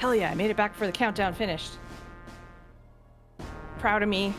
Hell yeah, I made it back before the countdown finished. Proud of me.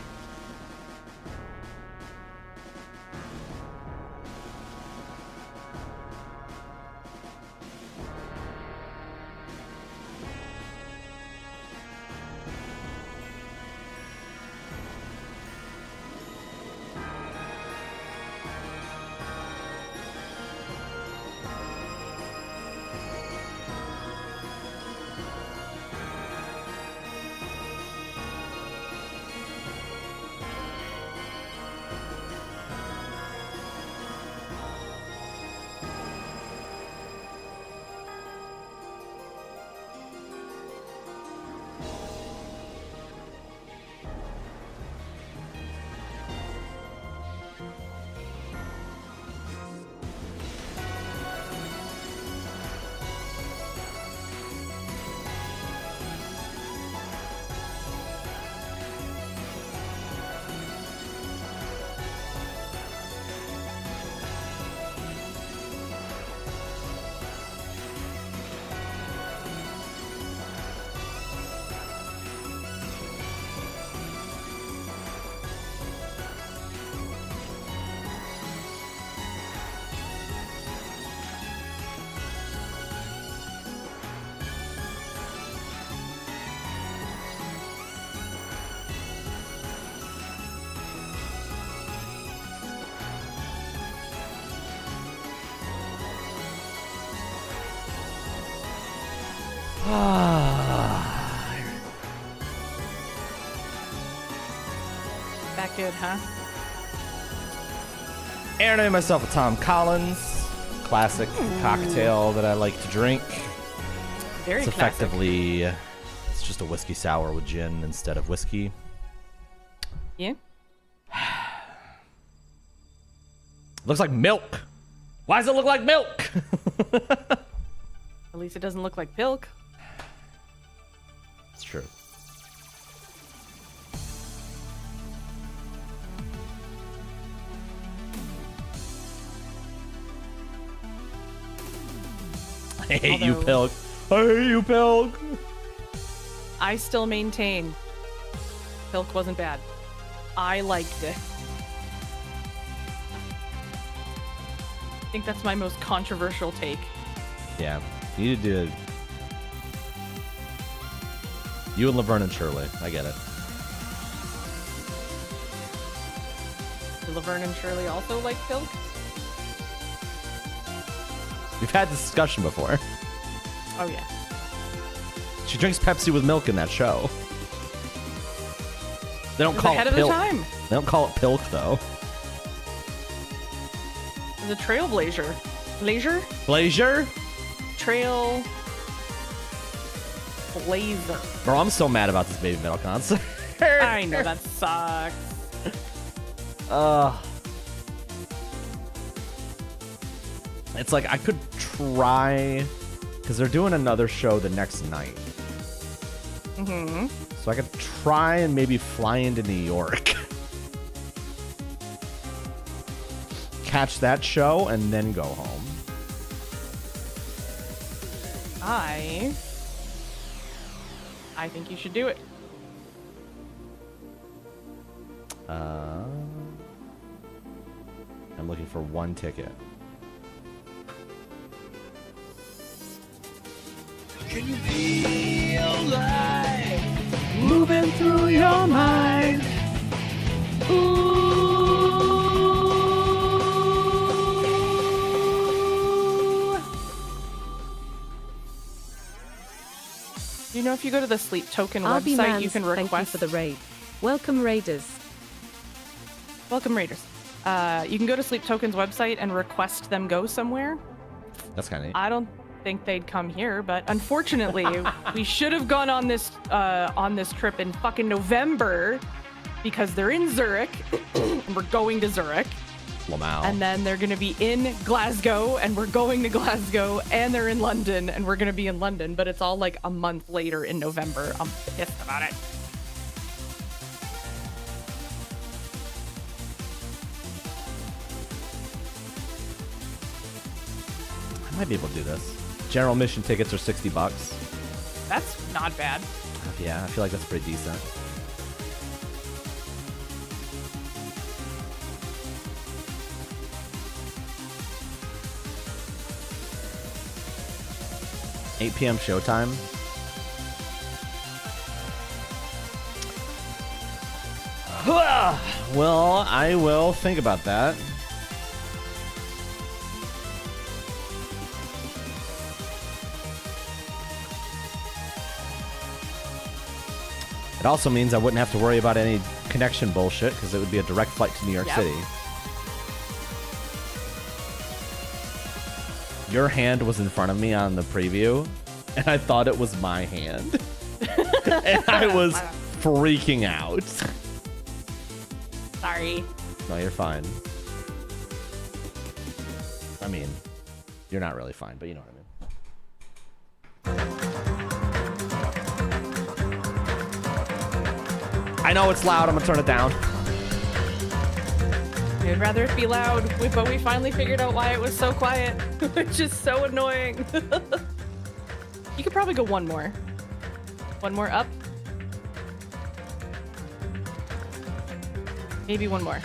That good, huh? Aaron and myself a Tom Collins. Classic cocktail that I like to drink. Very It's classic. effectively, it's just a whiskey sour with gin instead of whiskey. Yeah. Looks like milk. Why does it look like milk? At least it doesn't look like pilk. It's true. I hate you, Although- Pilk. I hate you, Pilk. I still maintain pilk wasn't bad. I liked it. I think that's my most controversial take. Yeah, you did. You and Laverne and Shirley. I get it. Do Laverne and Shirley also like pilk? We've had this discussion before. Oh yeah. She drinks Pepsi with milk in that show. They don't It was call ahead it of the pilk. time. They don't call it pilk though. It's a trailblazer. Blazer? Blazer? Trail blazer. Bro, I'm so mad about this Baby Metal concert. I know that sucks. It's like I could try, because they're doing another show the next night. Mm-hmm. So I could try and maybe fly into New York, catch that show, and then go home. I think you should do it. I'm looking for one ticket. Can you feel life Moving through your mind. You know, if you go to the Sleep Token RB website, Mans, you can thank you request for the raid. Welcome, Raiders. Welcome, Raiders. You can go to Sleep Token's website and request them go somewhere. That's kind of neat. I don't think they'd come here, but unfortunately, we should have gone on this trip in fucking November because they're in Zurich, and we're going to Zurich. Lamau. And then they're going to be in Glasgow, and we're going to Glasgow, and they're in London, and we're going to be in London, but it's all like a month later in November. I'm pissed about it. I might be able to do this. General admission tickets are $60. That's not bad. Yeah, I feel like that's pretty decent. $8 p.m. showtime. Well, I will think about that. It also means I wouldn't have to worry about any connection bullshit because it would be a direct flight to New York City. Your hand was in front of me on the preview, and I thought it was my hand. And I was freaking out. Sorry. No, you're fine. I mean, you're not really fine, but you know what I mean. I know it's loud. I'm gonna turn it down. I'd rather it be loud, but we finally figured out why it was so quiet, which is so annoying. You could probably go one more. One more up. Maybe one more.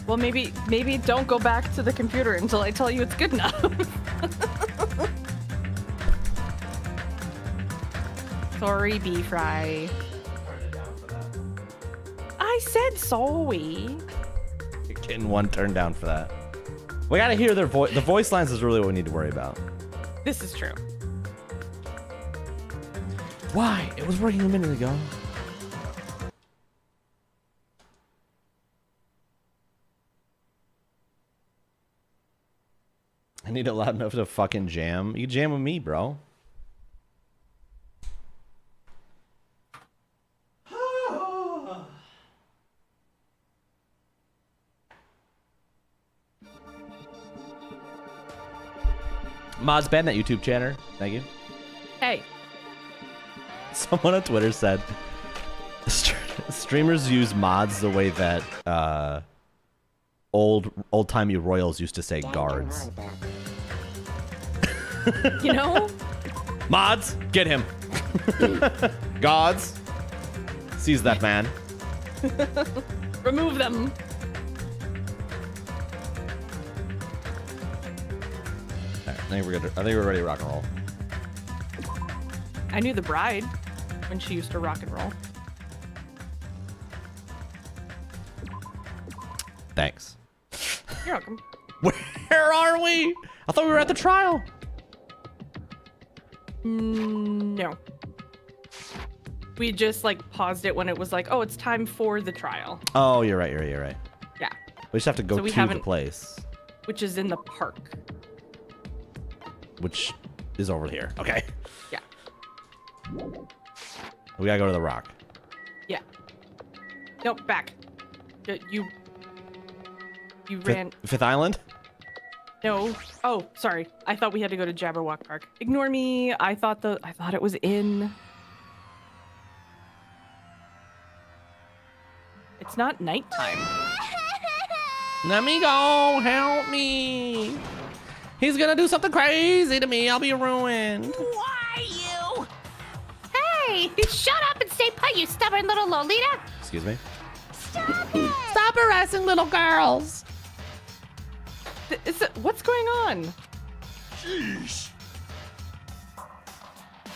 Well, maybe don't go back to the computer until I tell you it's good enough. Sorry, B Fry. I said sorry. You're getting one turned down for that. We gotta hear their voice. The voice lines is really what we need to worry about. This is true. Why? It was working a minute ago. I need it loud enough to fucking jam. You jam with me, bro. Mods ban that YouTube channel. Thank you. Hey. Someone on Twitter said streamers use mods the way that old-timey royals used to say guards. You know? Mods, get him. Gods, seize that man. Remove them. Right, I think we're good. I think we're ready to rock and roll. I knew the bride when she used to rock and roll. Thanks. You're welcome. Where are we? I thought we were at the trial. No. We just like paused it when it was like, oh, it's time for the trial. Oh, you're right. You're right. Yeah. We just have to go So we to the haven't- place, Which is in the park. which is over here. Okay. Yeah. We gotta go to the rock. Yeah. Nope, back. You ran. Fifth Island? No. Oh, sorry. I thought we had to go to Jabberwock Park. Ignore me. I thought it was in. It's not nighttime. Let me go. Help me. He's gonna do something crazy to me. I'll be ruined. Why you? Hey, shut up and stay put, you stubborn little Lolita. Excuse me? Stop it. Stop harassing little girls. What's going on? Jeez.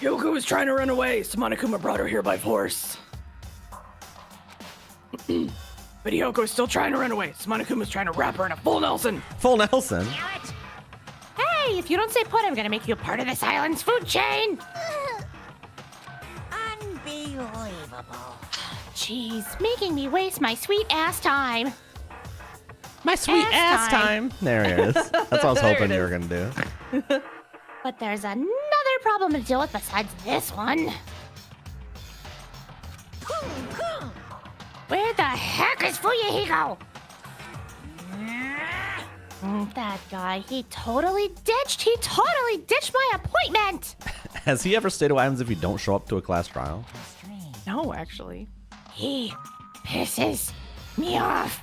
Yoko is trying to run away. Samanakuma brought her here by force. But Yoko's still trying to run away. Samanakuma's trying to wrap her in a full Nelson. Full Nelson. Damn it. Hey, if you don't stay put, I'm gonna make you a part of this island's food chain. Unbelievable. Jeez, making me waste my sweet ass time. My sweet ass time. There it is. That's what I was There hoping it you were is. gonna do. But there's another problem to deal with besides this one. Where the heck is Fuyahiko? That guy, he totally ditched my appointment. Has he ever stayed at Islands if you don't show up to a class trial? No, actually. He pisses me off.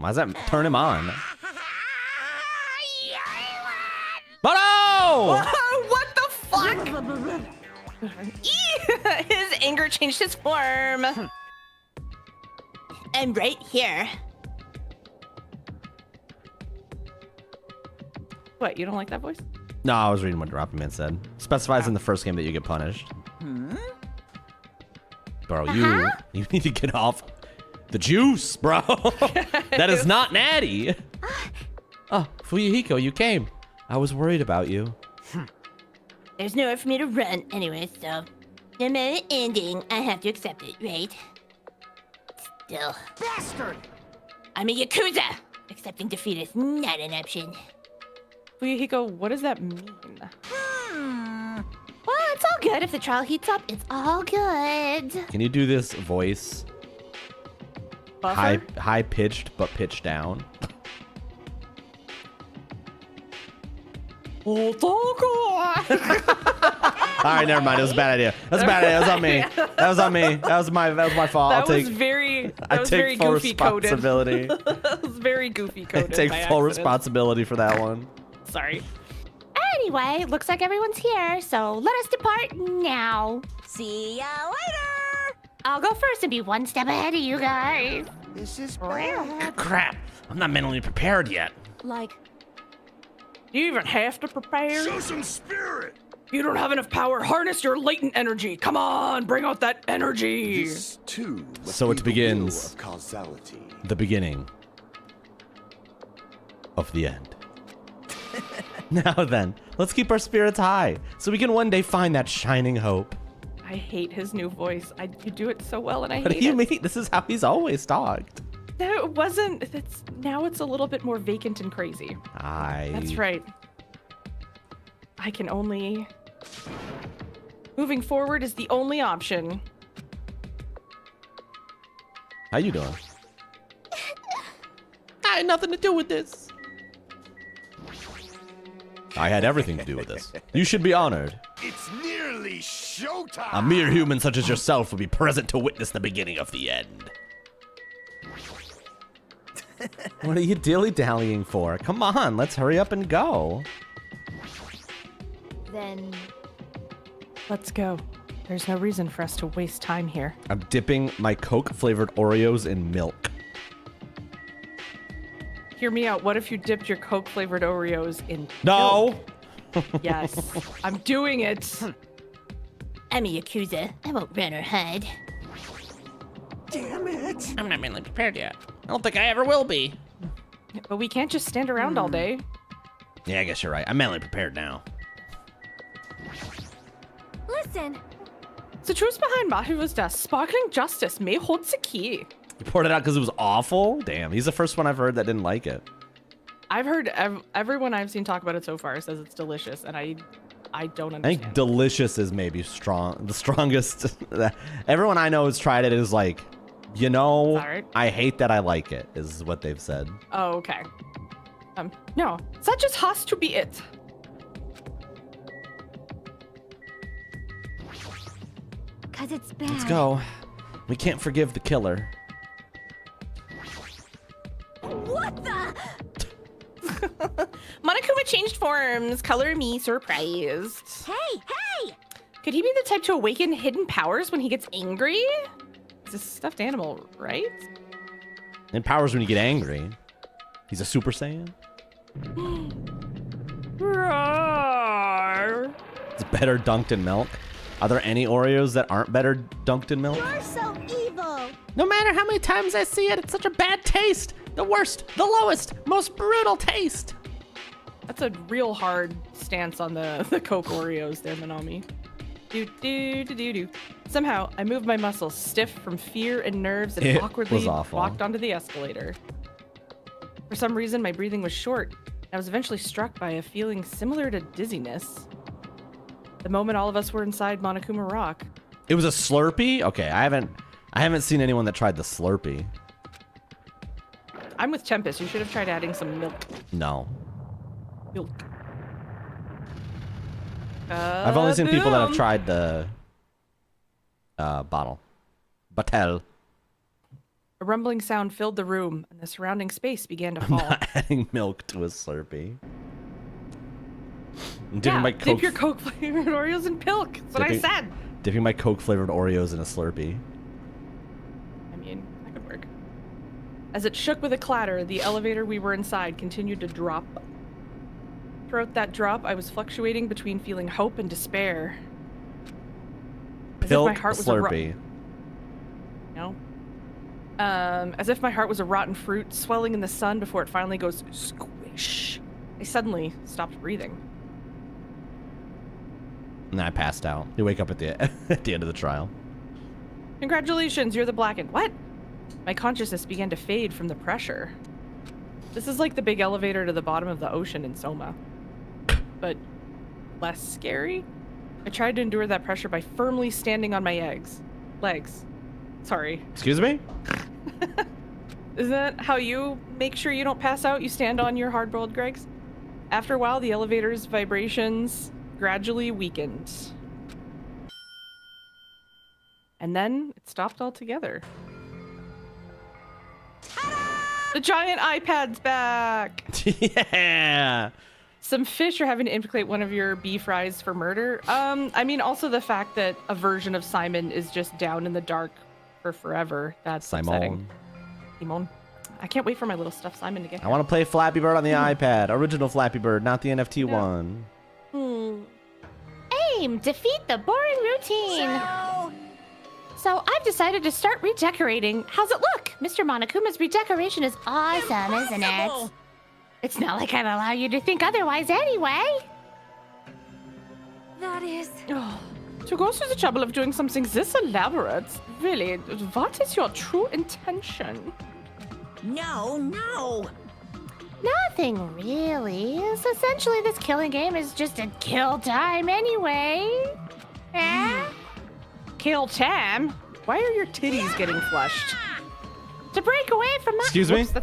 Why does that turn him on? But no! What the fuck? His anger changed his form. I'm right here. What, you don't like that voice? No, I was reading what Dropping Man said. Specifies in the first game that you get punished. Bro, you need to get off the juice, bro. That is not natty. Oh, Fuyuhiko, you came. I was worried about you. There's nowhere for me to run anyway, so no matter the ending, I have to accept it, right? Still. Bastard! I'm a Yakuza! Accepting defeat is not an option. Fuyuhiko, what does that mean? Well, it's all good. If the trial heats up, it's all good. Can you do this voice? Buffer? High pitched, but pitched down. Oh, All right, never mind. It was a bad idea. That's a bad idea. That was on me. That was on me. That was my fault. That I'll take. was very. I That was take very full goofy coded. responsibility. That was very goofy I coded. take by full accident. responsibility for that one. Sorry. Anyway, looks like everyone's here, so let us depart now. See ya later! I'll go first and be one step ahead of you guys. This is bad. Crap! I'm not mentally prepared yet. Like, You even have to prepare? Show some spirit. You don't have enough power. Harness your latent energy. Come on, bring out that energy. This too. must So be it the begins. will of causality. The beginning of the end. Now then, let's keep our spirits high so we can one day find that shining hope. I hate his new voice. You do it so well, and I What do hate you it. mean? This is how he's always talked. No, it wasn't. Now it's a little bit more vacant and crazy. That's right. I can only. Moving forward is the only option. How you doing? I had nothing to do with this. I had everything to do with this. You should be honored. It's nearly showtime. A mere human such as yourself will be present to witness the beginning of the end. What are you dilly-dallying for? Come on, let's hurry up and go. then Let's go. There's no reason for us to waste time here. I'm dipping my Coke-flavored Oreos in milk. Hear me out. What if you dipped your Coke flavored Oreos in No! milk? Yes, I'm doing it. I'm a Yakuza. I won't run or hide. Damn it. I'm not mentally prepared yet. I don't think I ever will be. But we can't just stand around all day. Yeah, I guess you're right. I'm mentally prepared now. Listen. The truth behind Mahiru's death, sparkling justice may hold the key. You poured it out because it was awful? Damn, he's the first one I've heard that didn't like it. I've heard everyone I've seen talk about it so far says it's delicious, and I don't I understand. think delicious is maybe the strongest. Everyone I know who's tried it is like, you know, Alright. I hate that I like it, is what they've said. Oh, okay. No, that just has to be it. Cause it's bad. Let's go. We can't forgive the killer. What the? Monokuma changed forms. Color me surprised. Hey! Could he be the type to awaken hidden powers when he gets angry? It's a stuffed animal, right? And powers when you get angry. He's a Super Saiyan. Roar. It's better dunked in milk. Are there any Oreos that aren't better dunked in milk? You're so evil. No matter how many times I see it, it's such a bad taste. The worst, the lowest, most brutal taste. That's a real hard stance on the Coke Oreos there, Manami. Do. Somehow, I moved my muscles, stiff from fear and nerves, and It awkwardly was awful. walked onto the escalator. For some reason, my breathing was short. I was eventually struck by a feeling similar to dizziness. The moment all of us were inside Monokuma Rock. It was a Slurpee? Okay, I haven't seen anyone that tried the Slurpee. I'm with Tempest. You should have tried adding some milk. No. Milk. I've only seen people that have Boom. tried the bottle. Batel. A rumbling sound filled the room, and the surrounding space began to I'm fall. not adding milk to a Slurpee. I'm dipping my dip your Coke flavored Oreos in Pilk. That's what I said. Dipping my Coke flavored Oreos in a Slurpee. I mean, that could work. As it shook with a clatter, the elevator we were inside continued to drop. Throughout that drop, I was fluctuating between feeling hope and despair. Pilk Slurpee. No. As if my heart was a rotten fruit swelling in the sun before it finally goes squish. I suddenly stopped breathing. And then I passed out. You wake up at the at the end of the trial. Congratulations, you're the blackened. What? My consciousness began to fade from the pressure. This is like the big elevator to the bottom of the ocean in Soma. But less scary? I tried to endure that pressure by firmly standing on my legs. Sorry. Excuse me? Isn't that how you make sure you don't pass out? You stand on your hard-boiled Gregs? After a while, the elevator's vibrations gradually weakened. And then it stopped altogether. The giant iPad's back! Yeah! Some fish are having to implicate one of your bee fries for murder. I mean, also the fact that a version of Simon is just down in the dark for forever. That's upsetting. Simon. I can't wait for my little stuffed Simon to get here. I want to play Flappy Bird on the iPad. Original Flappy Bird, not the NFT one. Aim, defeat the boring routine. So I've decided to start redecorating. How's it look? Mr. Monokuma's redecoration is awesome, isn't it? It's not like I'd allow you to think otherwise anyway. That is... To go through the trouble of doing something this elaborate, really, what is your true intention? No. Nothing really. Essentially, this killing game is just a kill time anyway. Kill time? Why are your titties getting flushed? To break away from my... Excuse me? Whoops,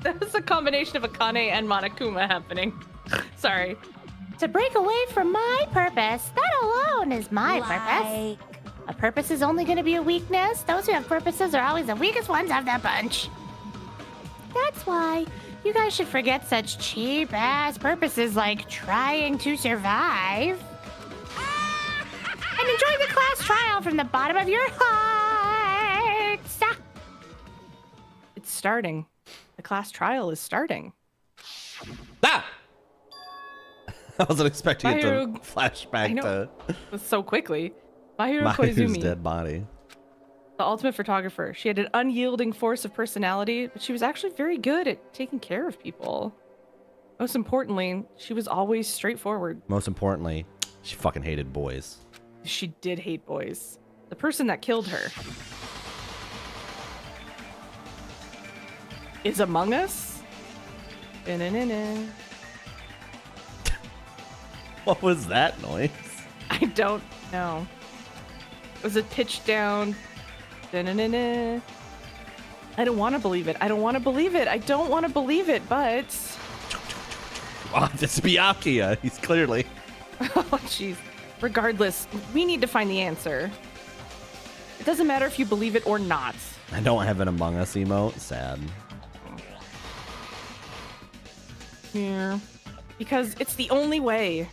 that was a combination of Akane and Monokuma happening. Sorry. To break away from my purpose. That alone is my purpose. A purpose is only going to be a weakness. Those who have purposes are always the weakest ones of the bunch. That's why you guys should forget such cheap-ass purposes like trying to survive. And enjoy the class trial from the bottom of your hearts. It's starting. The class trial is starting. Ah! I wasn't expecting it to Mahiru- flash back to So quickly. Mahiru Mahiru's Koizumi, dead body. the ultimate photographer. She had an unyielding force of personality, but she was actually very good at taking care of people. Most importantly, she was always straightforward. Most importantly, she fucking hated boys. She did hate boys. The person that killed her is among us. Na-na-na-na. What was that noise? I don't know. Was it pitched down? Da-na-na-na. I don't want to believe it. I don't want to believe it. I don't want to believe it, but... Oh, this is Byakuya. He's clearly... Oh, jeez. Regardless, we need to find the answer. It doesn't matter if you believe it or not. I don't have an Among Us emote. Sad. Yeah. Because it's the only way.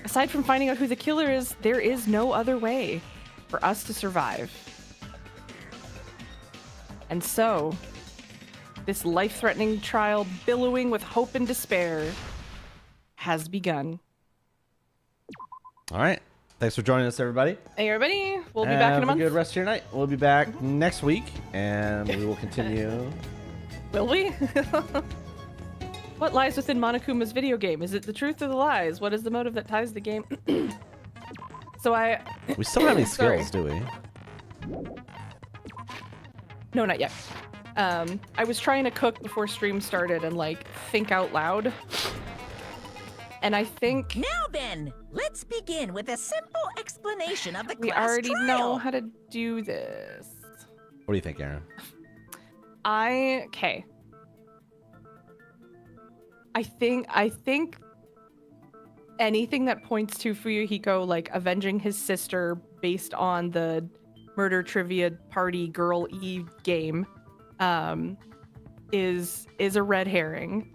Aside from finding out who the killer is, there is no other way for us to survive. And so, this life-threatening trial billowing with hope and despair has begun. All right. Thanks for joining us, everybody. Hey, everybody. We'll be back in a month. Have a good rest of your night. We'll be back next week, and we will continue. Will we? What lies within Monokuma's video game? Is it the truth or the lies? What is the motive that ties the game? So We still don't have any Sorry. skills, do we? No, not yet. I was trying to cook before stream started and like think out loud. And I think Now then, let's begin with a simple explanation of the we class already trial. know how to do this. What do you think, Aaron? Okay. I think anything that points to Fuyuhiko like avenging his sister based on the murder trivia party girl E game is a red herring,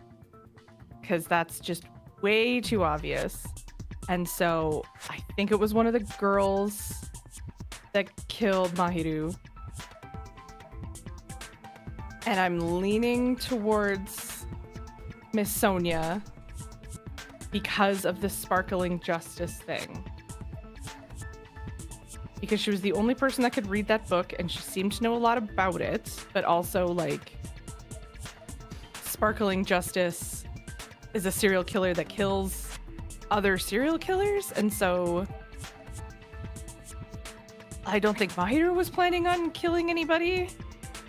because that's just way too obvious. And so I think it was one of the girls that killed Mahiru. And I'm leaning towards Miss Sonia because of the sparkling justice thing. Because she was the only person that could read that book, and she seemed to know a lot about it, but also, like, sparkling justice is a serial killer that kills other serial killers, and so I don't think Mahiru was planning on killing anybody,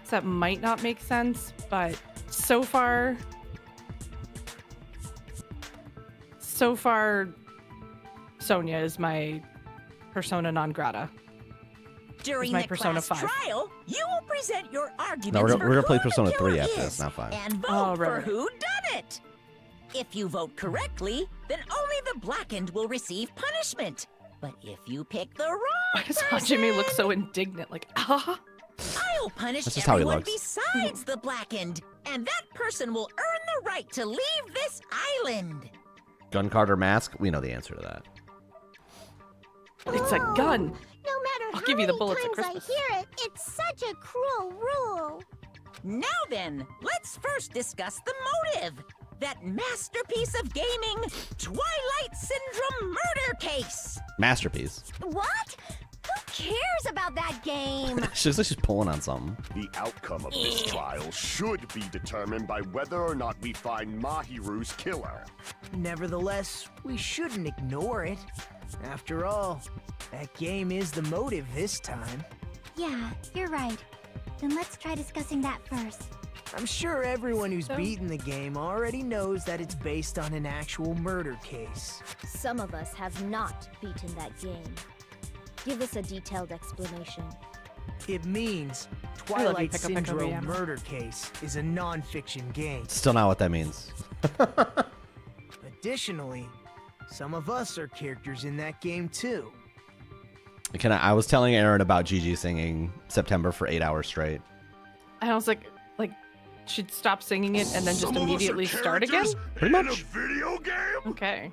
so that might not make sense, but so far, Sonia is my persona non grata. During my the Persona class 5. trial, you will present your arguments No, we're for gonna play who the Persona 3 killer after this, is, not 5. and vote Oh, right, for right. who done it. If you vote correctly, then only the blackened will receive punishment. But if you pick the wrong Why does person, Hajime look so indignant? Like, ah. I'll punish That's just how he everyone looks. besides the blackened, and that person will earn the right to leave this island. Gun Carter mask? We know the answer to that. It's a gun. No matter I'll how give you the many bullets at times I Christmas. hear it, it's such a cruel rule. Now then, let's first discuss the motive. That masterpiece of gaming, Twilight Syndrome murder case. Masterpiece. What? Who cares about that game? She looks like she's pulling on something. The outcome of this trial should be determined by whether or not we find Mahiru's killer. Nevertheless, we shouldn't ignore it. After all, that game is the motive this time. Yeah, you're right. Then let's try discussing that first. I'm sure everyone who's So- beaten the game already knows that it's based on an actual murder case. Some of us have not beaten that game. Give us a detailed explanation. It means I love you, Twilight Pickle Pickle Syndrome Rihanna. Murder Case is a non-fiction game. Still not what that means. Additionally, some of us are characters in that game too. I was telling Aaron about Gigi singing September for 8 hours straight. And I was like, she'd stop singing it and then just Some of us are immediately start again? characters Pretty in much. a video game? Okay.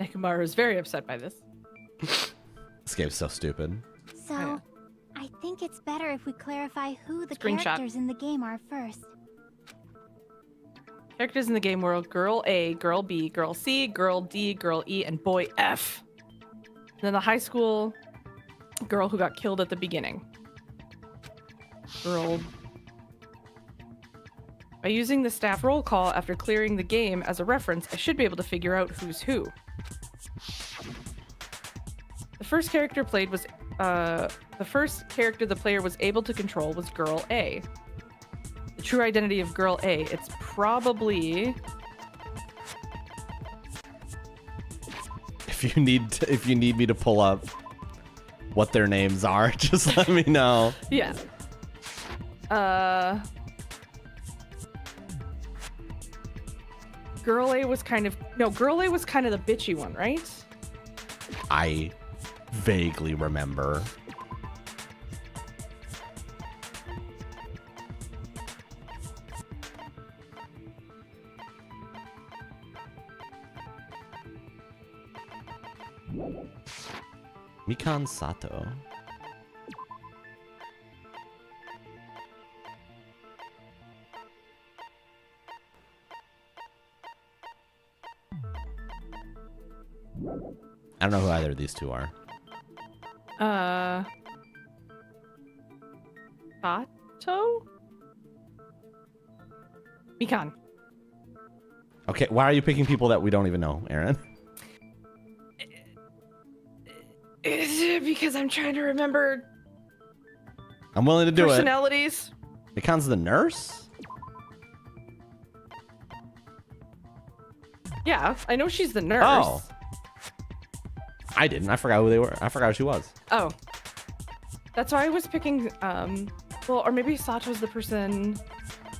Nekomaru is very upset by this. This game's so stupid. So, Yeah. I think it's better if we clarify who the Screenshot. characters in the game are first. Characters in the game world: Girl A, Girl B, Girl C, Girl D, Girl E, and Boy F. And then the high school girl who got killed at the beginning. Girl. By using the staff roll call after clearing the game as a reference, I should be able to figure out who's who. The first character played was the first character the player was able to control was Girl A. The true identity of Girl A, it's probably If you need me to pull up what their names are, just let me know. yeah. Girl A was kind of the bitchy one, right? I vaguely remember. Mikan Sato. I don't know who either of these two are. Sato? Mikan. Okay, why are you picking people that we don't even know, Aaron? Is it because I'm trying to remember I'm willing to do it. personalities? Mikan's the nurse? Yeah, I know she's the nurse. Oh. I didn't. I forgot who they were. I forgot who she was. Oh. That's why I was picking, or maybe Sato's the person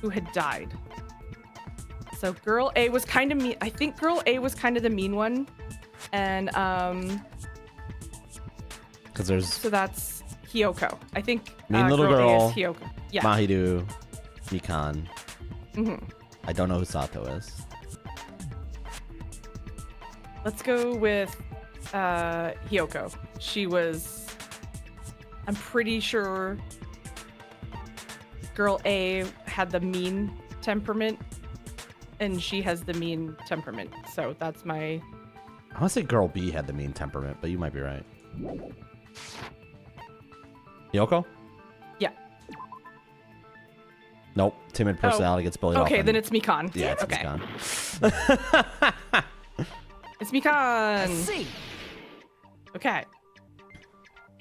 who had died. So Girl A was kind of mean. I think Girl A was kind of the mean one. And, Because there's so that's Hyoko. I think Mean little girl A girl. is Hyoko. Yeah. Mahiru, Mikan. Mhm. I don't know who Sato is. Let's go with Hyoko. She was, I'm pretty sure girl A had the mean temperament and she has the mean temperament. So that's my... I want to say girl B had the mean temperament, but you might be right. Yoko? Yeah. Nope. Timid personality gets bullied off. Okay, then it's Mikan. Yeah, it's okay. Mikan. It's Mikan. See, Okay.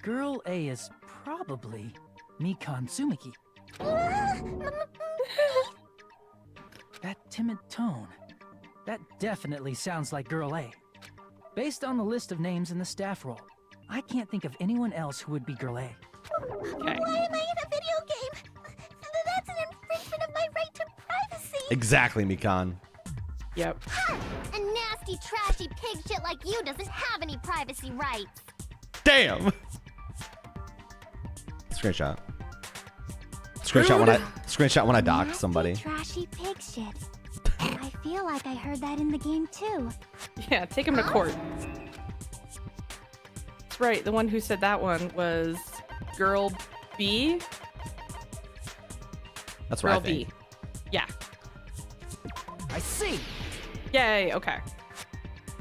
Girl A is probably Mikan Tsumiki. That timid tone. That definitely sounds like Girl A. Based on the list of names in the staff roll, I can't think of anyone else who would be Girl A. Okay. Why am I in a video game? That's an infringement of my right to privacy. Exactly, Mikan. Yep. A nasty, trashy pig shit like you doesn't have any privacy rights. Damn. Screenshot. Screenshot when I dox Nasty, somebody. Trashy pig shit. I feel like I heard that in the game too. Yeah, take him to court. That's right. The one who said that one was girl B. That's right. Girl I think. B. Yeah. I see. Yay. Okay.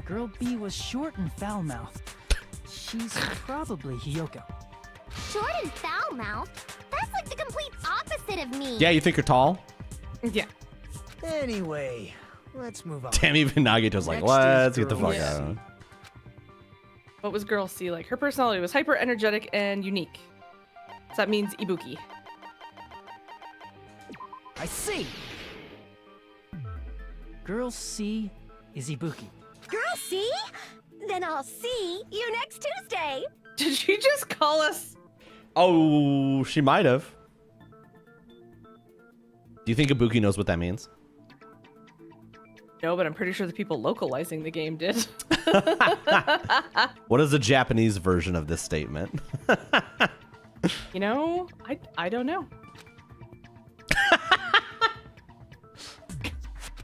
Girl B was short and foul-mouthed. She's probably Hyoko. Short and foul-mouthed? That's like the complete opposite of me. Yeah, you think you're tall? Yeah. Anyway, let's move on. Damn, even Nagito's like, Next let's is get the girl fuck C. out. What was girl C like? Her personality was hyper energetic and unique. So that means Ibuki. I see. Girl C is Ibuki. Girl, see? Then I'll see you next Tuesday. Did she just call us? Oh, she might have. Do you think Ibuki knows what that means? No, but I'm pretty sure the people localizing the game did. What is the Japanese version of this statement? You know, I don't know.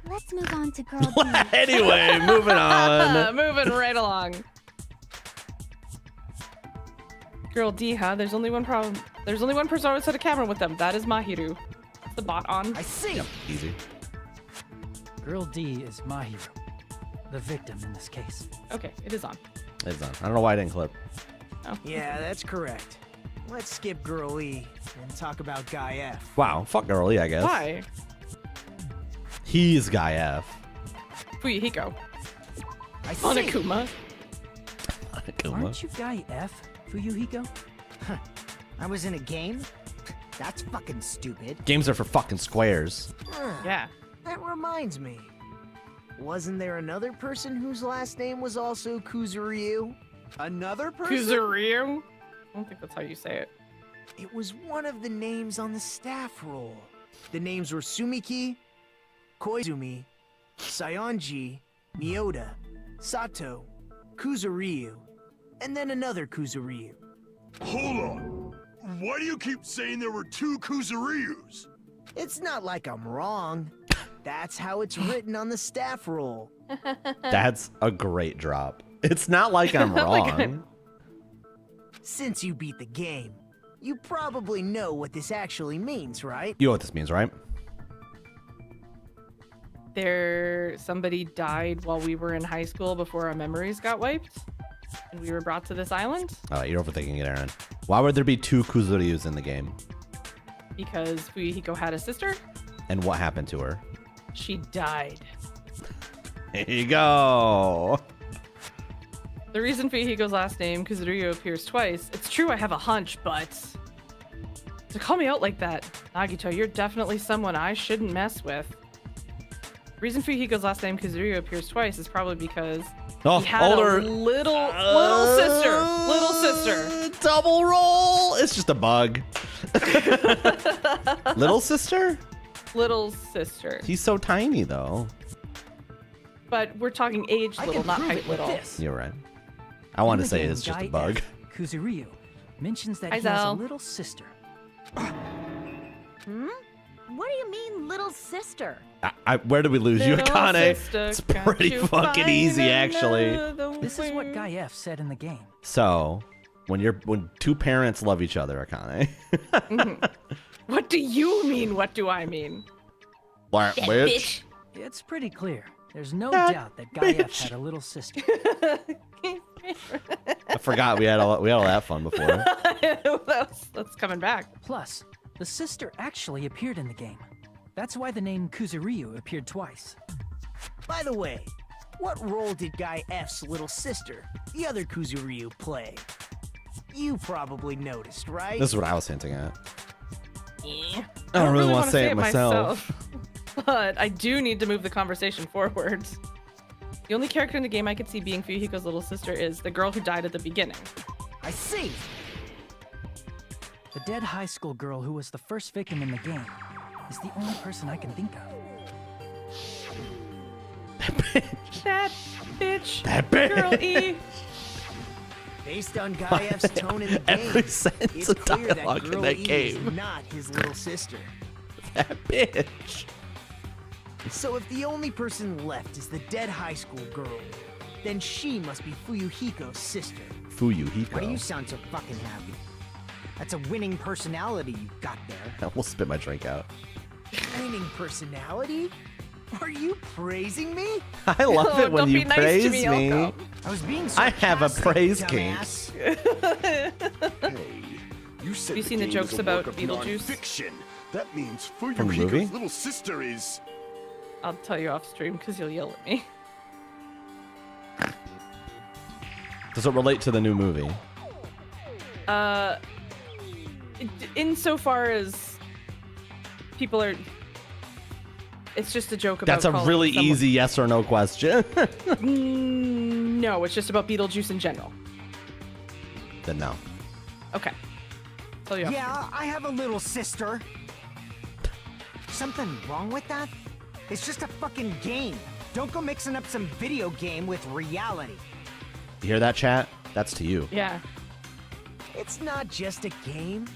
Let's move on to Girl B. Anyway, moving on. Moving right along. Girl D, huh? There's only one problem. There's only one person outside a camera with them. That is Mahiru. Is the bot on? I see. Yep, easy. Girl D is Mahiru, the victim in this case. Okay, it is on. It's done. I don't know why I didn't clip. Yeah, that's correct. Let's skip Girl E and talk about Guy F. Wow, fuck girly, I guess. Why? He's Guy F. Fuyuhiko. I see. Onakuma. Aren't you Guy F, Fuyuhiko? I was in a game? That's fucking stupid. Games are for fucking squares. Yeah. That reminds me. Wasn't there another person whose last name was also Kuzuryu? Another person? Kuzuryu? I don't think that's how you say it. It was one of the names on the staff roll. The names were Sumiki, Koizumi, Sayonji, Miyoda, Sato, Kuzuryu, and then another Kuzuryu. Hold on. Why do you keep saying there were two Kuzuryus? It's not like I'm wrong. That's how it's written on the staff roll. That's a great drop. It's not like I'm wrong. Since you beat the game, you probably know what this actually means, right? You know what this means, right? Somebody died while we were in high school before our memories got wiped, and we were brought to this island All right, you're overthinking it, Aaron. Why would there be two Kuzuryus in the game? because Fuyuhiko had a sister. And what happened to her? She died. There you go. The reason Fuyuhiko's last name, Kuzuryu, appears twice, it's true I have a hunch, but to call me out like that, Nagito, you're definitely someone I shouldn't mess with. The reason Fuyuhiko's last name, Kuzuryu, appears twice is probably because he had older a little sister. Double roll. It's just a bug. Little sister? Little sister. He's so tiny, though. But we're talking age I little, can not prove height it with little. this. You're right. I want In to the say game it's just a Guy bug. F, Kuzuryu, mentions that Hi, he has a Zell. little sister. What do you mean, little sister? Where did we lose you, Little Akane? sister, It's can't pretty you fucking find easy, actually. another This is what way? Guy F said in the game. So, when two parents love each other, Akane. What do you mean? What do I mean? Which? It's pretty clear. There's no That doubt that Guy F bitch. had a little sister. I forgot we had all that fun before. That's coming back. Plus, the sister actually appeared in the game. That's why the name Kuzuryu appeared twice. By the way, what role did Guy F's little sister, the other Kuzuryu, play? You probably noticed, right? This is what I was hinting at. I I don't really want wanna to say it myself. But I do need to move the conversation forward. The only character in the game I could see being Fuyuhiko's little sister is the girl who died at the beginning. I see. The dead high school girl who was the first victim in the game is the only person I can think of. That bitch. That bitch. Girl E. Based on Guy F's tone in the game, Every sentence it's of clear that dialogue in Girl that E game. is not his little sister. That bitch. So if the only person left is the dead high school girl, then she must be Fuyuhiko's sister. Why do you Fuyuhiko. sound so fucking happy? That's a winning personality you've got there. I will spit my drink out. Winning personality? Are you praising me? I love it when don't you be nice to praise me, me. Elko. I was being I have a sarcastic, praise dumbass. Hey, you said Have you seen the game jokes is a about work of Beetlejuice? non-fiction. That means From the movie? Fuyuhiko's little sister is... I'll tell you off stream because you'll yell at me. Does it relate to the new movie? Insofar as people are, it's just a joke about. That's a calling really someone- easy yes or no question. No, it's just about Beetlejuice in general. Then no. Okay. Tell you off. Yeah, I have a little sister. Something wrong with that? It's just a fucking game. Don't go mixing up some video game with reality. You hear that, chat? That's to you. Yeah. It's not just a game.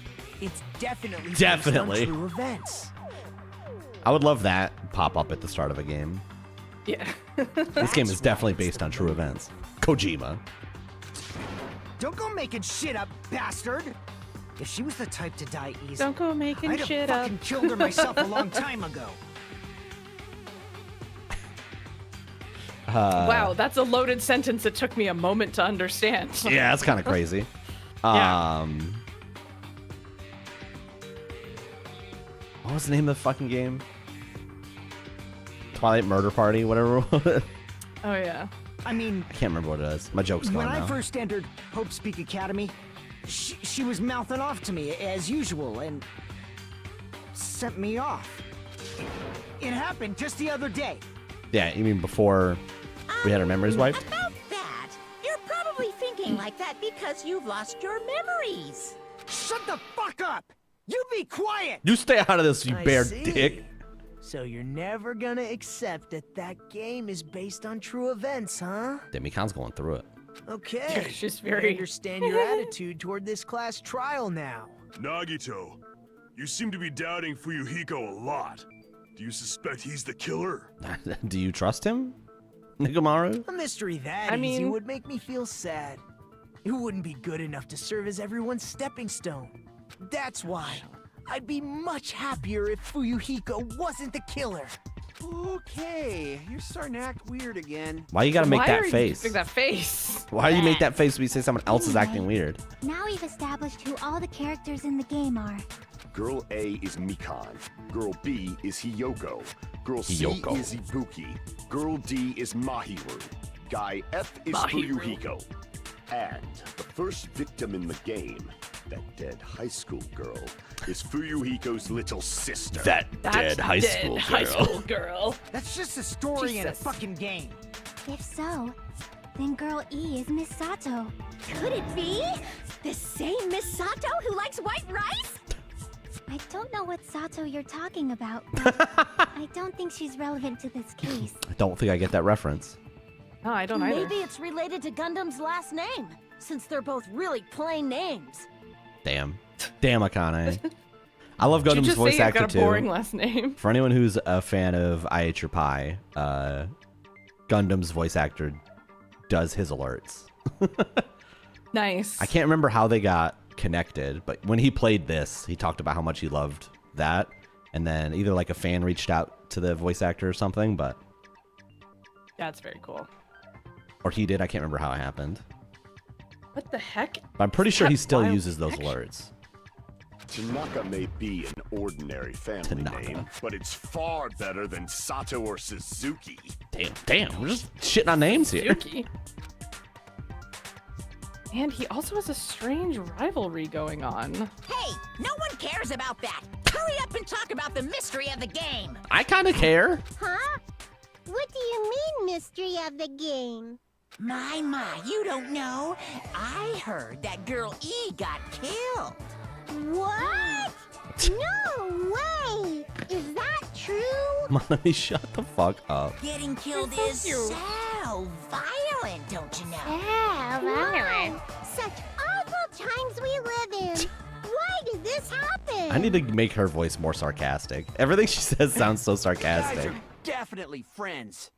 It's definitely Definitely. based on true events. I would love that pop up at the start of a game. Yeah. This game is definitely based on true events. Kojima. Don't go making shit up, bastard. If she was the type to die easy, Don't go making I'd have shit up. fucking killed her myself a long time ago. Wow, that's a loaded sentence. It took me a moment to understand. Yeah, that's kind of crazy. Yeah. What was the name of the fucking game? Twilight Murder Party, whatever it was. Oh yeah. I mean, I can't remember what it is. My joke's when gone I now. first entered Hope Speak Academy, she was mouthing off to me as usual and sent me off. It happened just the other day. Yeah, you mean before we had our memories wiped? About that, you're probably thinking like that because you've lost your memories. Shut the fuck up! You be quiet! You stay out of this, you I bare see. dick. So you're never gonna accept that that game is based on true events, huh? Demi-Con's going through it. Okay. Yeah, she's I very- understand your attitude toward this class trial now. Nagito, you seem to be doubting Fuyuhiko a lot. Do you suspect he's the killer? Do you trust him, Nigamaru? A mystery that I easy mean- would make me feel sad. It wouldn't be good enough to serve as everyone's stepping stone. That's why I'd be much happier if Fuyuhiko wasn't the killer. Okay, you're starting to act weird again. Why you gotta make Why that are you face? doing that face? Why do you make that face when you say someone else is acting weird? Now we've established who all the characters in the game are. Girl A is Mikan. Girl B is Hiyoko. Girl C Hiyoko. is Ibuki. Girl D is Mahiru. Guy F is Mahiru. Fuyuhiko. And the first victim in the game, that dead high school girl, is Fuyuhiko's little sister. That That's dead high dead school high girl. school girl. That's just a story in a Jesus. fucking game. If so, then girl E is Miss Sato. Could it be the same Miss Sato who likes white rice? I don't know what Sato you're talking about, but I don't think she's relevant to this case. I don't think I get that reference. No, I don't either. Maybe it's related to Gundam's last name, since they're both really plain names. Damn, Akane. I love Did you Gundam's just voice say actor you've got a too. boring last name? For anyone who's a fan of I Ate Your Pie, Gundam's voice actor does his alerts. Nice. I can't remember how they got connected, but when he played this, he talked about how much he loved that, and then either like a fan reached out to the voice actor or something, but That's very cool. or he did. I can't remember how it happened. What the heck? But I'm pretty Is sure that he still wild uses those connection? alerts. Tanaka may be an ordinary family Tanaka. name, but it's far better than Sato or Suzuki. Damn, we're just shitting on names here. Yuki. And he also has a strange rivalry going on. Hey, no one cares about that. Hurry up and talk about the mystery of the game. I kind of care. Huh? What do you mean, mystery of the game? My, you don't know. I heard that girl E got killed. What? No way! Is that true? Monami, shut the fuck up. Getting killed is so violent, don't you know? Yeah, violent. Such awful times we live in. Why did this happen? I need to make her voice more sarcastic. Everything she says sounds so Guys sarcastic. are definitely friends.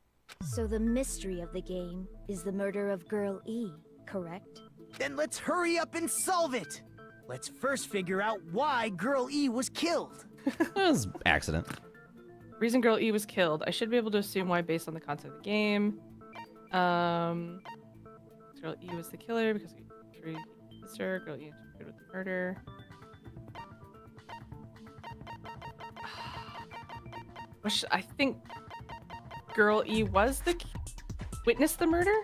So the mystery of the game is the murder of Girl E, correct? Then let's hurry up and solve it. Let's first figure out why Girl E was killed. It was accident. Reason Girl E was killed. I should be able to assume why based on the content of the game. Girl E was the killer because he treated his sister. Girl E interfered with the murder. I think Girl E was the witnessed the murder?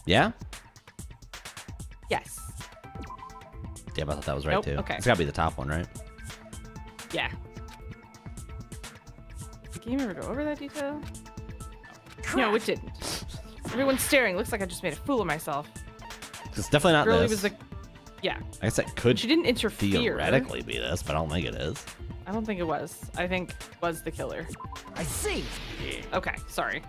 Yeah? Yes. Damn, I thought that was right Nope, too. okay. It's gotta be the top one, right? Yeah. Did the game ever go over that detail? No, it didn't. Everyone's staring. Looks like I just made a fool of myself. It's definitely not Girl E this. was the... Yeah. I guess it could She didn't interfere. theoretically be this, but I don't think it is. I don't think it was. I think was the killer. I see. Okay, sorry.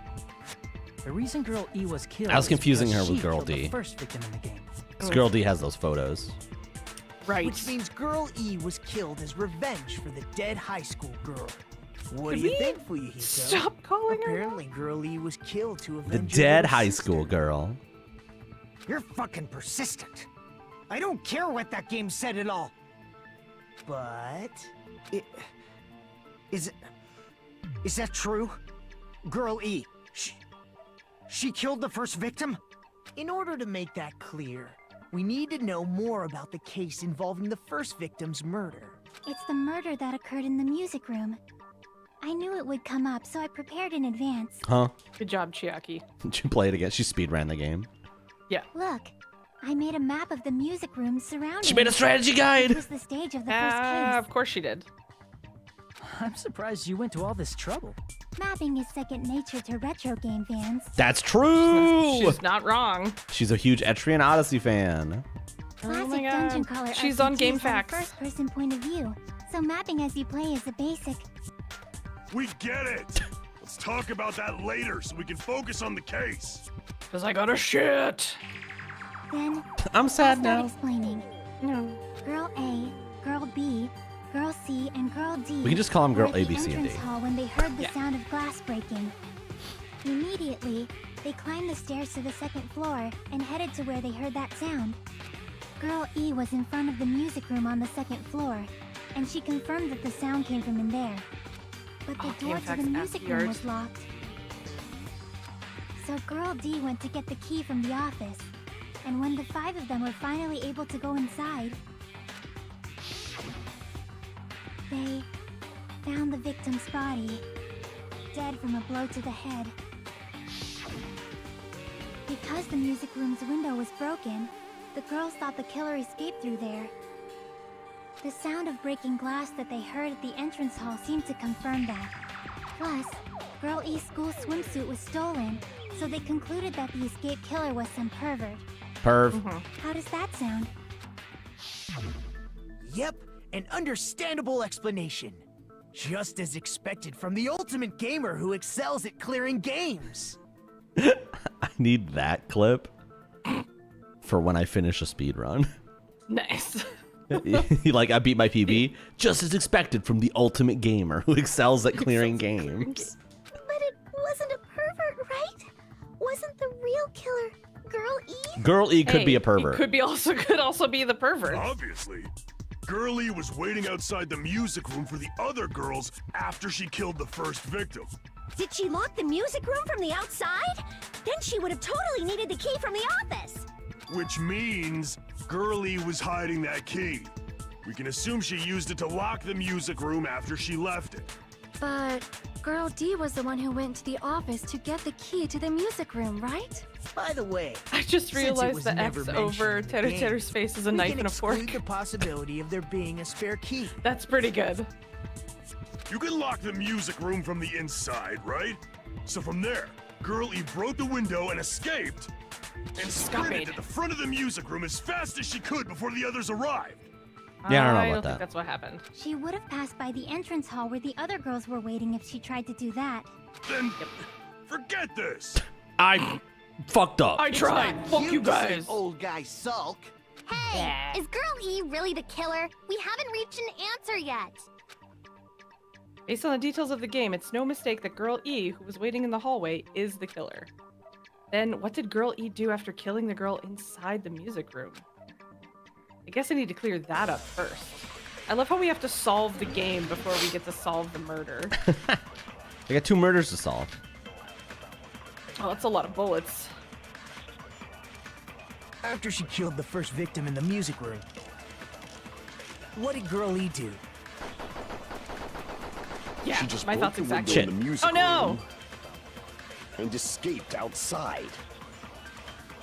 The reason Girl E was killed I was is confusing because her with she Girl killed D. the first victim in the game. Because Girl D has those photos. Right. Which means Girl E was killed as revenge for the dead high school girl. What Could do you we think, Fuyuhito? Stop calling her. Apparently, Girl E was killed to avenge The her dead little high sister. school girl. You're fucking persistent. I don't care what that game said at all. But is that true? Girl E, she killed the first victim? In order to make that clear, we need to know more about the case involving the first victim's murder. It's the murder that occurred in the music room. I knew it would come up, so I prepared in advance. Huh? Good job, Chiaki. Did you play it again? She speed ran the game. Yeah. Look, I made a map of the music room surrounding. She made a strategy It guide! was the stage of the first case. Of course she did. I'm surprised you went to all this trouble. Mapping is second nature to retro game fans. That's true! She's not wrong. She's a huge Etrian Odyssey fan. Classic my God. dungeon crawler She's on RPGs have a GameFAQs. first-person point of view, so mapping as you play is a basic. We get it! Let's talk about that later so we can focus on the case. Because I got a shit. Then I'm I'll sad start now. explaining. No. Girl A, Girl B, Girl C, and Girl D. We can just call 'em Girl were at A, the B, C, and D. entrance hall when they heard the Yeah. sound of glass breaking. Immediately, they climbed the stairs to the second floor and headed to where they heard that sound. Girl E was in front of the music room on the second floor, and she confirmed that the sound came from in there. But the Oh, door to GameFAQs the music room afterwards. was locked. So Girl D went to get the key from the office, and when the 5 of them were finally able to go inside, they found the victim's body, dead from a blow to the head. Because the music room's window was broken, the girls thought the killer escaped through there. The sound of breaking glass that they heard at the entrance hall seemed to confirm that. Plus, Girl E's school swimsuit was stolen, so they concluded that the escaped killer was some pervert. Perv. How does that sound? Yep, an understandable explanation. Just as expected from the ultimate gamer who excels at clearing games. I need that clip for when I finish a speed run. Nice. Like, I beat my PB, just as expected from the ultimate gamer who excels at clearing games. But it wasn't a pervert, right? Wasn't the real killer Girl E? Girl E could be a pervert. Could also be the pervert. Obviously. Girl E was waiting outside the music room for the other girls after she killed the first victim. Did she lock the music room from the outside? Then she would have totally needed the key from the office. Which means Girl E was hiding that key. We can assume she used it to lock the music room after she left it. But Girl D was the one who went to the office to get the key to the music room, right? By the way, I just since it realized was the never X mentioned over in the Tater game, Tater's face is a we knife can and a fork. exclude the possibility of there being a spare key. That's pretty good. You can lock the music room from the inside, right? So from there, Girl E broke the window and escaped, and sprinted to the front of the music room as fast as she could before the others arrived. Yeah, I don't know I about don't that. think that's what happened. She would have passed by the entrance hall where the other girls were waiting if she tried to do that. Then, forget this. I fucked up. I tried. Fuck you guys. Old guy sulk. Hey, is Girl E really the killer? We haven't reached an answer yet. Based on the details of the game, it's no mistake that Girl E, who was waiting in the hallway, is the killer. Then, what did Girl E do after killing the girl inside the music room? I guess I need to clear that up first. I love how we have to solve the game before we get to solve the murder. I got 2 murders to solve. Oh, that's a lot of bullets. After she killed the first victim in the music room, what did Girl E do? Yeah, She just my broke thoughts the window exactly. in the music Oh no! room and escaped outside.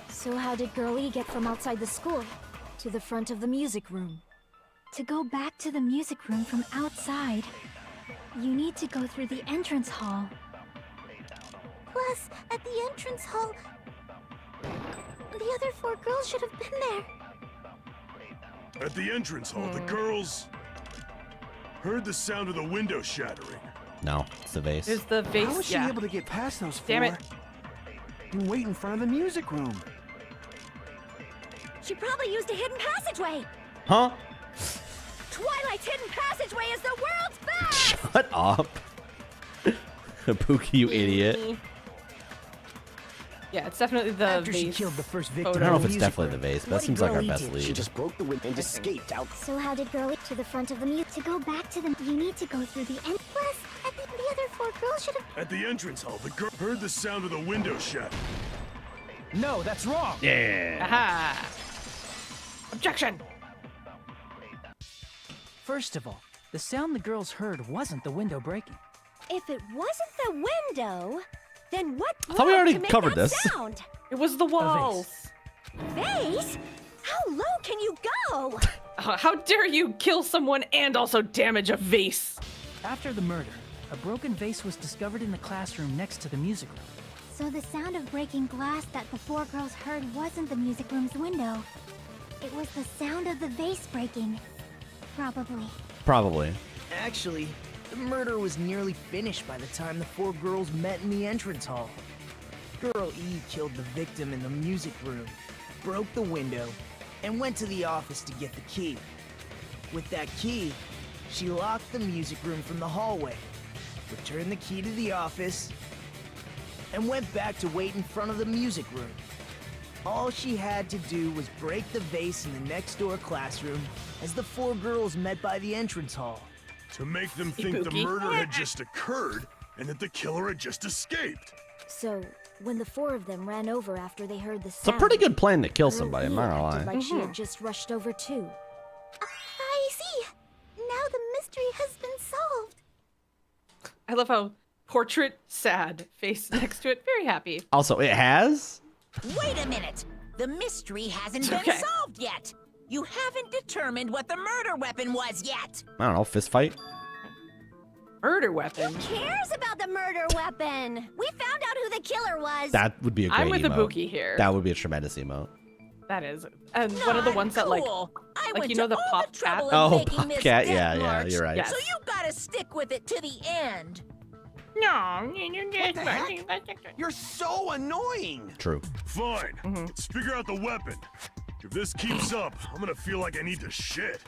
So how did Girl E get from outside the school to the front of the music room? To go back to the music room from outside, you need to go through the entrance hall. Plus, at the entrance hall, the other 4 girls should have been there. At the entrance hall, the girls heard the sound of the window shattering. No, it's the vase. Is the vase? How was she Yeah. able to get past those 4 Damn it. and wait in front of the music room? She probably used a hidden passageway. Huh? Twilight's hidden passageway is the world's best! Shut up. Pookie, you idiot. Yeah, it's definitely the After vase. she killed the first I victim don't know in if the it's music definitely the room, vase, but what that did seems like Girl our E best do? She lead. just broke the window and escaped out. So how did Girl E to the front of the music? To go back to the, you need to go through the end. Plus, at the other 4 girls should have. At the entrance hall, the girl heard the sound of the window shattering. No, that's wrong. Yeah. Aha! Objection! First of all, the sound the girls heard wasn't the window breaking. If it wasn't the window, then what? I thought we broke already to make covered that this. Sound? It was the walls. Vase? How low can you go? How dare you kill someone and also damage a vase? After the murder, a broken vase was discovered in the classroom next to the music room. So the sound of breaking glass that the 4 girls heard wasn't the music room's window. It was the sound of the vase breaking. Probably. Probably. Actually, the murder was nearly finished by the time the 4 girls met in the entrance hall. Girl E killed the victim in the music room, broke the window, and went to the office to get the key. With that key, she locked the music room from the hallway, returned the key to the office, and went back to wait in front of the music room. All she had to do was break the vase in the next door classroom as the 4 girls met by the entrance hall. To make them think the murder had just occurred and that the killer had just escaped. So, when the 4 of them ran over after they heard the It's a sound, pretty good plan to kill Girl somebody, E I'm not gonna acted lie. like she had just rushed over too. I see. Now the mystery has been solved. I love how portrait, sad, face next to it, very happy. Also, it has? Wait a minute. The mystery hasn't been Okay. solved yet. You haven't determined what the murder weapon was yet. I don't know, fist fight? Murder weapon. Who cares about the murder weapon? We found out who the killer was. That would be a great I'm with the emote. Buki here. That would be a tremendous emote. That is. And one of the ones that, like, Cool. I like went you know, to the all pop the trouble cat? of Oh, making this Popcat, death yeah, march, you're right. Yes. So you gotta stick with it to the end. No. What the heck? You're so annoying. True. Fine. Let's figure out the weapon. If this keeps up, I'm gonna feel like I need to shit.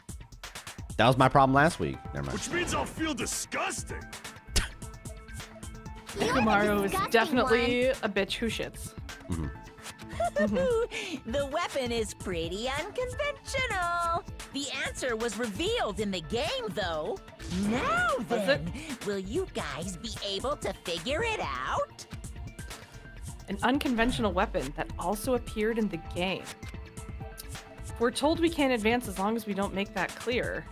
That was my problem last week. Never mind. Which means I'll feel disgusting. Kumaru is definitely a bitch who shits. The weapon is pretty unconventional. The answer was revealed in the game, though. Now then, will you guys be able to figure it out? An unconventional weapon that also appeared in the game. We're told we can't advance as long as we don't make that clear.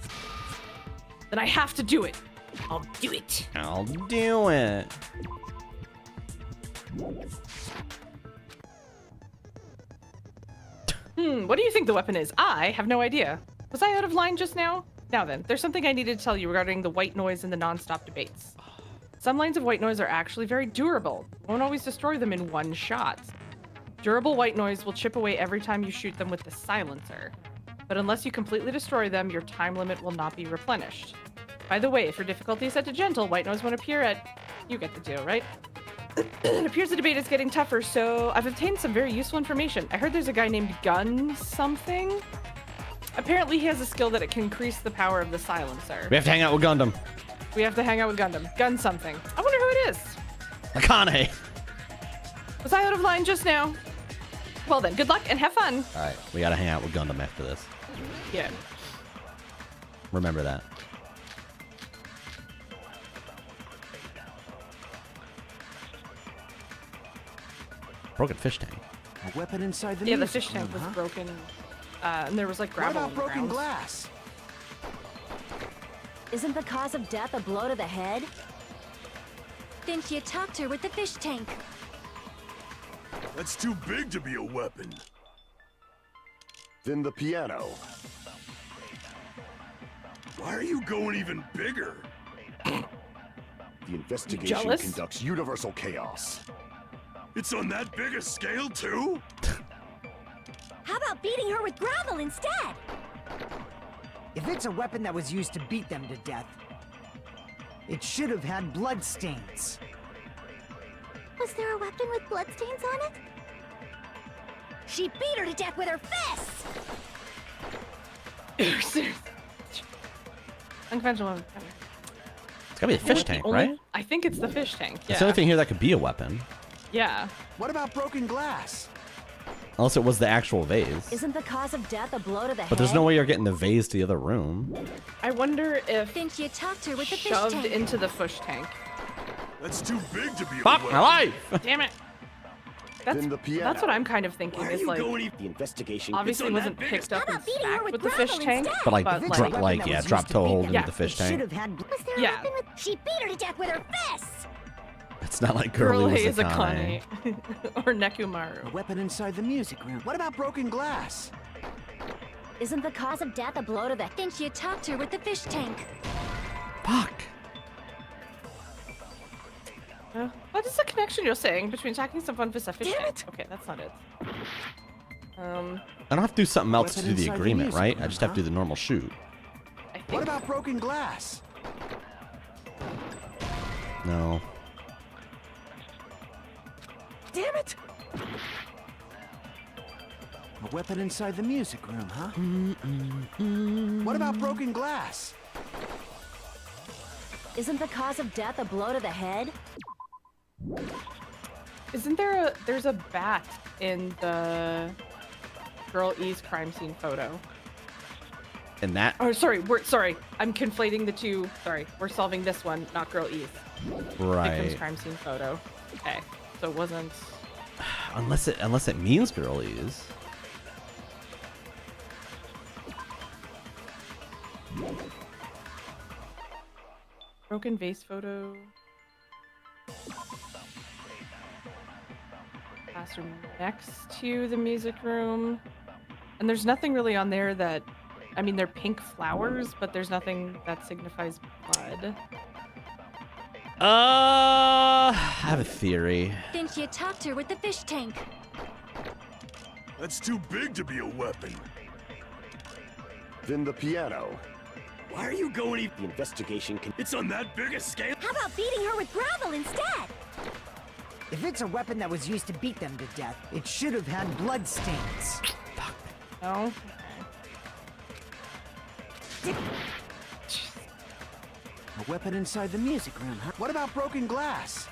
Then I have to do it. I'll do it. I'll do it. What do you think the weapon is? I have no idea. Was I out of line just now? Now then, there's something I needed to tell you regarding the white noise and the non-stop debates. Some lines of white noise are actually very durable. You won't always destroy them in one shot. Durable white noise will chip away every time you shoot them with the silencer. But unless you completely destroy them, your time limit will not be replenished. By the way, if your difficulty is set to gentle, white noise won't appear at... You get the deal, right? It appears the debate is getting tougher, so I've obtained some very useful information. I heard there's a guy named Gun something. Apparently he has a skill that it can increase the power of the silencer. We have to hang out with Gundam. We have to hang out with Gundam. Gun something. I wonder who it is. Akane. Was I out of line just now? Well then, good luck and have fun. All right, we gotta hang out with Gundam after this. Yeah. Remember that. Broken fish tank. A weapon inside the Yeah, the music fish tank room, was huh? broken. And there was like What gravel about on the broken ground. glass? Isn't the cause of death a blow to the head? Think you talked her with the fish tank. That's too big to be a weapon. Then the piano. Why are you going even bigger? The investigation jealous? conducts universal chaos. It's on that big a scale, too? How about beating her with gravel instead? If it's a weapon that was used to beat them to death, it should have had blood stains. Was there a weapon with bloodstains on it? She beat her to death with her fists! Unconventional weapon. It's gotta be a fish tank, right? I think it's the fish tank. It's the only Yeah. thing here that could be a weapon. Yeah. What about broken glass? Unless it was the actual vase. Isn't the cause of death a blow to the head? But there's no way you're getting the vase to the other room. I wonder if Think you talked her with the fish shoved tank. into the fish tank. That's too big to be a Fuck weapon. my life! Damn it. That's, Then the piano. that's what I'm kind of thinking Why are is you like, going The investigation. obviously on that wasn't big picked up and How about beating her smacked with with the fish gravel tank. instead? But like, But, If it's like- a weapon like that yeah, was drop used to toe beat hold them into Yeah. the fish it should tank. have had Was there Yeah. a weapon with... She beat her to death with her fists! It's not like Girl Girly A was is Akane. Akane. Or a Nekumaru. weapon inside the music room. What about broken glass? Isn't the cause of death a blow to the... Think you talked her with the fish tank. Fuck. What is the connection you're saying between attacking someone with a fish tank? Okay, that's not it. I don't have to do something else to Weapon do the inside the agreement, music right? I room, just have to do huh? the normal shoot. I think What about broken glass? No. Damn it! A weapon inside the music room, huh? What about broken glass? Isn't the cause of death a blow to the head? Isn't there there's a bat in the Girl E's crime scene photo? And that, Oh, sorry, I'm conflating the two. Sorry, we're solving this one, not Girl E's. Victim's right? crime scene photo. Okay, so it wasn't. Unless it means girlies. Broken vase photo. Classroom next to the music room. And there's nothing really on there that, I mean, they're pink flowers, but there's nothing that signifies blood. I have a theory. Think you talked her with the fish tank. That's too big to be a weapon. Then the piano. Why are you going The investigation can. It's on that big a scale? How about beating her with gravel instead? If it's a weapon that was used to beat them to death, it should have had blood stains. No. A weapon inside the music room, huh? What about broken glass?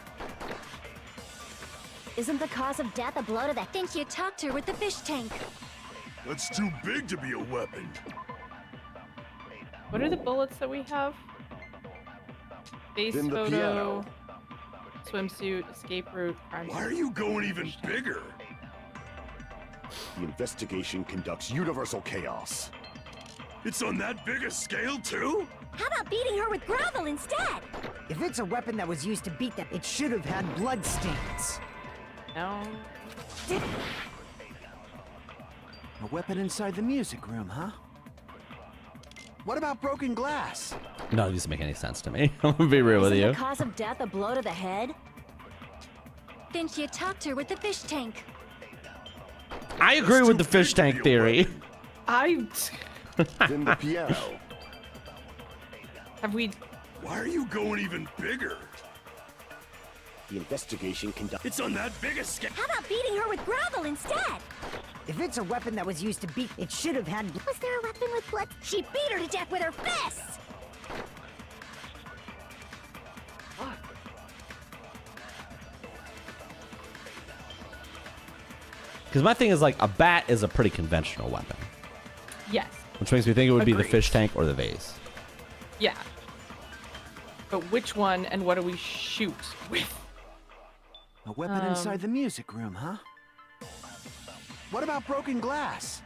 Isn't the cause of death a blow to the... Think you talked her with the fish tank. That's too big to be a weapon. What are the bullets that we have? Base Then the photo, piano. swimsuit, escape route, crime Why scene. are you going even bigger? The investigation conducts universal chaos. It's on that big a scale, too? How about beating her with gravel instead? If it's a weapon that was used to beat them, it should have had blood stains. No. A weapon inside the music room, huh? What about broken glass? No, it doesn't make any sense to me. I'm gonna be real with Isn't you. the cause of death a blow to the head? Think you talked her with the fish tank. I agree with the fish tank theory. I... Then the piano. Have we... Why are you going even bigger? The investigation conducts. It's on that big a scale. How about beating her with gravel instead? If it's a weapon that was used to beat, it should have had. Was there a weapon with blood? She beat her to death with her fists! Because my thing is like a bat is a pretty conventional weapon, Yes. which makes me think it would be the Agreed. fish tank or the vase. Yeah. But which one and what do we shoot with? A weapon inside the music room, huh? What about broken glass?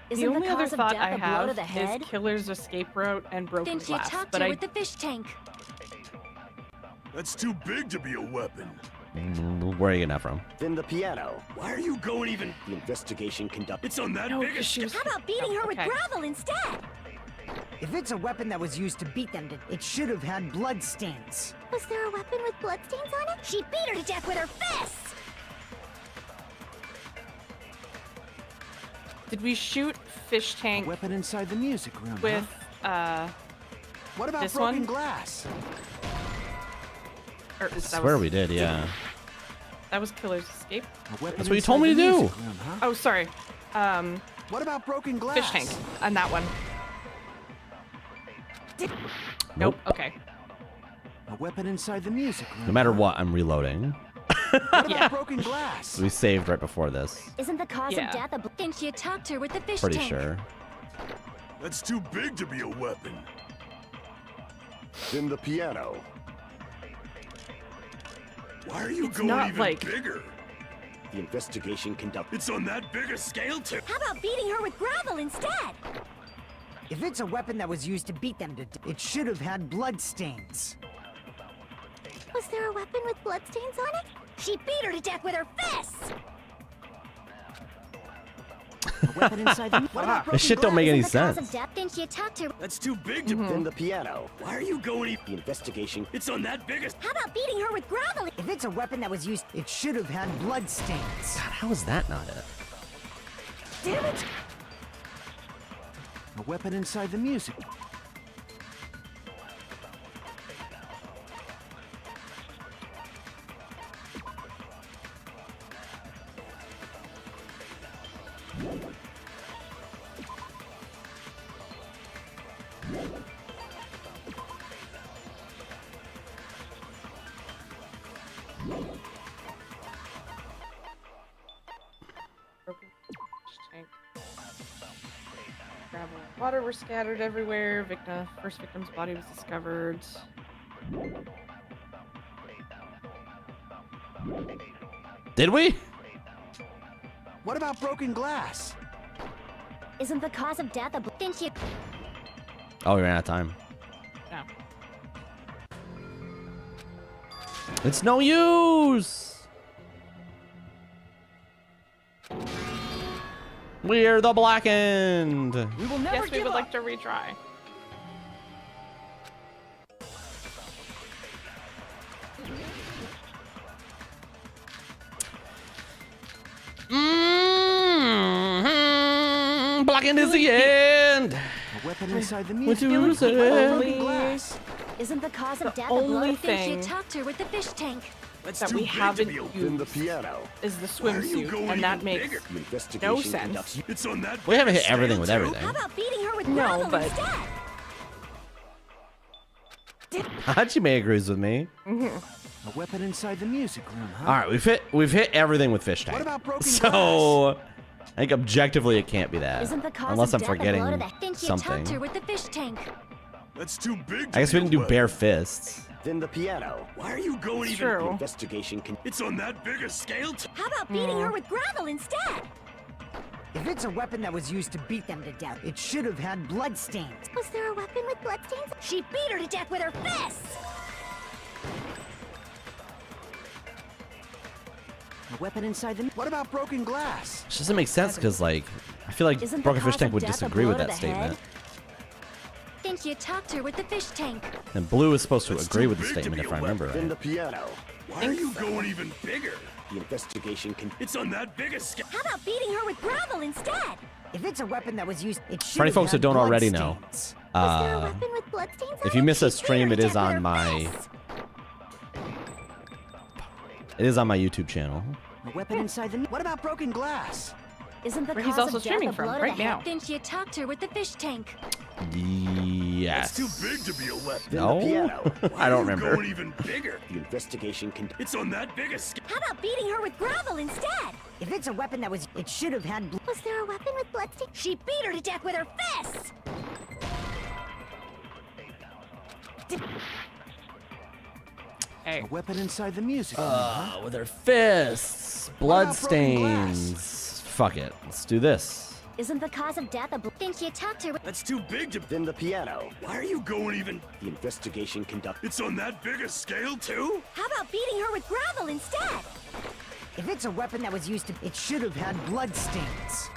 Isn't The only the other cause of thought death I a blow to have the head? is killer's escape route and broken Think you glass. talked But her I with the fish tank. That's too big to be a weapon. Where are you getting that from? Then the piano. Why are you going even... The investigation conducts. It's on that No, big a 'cause she scale. was... How about beating her with okay. gravel instead? If it's a weapon that was used to beat them, it should have had blood stains. Was there a weapon with bloodstains on it? She beat her to death with her fists! Did we shoot fish A tank weapon inside the music room, with, What about this broken one? glass? or I that swear was, we did, yeah. that was killer's escape? A weapon That's what you inside told me the to do. music room, huh? Oh, sorry. What about broken glass? Fish tank on that one. Nope. Okay. A weapon inside the music room. No matter huh? what, I'm reloading. What about Yeah. broken glass? We saved right before this. Isn't the cause Yeah. of death a... Think you talked her with the fish Pretty tank. sure. That's too big to be a weapon. Then the piano. Why are you It's going not even like- bigger? The investigation conducts. It's on that big a scale, too. How about beating her with gravel instead? If it's a weapon that was used to beat them, it should have had blood stains. Was there a weapon with bloodstains on it? She beat her to death with her fists! A weapon inside the. What about broken This shit don't make any Isn't the cause sense. of death? Think you talked her... That's too big to... Then the piano. Why are you going... The investigation. It's on that big a... How about beating her with gravel? If it's a weapon that was used, it should have had blood stains. God, how is that not it? Damn it! A weapon inside the music. Broken fish tank. Gravel and water were scattered everywhere. First victim's body was discovered. Did we? What about broken glass? Isn't the cause of death a... Think you... Oh, we ran out of time. No. It's no use. We're the blackened. We will never Yes, we give would up. like to retry. Blackened is the end. A weapon inside the What music. do you say? Broken glass. Isn't the cause of The death a blow? only Think you thing talked her with the fish tank. that we haven't Then the used piano. is the swimsuit, and that makes The investigation no sense. conducts- It's on that We haven't hit scale, everything with too. everything. How about beating her with No, gravel but- instead? Hajime agrees with me. A weapon inside the music room, huh? All right, we've hit everything with fish tank. What about broken So I think objectively it can't be that, Isn't the cause unless of I'm death a forgetting blow to the Didn't you talk to something. her with the fish tank? That's too big. I guess we didn't do bare fists. Then the piano. Why are you going It's even? true. The investigation can. It's on that big a scale. How about beating her with gravel instead? If it's a weapon that was used to beat them to death, it should have had bloodstains. Was there a weapon with bloodstains? She beat her to death with her fists. A weapon inside the. What about broken glass? Which doesn't make sense because, like, I feel like Isn't the Broken Fish cause Tank of would death a disagree blow with to that the statement. head? Didn't you talk to her with the fish tank? And Blue is supposed to That's agree too with the big to statement be if a I remember Then right. the piano. Why are you going even bigger? The investigation can. It's on that big a scale. How about beating her with gravel instead? If it's a weapon that was used, it should For any have folks had that don't already know, bloodstains. Was there a weapon with bloodstains? if you miss a stream, it is on my YouTube channel. A weapon inside the. What about broken glass? Isn't the Where cause he's also of death streaming a from blow to right the now. head? Didn't you talk to her with the fish tank? Yes. That's too big to be a weapon. Then No, the piano. Why I don't are you remember. going even bigger? The investigation can. It's on that big a scale. How about beating her with gravel instead? If it's a weapon that was, it should have had. Was there a weapon with bloodstains? She beat her to death with her fists. Hey, A weapon inside the music room, huh? With her fists, blood about broken glass? stains. Fuck it. Let's do this. Isn't the cause of death a blow? Didn't you talk to her with... That's too big to. Then the piano. Why are you going even? The investigation conduct. It's on that big a scale too. How about beating her with gravel instead? If it's a weapon that was used to, it should have had bloodstains.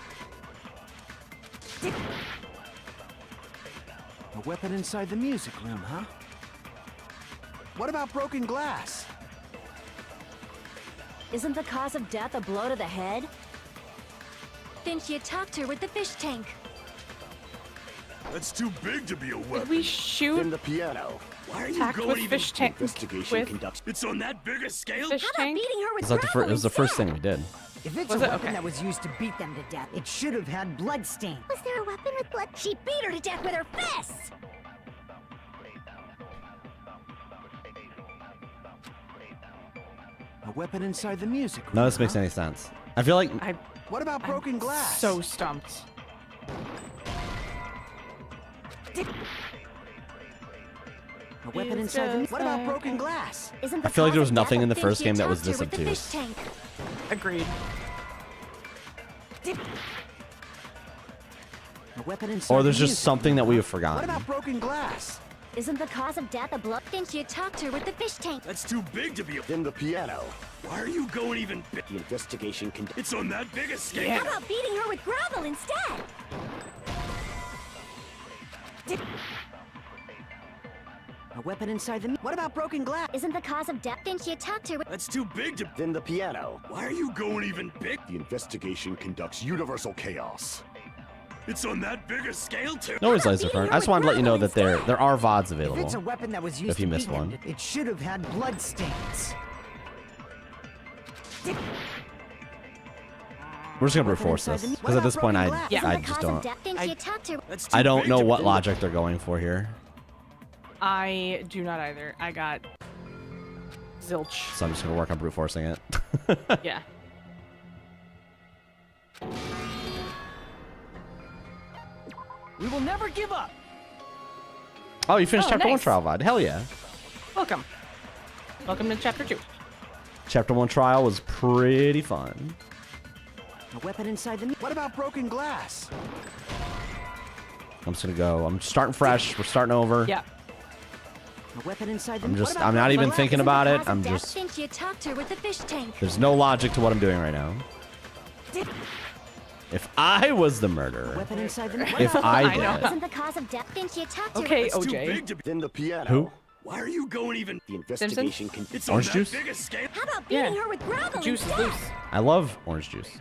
A weapon inside the music room, huh? What about broken glass? Isn't the cause of death a blow to the head? Didn't you talk to her with the fish tank? That's too big to be a did weapon. we Then shoot the piano. Why are you attack going with even? fish tank Investigation with conducts. It's on that big a scale. fish How about tank? beating her with It's like gravel it was the first instead? thing we did. If it's Was a it? weapon Okay. that was used to beat them to death, it should have had bloodstains. Was there a weapon with blood... She beat her to death with her fists. A weapon inside the music room. None of this makes huh? any sense. I feel like What about broken glass? So stumped. A weapon It's inside the. just What about a- broken glass? Isn't the I feel like cause there was of death nothing a- in the Didn't first you game that talk was to her this with the fish obtuse. tank? Agreed. A weapon inside Or there's the just music something room, that we huh? have forgotten. What about broken glass? Isn't the cause of death a blow? Didn't you talk to her with the fish tank? That's too big to be a. Then the piano. Why are you going even big? The investigation conduct. It's on that big a scale. How about beating her with gravel instead? A weapon inside the. What about broken glass? Isn't the cause of death... Didn't you talk to her with... That's too big to. Then the piano. Why are you going even big? The investigation conducts universal chaos. It's on that big a scale too. no worries, Laser Fern. I just wanted to let you know that there are VODs If available. it's a weapon that was used If you to missed beat them, one. it should have had bloodstains. We're just gonna brute force this because at this point I Isn't I the just cause don't of death... Didn't you talk to her... That's too I don't big know to what be- logic they're going for here, I do not either. I got zilch. so I'm just gonna work on brute forcing it. Yeah. We will never give up. Oh, you finished Oh, chapter 1 nice. trial VOD. Hell yeah. Welcome. Welcome to chapter 2. Chapter 1 trial was pretty fun. A weapon inside the. What about broken glass? I'm just gonna go. I'm starting fresh. We're starting over. Yeah. A weapon inside the. I'm What just. about I'm not broken even glass? thinking Isn't the about it. cause of I'm death- just. Didn't you talk to her with the fish tank? There's no logic to what I'm doing right now. If I was the murderer, Weapon inside the. if I I know. did, Isn't the cause of death... Didn't you talk to her... Okay, That's too OJ. big to be. Then the piano. Who? Why are you going even? The investigation can. It's Orange on juice? that big a scale. How about Yeah. beating her with gravel Juice is instead? loose. I love orange juice.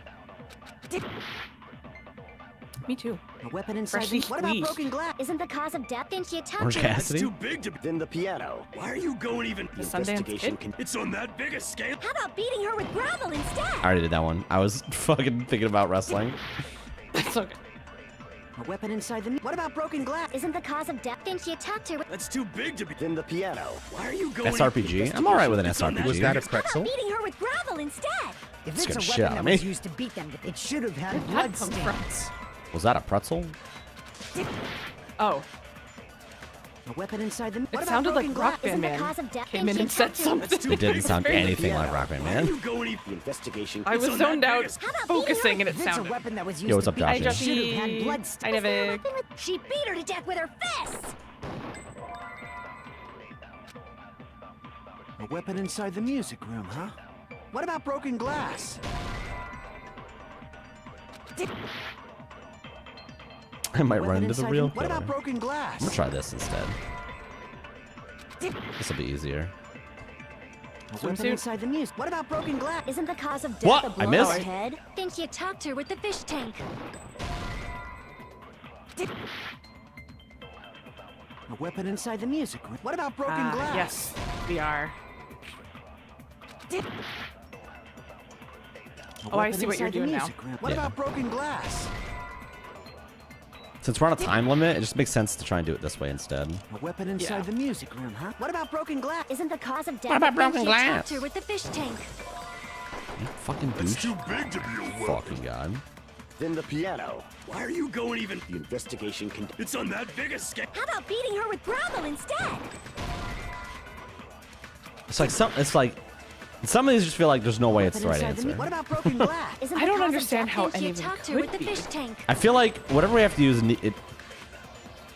Me too. A weapon inside Freshly the... What about squeezed. broken glass? Isn't the cause of death? Didn't she attack Orange her? Cassidy? Too big to be. Then the piano. Why are you going even? The Sundance Kid? It's on that big a scale. How about beating her with gravel instead? I already did that one. I was fucking thinking about wrestling. It's okay. A weapon inside the... What about broken glass? Isn't the cause of death? Didn't she attack her with... That's too big to be. Then the piano. Why are you going? SRPG? I'm alright with an SRPG. Was that a How pretzel? about beating her with gravel instead? If It's it's a gonna weapon shit that on was me. used to beat them, it should have had Where'd that blood come from? stains. Was that a pretzel? Oh, A weapon inside the... What it about sounded like broken glass? Rock Band Isn't the Man cause of death? came in and said something. It didn't sound anything like Piano. Rock Band Why are you Man. going even? The investigation. I It's was on that zoned big out, a- How about focusing, and it If it's a sounded. weapon that was used Yo, what's to up, beat Josh? them, it should have had Joshy. blood Hi, stains. Nivik. She beat her to death with her fists! A weapon inside the music room, huh? What about broken glass? I might Weapon run into the inside real What killer. about broken glass? I'm gonna try this instead. This will be easier. A weapon Swimsuit? inside the music. What about broken glass? Isn't the cause of death What? a I blow to missed. her head? Think she attacked her with the fish tank. A weapon inside the music room. What about broken glass? Yes, we are. A Oh, I weapon see what you're inside the doing now. music room. What Yeah. about broken glass? Since we're on a time limit, it just makes sense to try and do it this way instead. A weapon inside Yeah. the music room, huh? What about broken glass? Isn't the cause of death What about that broken she attacked glass? her with the fish tank? You fucking It's douche. too big to be a weapon. Fucking god. Then the piano. Why are you going even? The investigation can. It's on that big a scale. How about beating her with gravel instead? It's like some of these just feel like there's no way it's the right Inside answer. What about broken glass? Isn't I the don't cause of understand death how that she any of them attacked her could with the be. fish tank? I feel like whatever we have to use,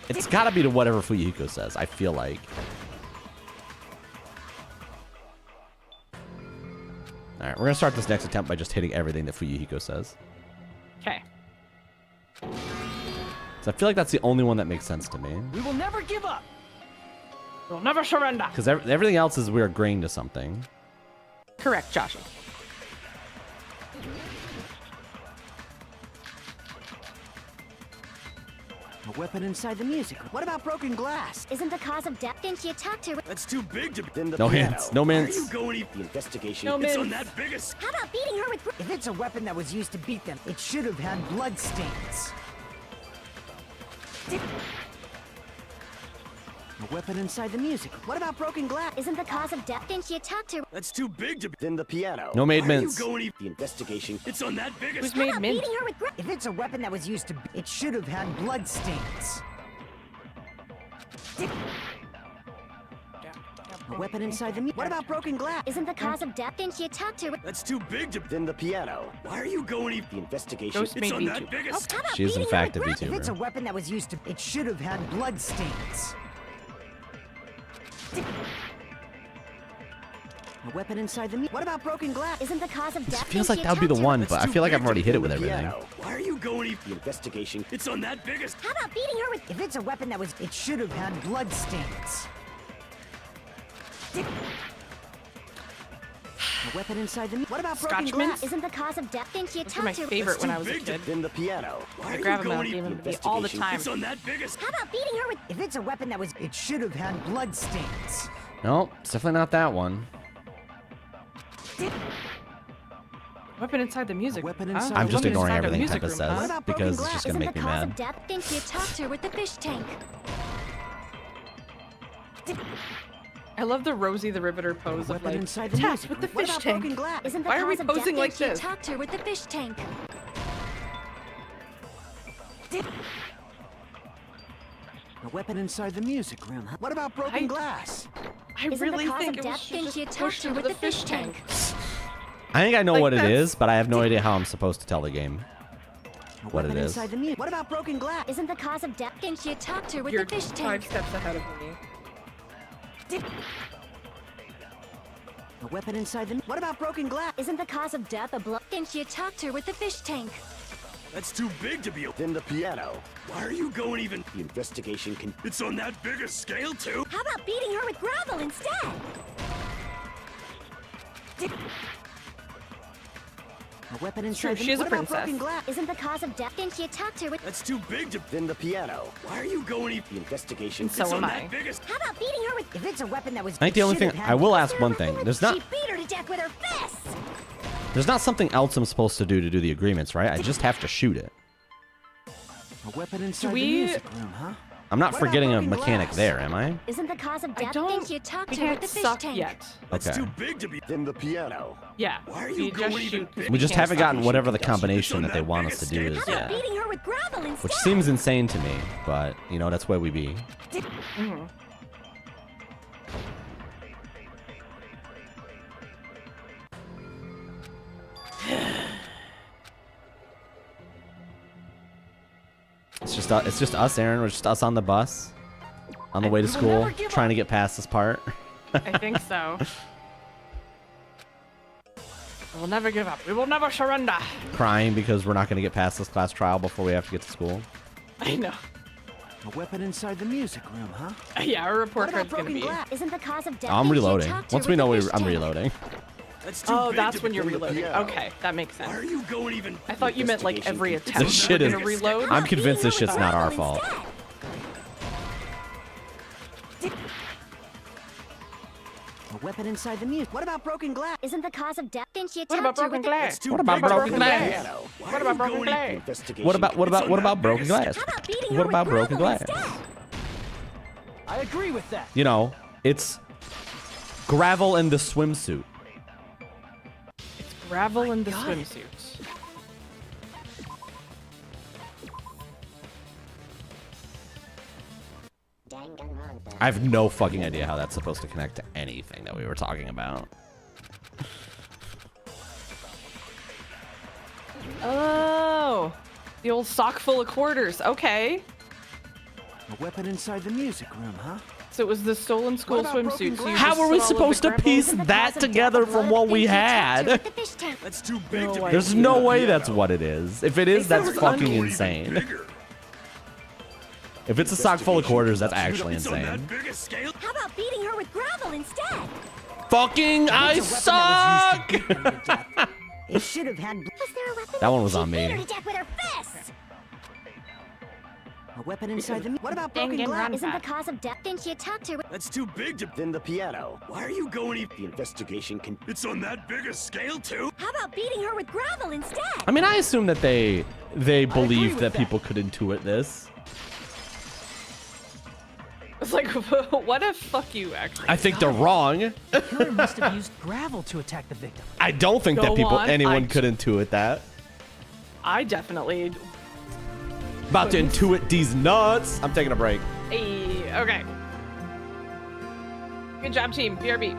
it's got to be to whatever Fuyuhiko says. I feel like. All right, we're gonna start this next attempt by just hitting everything that Fuyuhiko says. Okay. So I feel like that's the only one that makes sense to me. We will never give up. We'll never surrender. Because everything else is we're agreeing to something. Correct, Joshua. A weapon inside the music room. What about broken glass? Isn't the cause of death? Didn't she attacked her with... That's too big to be. Then the No piano. hints. No Why are mints. you going even? The investigation. No It's on mints. that big a scale. How about beating her with... If it's a weapon that was used to beat them, it should have had blood stains. A weapon inside the music room. What about broken glass? Isn't the cause of death? Didn't she attacked her... That's too big to be. Then the piano. No made Why are you mints. going even? The investigation. It's on that big a Who's scale. made How about mint? beating her with... If it's a weapon that was used to... It should have had blood stains. A weapon inside the... What about broken glass? Isn't the cause of death? Didn't she attacked her with... That's too big to be. Then the piano. Why are you going even? The investigation. Ghost It's made on me that too. big a How scale. about She is in beating her fact a with... If it's a VTuber. weapon that was used to... It should have had blood stains. A weapon inside the... What about broken glass? Isn't the cause of This death? feels Didn't like she that would be the attacked her one, with- but I feel like I've already hit it with The everything. piano. Why are you going even? The investigation. It's on that big a scale. How about beating her with... If it's a weapon that was... It should have had blood stains. A weapon inside the... What about broken Scotch glass? mints? Isn't the cause of death? Didn't she Those were my attacked her... favorite when I too was a big to- kid. Then the piano. Why I are grab you them and going gave even? them to me all the Investigation. time. It's on that big a scale. How about beating her with... If it's a weapon that was... It should have had blood stains. No, it's definitely not that one. Weapon inside the music. weapon huh? inside I'm the just Weapon ignoring inside the everything music Peppa room, says huh? about broken because it's glass? just gonna Isn't make the me cause mad. of death? Didn't she attacked her with the fish tank? I love the Rosie the Riveter pose of Weapon like inside the attack music with the room. What fish about tank. broken glass? Isn't the Why are we cause of death? posing like Didn't she this? attacked her with the fish tank? A weapon inside the music room. What about broken I- glass? I Isn't really the cause think of it was death? Didn't just she attacked pushed her into with the the fish tank? I think I know Like, what it that's- is, but I have no idea how I'm supposed to tell the game A what it weapon is. inside the music. What about broken glass? Isn't the cause of death? Didn't she attacked her with You're the fish 5 tank? steps ahead of me. A weapon inside the... What about broken glass? Isn't the cause of death a blow? Didn't she attacked her with the fish tank? That's too big to be. Then the piano. Why are you going even? The investigation can. It's on that big a scale too. How about beating her with gravel instead? A weapon True, inside she is a What about princess. broken glass? Isn't the cause of death? Then she attacked her with. That's too big to. Then the piano. Why are you going? The investigation. And so It's am on I. that biggest. How about beating her with? If it's a weapon that was. I think the only thing I will ask one thing. She beat her to death with her fists. There's not something else I'm supposed to do the agreements, right? I just have to shoot it. A weapon inside the we- music room, huh? I'm not What about forgetting a broken mechanic glass? there, am I? Isn't the cause of I death? don't Then she attacked we her with can't the fish suck tank. yet. That's Okay. too big to be. Then the piano. Yeah. Why are we you just going even shoot. 'cause We just can't haven't suck. gotten whatever the It's on combination that they that want big us to do escape. is How about yet. beating her with gravel instead? Which seems insane to me, but, you know, that's where we be. Mhm. It's just us, Aaron. We're just us on the bus, on the way to will school, never give trying up. to get past this part. I think so. We'll never give up. We will never surrender. Crying because we're not going to get past this class trial before we have to get to school. I know. A weapon inside the music room, huh? Yeah, our report What card's about gonna broken be. glass? Isn't the cause of death? I'm then she reloading. attacked her Once we with know the fish I'm tank. reloading. That's too Oh, big that's to when be. you're Then the reloading. piano. Okay, that makes Why sense. are you going even? I thought you meant like every Investigation attempt. This shit we're is. gonna reload. I'm convinced this shit's not our fault. A weapon inside the music. What about broken glass? Isn't the cause of death? Then she attacked What about her broken with the glass? Too What about big to broken be. glass? Piano. Why What are about you broken going glass? Investigation. What about broken glass? How about beating her What with about broken gravel glass? instead? I agree with that. You know, it's gravel in the swimsuit. Gravel in the swimsuit. I have no fucking idea how that's supposed to connect to anything that we were talking about. Oh, the old sock full of quarters. Okay. A weapon inside the music room, huh? So it was the stolen school What about broken swimsuit. So you glass? How just are we put all of the supposed to gravel- piece Isn't the that cause of death together the from blood? what Then we she attacked her had? with the fish tank. That's too big to No be. There's idea. no way that's what it is. If it is, They said that's it was fucking onion. insane. Bigger. If it's a sock full of quarters, that's actually It's on insane. that big a scale. How about beating her with gravel instead? Fucking I It's a weapon that suck! was used to beat them to death. It should have had. Was there a weapon? That one was She on beat me. her to death with her fists. A weapon inside the. What about broken glass? Danganranpa. Isn't the cause of death? Then she attacked her with. That's too big to. Then the piano. Why are you going even? The investigation can. It's on that big a scale too. How about beating her with gravel instead? I mean, I assume that they believe with that that. people could intuit this. It's like, what if fuck you actually? I think they're wrong. The killer must have used gravel to attack the victim. I don't think that Go on. anyone could intuit that. I definitely. About to intuit these nuts. I'm taking a break. Hey, okay. Good job, team. BRB.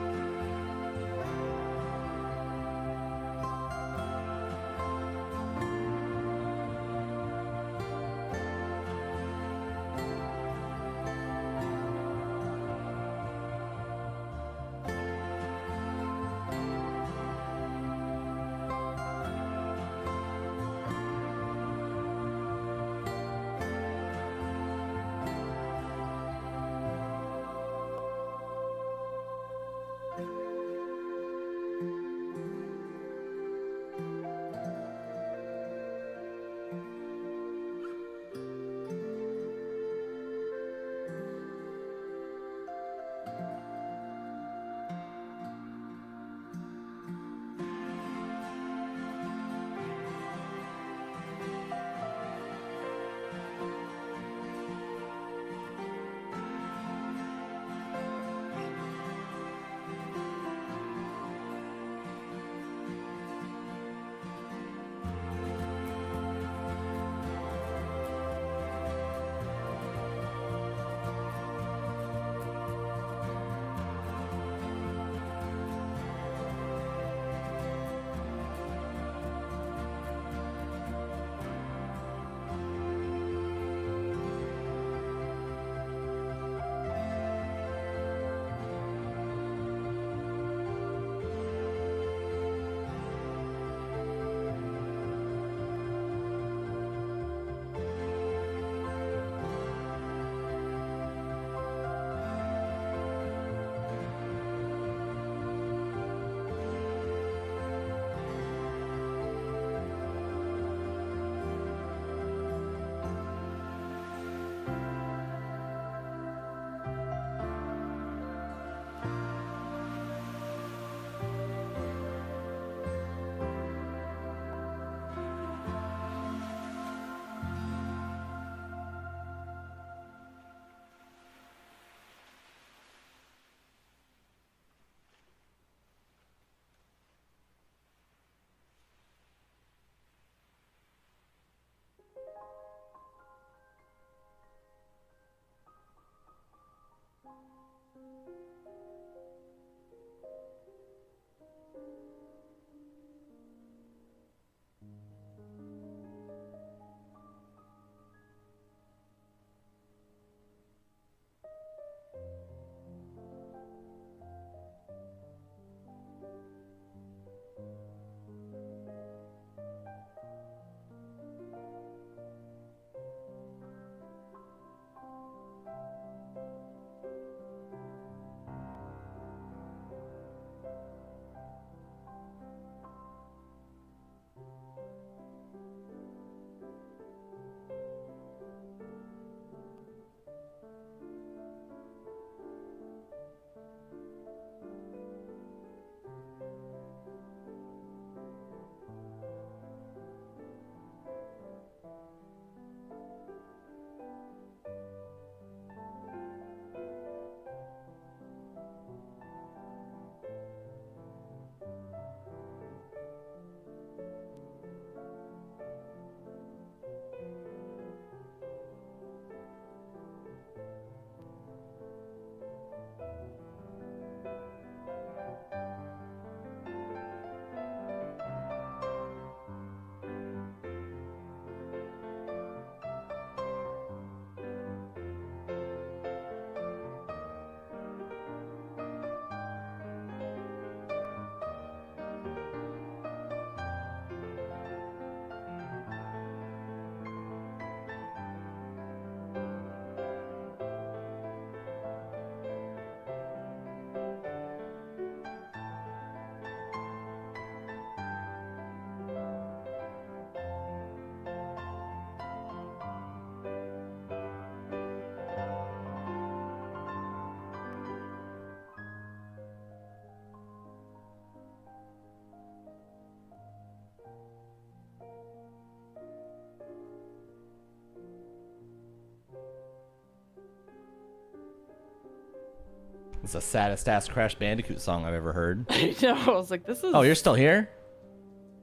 It's the saddest ass Crash Bandicoot song I've ever heard. I know. I was like, this is. Oh, you're still here?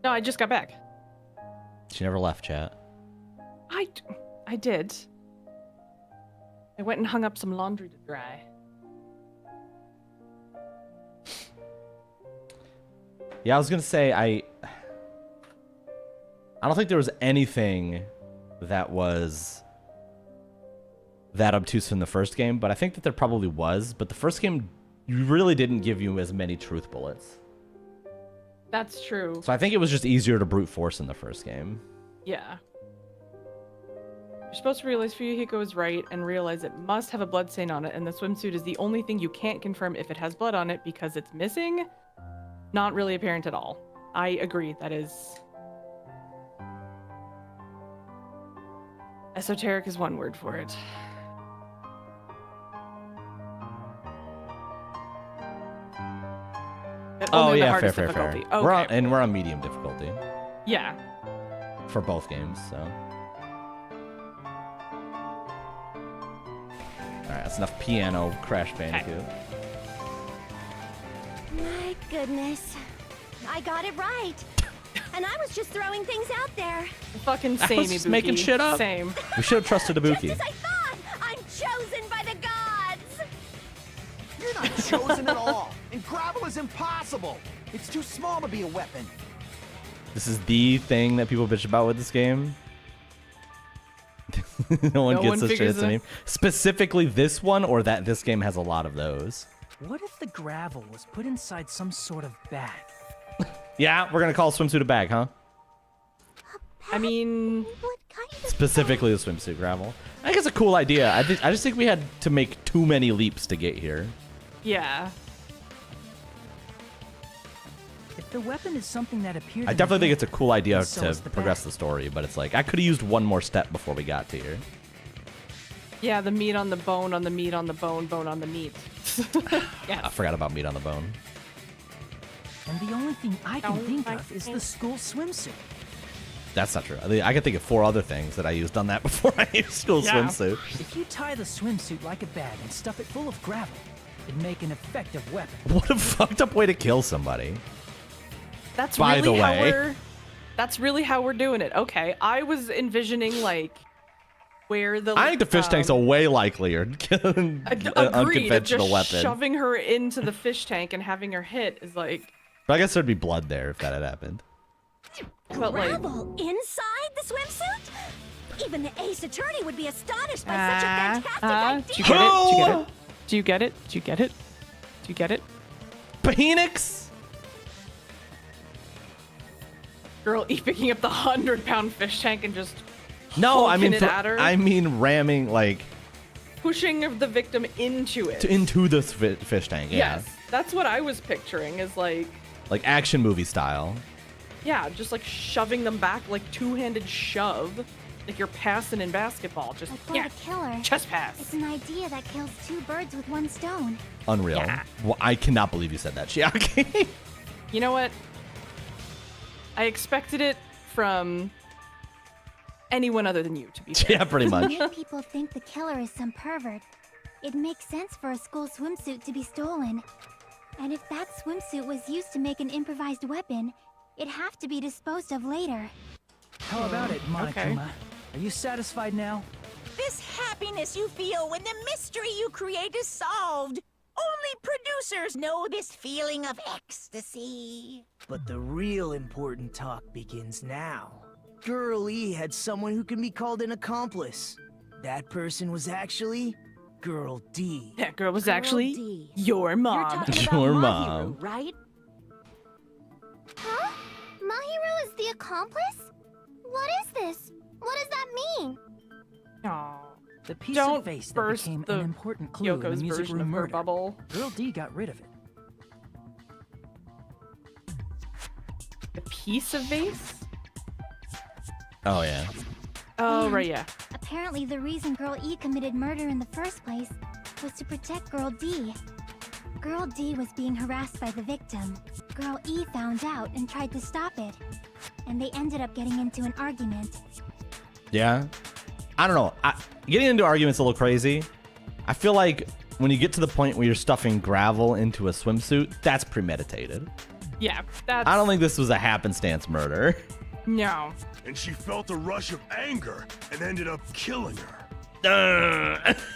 No, I just got back. She never left, chat. I did. I went and hung up some laundry to dry. Yeah, I was gonna say I don't think there was anything that was that obtuse in the first game, but I think that there probably was. But the first game really didn't give you as many truth bullets. That's true. So I think it was just easier to brute force in the first game. Yeah. You're supposed to realize Fuyuhiko is right and realize it must have a blood stain on it, and the swimsuit is the only thing you can't confirm if it has blood on it because it's missing. Not really apparent at all. I agree. That is... esoteric is one word for it. Oh Only the yeah, hardest fair. difficulty. We're Okay. on medium difficulty Yeah. for both games, so. Alright, that's enough piano Crash Bandicoot. My goodness. I got it right. And I was just throwing things out there. Fucking I same, was just making shit up. Same. We should have trusted Just Ibuki. as I thought! I'm chosen by the gods! You're not chosen at all. And gravel is impossible. It's too small to be a weapon. This is the thing that people bitch about with this game. No one gets this shit. It's a name. Specifically this one, or that this game has a lot of those. What if the gravel was put inside some sort of bag? Yeah, we're gonna call swimsuit a bag, huh? I mean, Specifically the swimsuit gravel. I think it's a cool idea. I just think we had to make too many leaps to get here. yeah. If the weapon is something that appeared, I definitely think it's a cool idea and so to is the progress the story, but it's like I could have used one more step before we got to here. Yeah, the meat on the bone on the meat on the bone, bone on the meat. Yeah. I forgot about meat on the bone. And the only thing I can think of is the school swimsuit. That's not true. I can think of 4 other things that I used on that before I used school swimsuit. If you tie the swimsuit like a bag and stuff it full of gravel, it'd make an effective weapon. What a fucked up way to kill somebody. That's By really the how way. that's really how we're doing it. Okay, I was envisioning like where the. I think the fish tank's a way likelier agreed, unconventional just weapon. Shoving her into the fish tank and having her hit is like. But I guess there'd be blood there if that had happened. But like, Gravel inside the swimsuit? Even the ace attorney would be astonished by such a fantastic idea. Do you get it? Do you get it? Do you get it? Do you get it? Phoenix? Girl, picking up the 100-pound fish tank and just No, I mean hulking it at her. I mean ramming like Pushing the victim into it. into the fish tank. Yeah. Yes, that's what I was picturing. Is like action movie style. Yeah, just like shoving them back, like two-handed shove, like you're passing in basketball. Just Like for the killer. chest pass. It's an idea that kills 2 birds with 1 stone. Unreal. Yeah. Well, I cannot believe you said that, Chiaki. You know what? I expected it from anyone other than you, to be fair. Yeah, pretty much. If people think the killer is some pervert, it makes sense for a school swimsuit to be stolen. And if that swimsuit was used to make an improvised weapon, it'd have to be disposed of later. How about it, Monokuma? Are you satisfied now? This happiness you feel when the mystery you create is solved. Only producers know this feeling of ecstasy. But the real important talk begins now. Girl E had someone who can be called an accomplice. That person was actually Girl D. That girl was Girl actually D. your mom. You're talking about Your Mahiru, mom. right? Huh? Mahiru is the accomplice? What is this? What does that mean? Aw. The piece Don't of vase that burst became the an important clue in Yoko's the music version room of her murder. bubble. Girl D got rid of it. The piece of vase? Oh yeah. Oh, And right, yeah. Apparently the reason Girl E committed murder in the first place was to protect Girl D. Girl D was being harassed by the victim. Girl E found out and tried to stop it. And they ended up getting into an argument. Yeah. I don't know. Getting into arguments a little crazy. I feel like when you get to the point where you're stuffing gravel into a swimsuit, that's premeditated. Yeah, that's... I don't think this was a happenstance murder. No. And she felt a rush of anger and ended up killing her.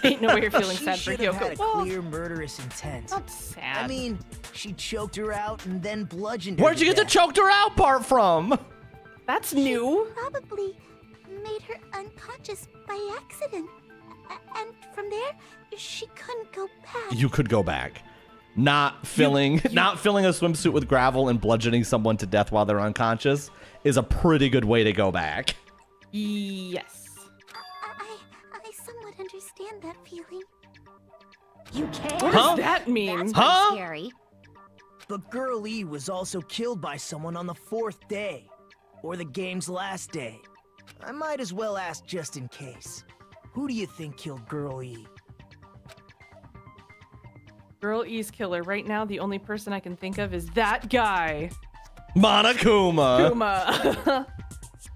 Ain't no way you're feeling She sad for should have Hyoko. had a clear murderous intent. Not sad. I mean, she choked her out and then bludgeoned her. Where'd you get the choked her out part from? That's new. Probably made her unconscious by accident. And from there, she couldn't go back. You could go back. Not filling a swimsuit with gravel and bludgeoning someone to death while they're unconscious is a pretty good way to go back. Yes. I somewhat understand that feeling. You can? What does that mean? That's scary. But Girl E was also killed by someone on the 4th day, or the game's last day. I might as well ask just in case. Who do you think killed Girl E? Girl E's killer. Right now, the only person I can think of is that guy. Monokuma. Kuma.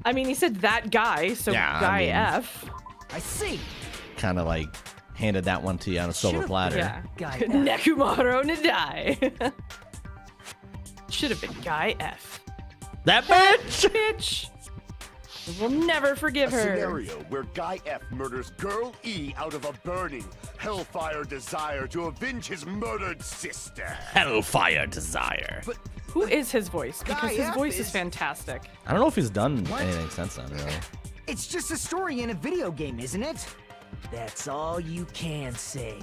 I mean, he said that guy, so Yeah, guy I mean- F. I see. Kind of like handed that one to you on a silver platter. Yeah. Guy F. Nekumaro Nadai. Should have been guy F. That bitch! Bitch. We'll never forgive A her. scenario where Guy F murders Girl E out of a burning, hellfire desire to avenge his murdered sister. Hellfire desire. But Who is his voice? Because Guy his F voice is is- fantastic. I don't know if he's done anything since then, really. it's just a story in a video game, isn't it? That's all you can say.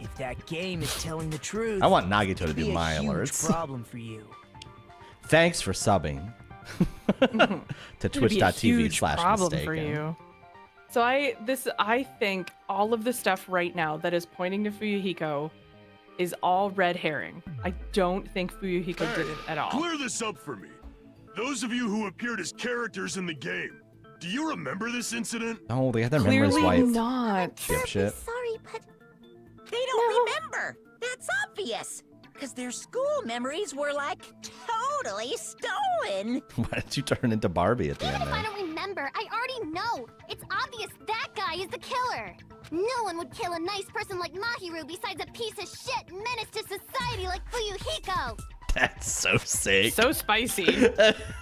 If that game is telling the truth, I want Nagito to it'd do be my a huge alerts. problem for you. Thanks for subbing to It'd be a huge twitch.tv/mistaken. problem for you. So I think all of the stuff right now that is pointing to Fuyuhiko is all red herring. I don't think Fuyuhiko did it at all. Clear this up for me. Those of you who appeared as characters in the game, do you remember this incident? Oh, they got their memories Clearly wiped. not. Dipshit. Sorry, but They don't remember. That's obvious. Because their school memories were like totally stolen. Why did you turn into Barbie at the even end if I there? don't remember, I already know. It's obvious that guy is the killer. No one would kill a nice person like Mahiru besides a piece of shit menace to society like Fuyuhiko. That's so sick. So spicy.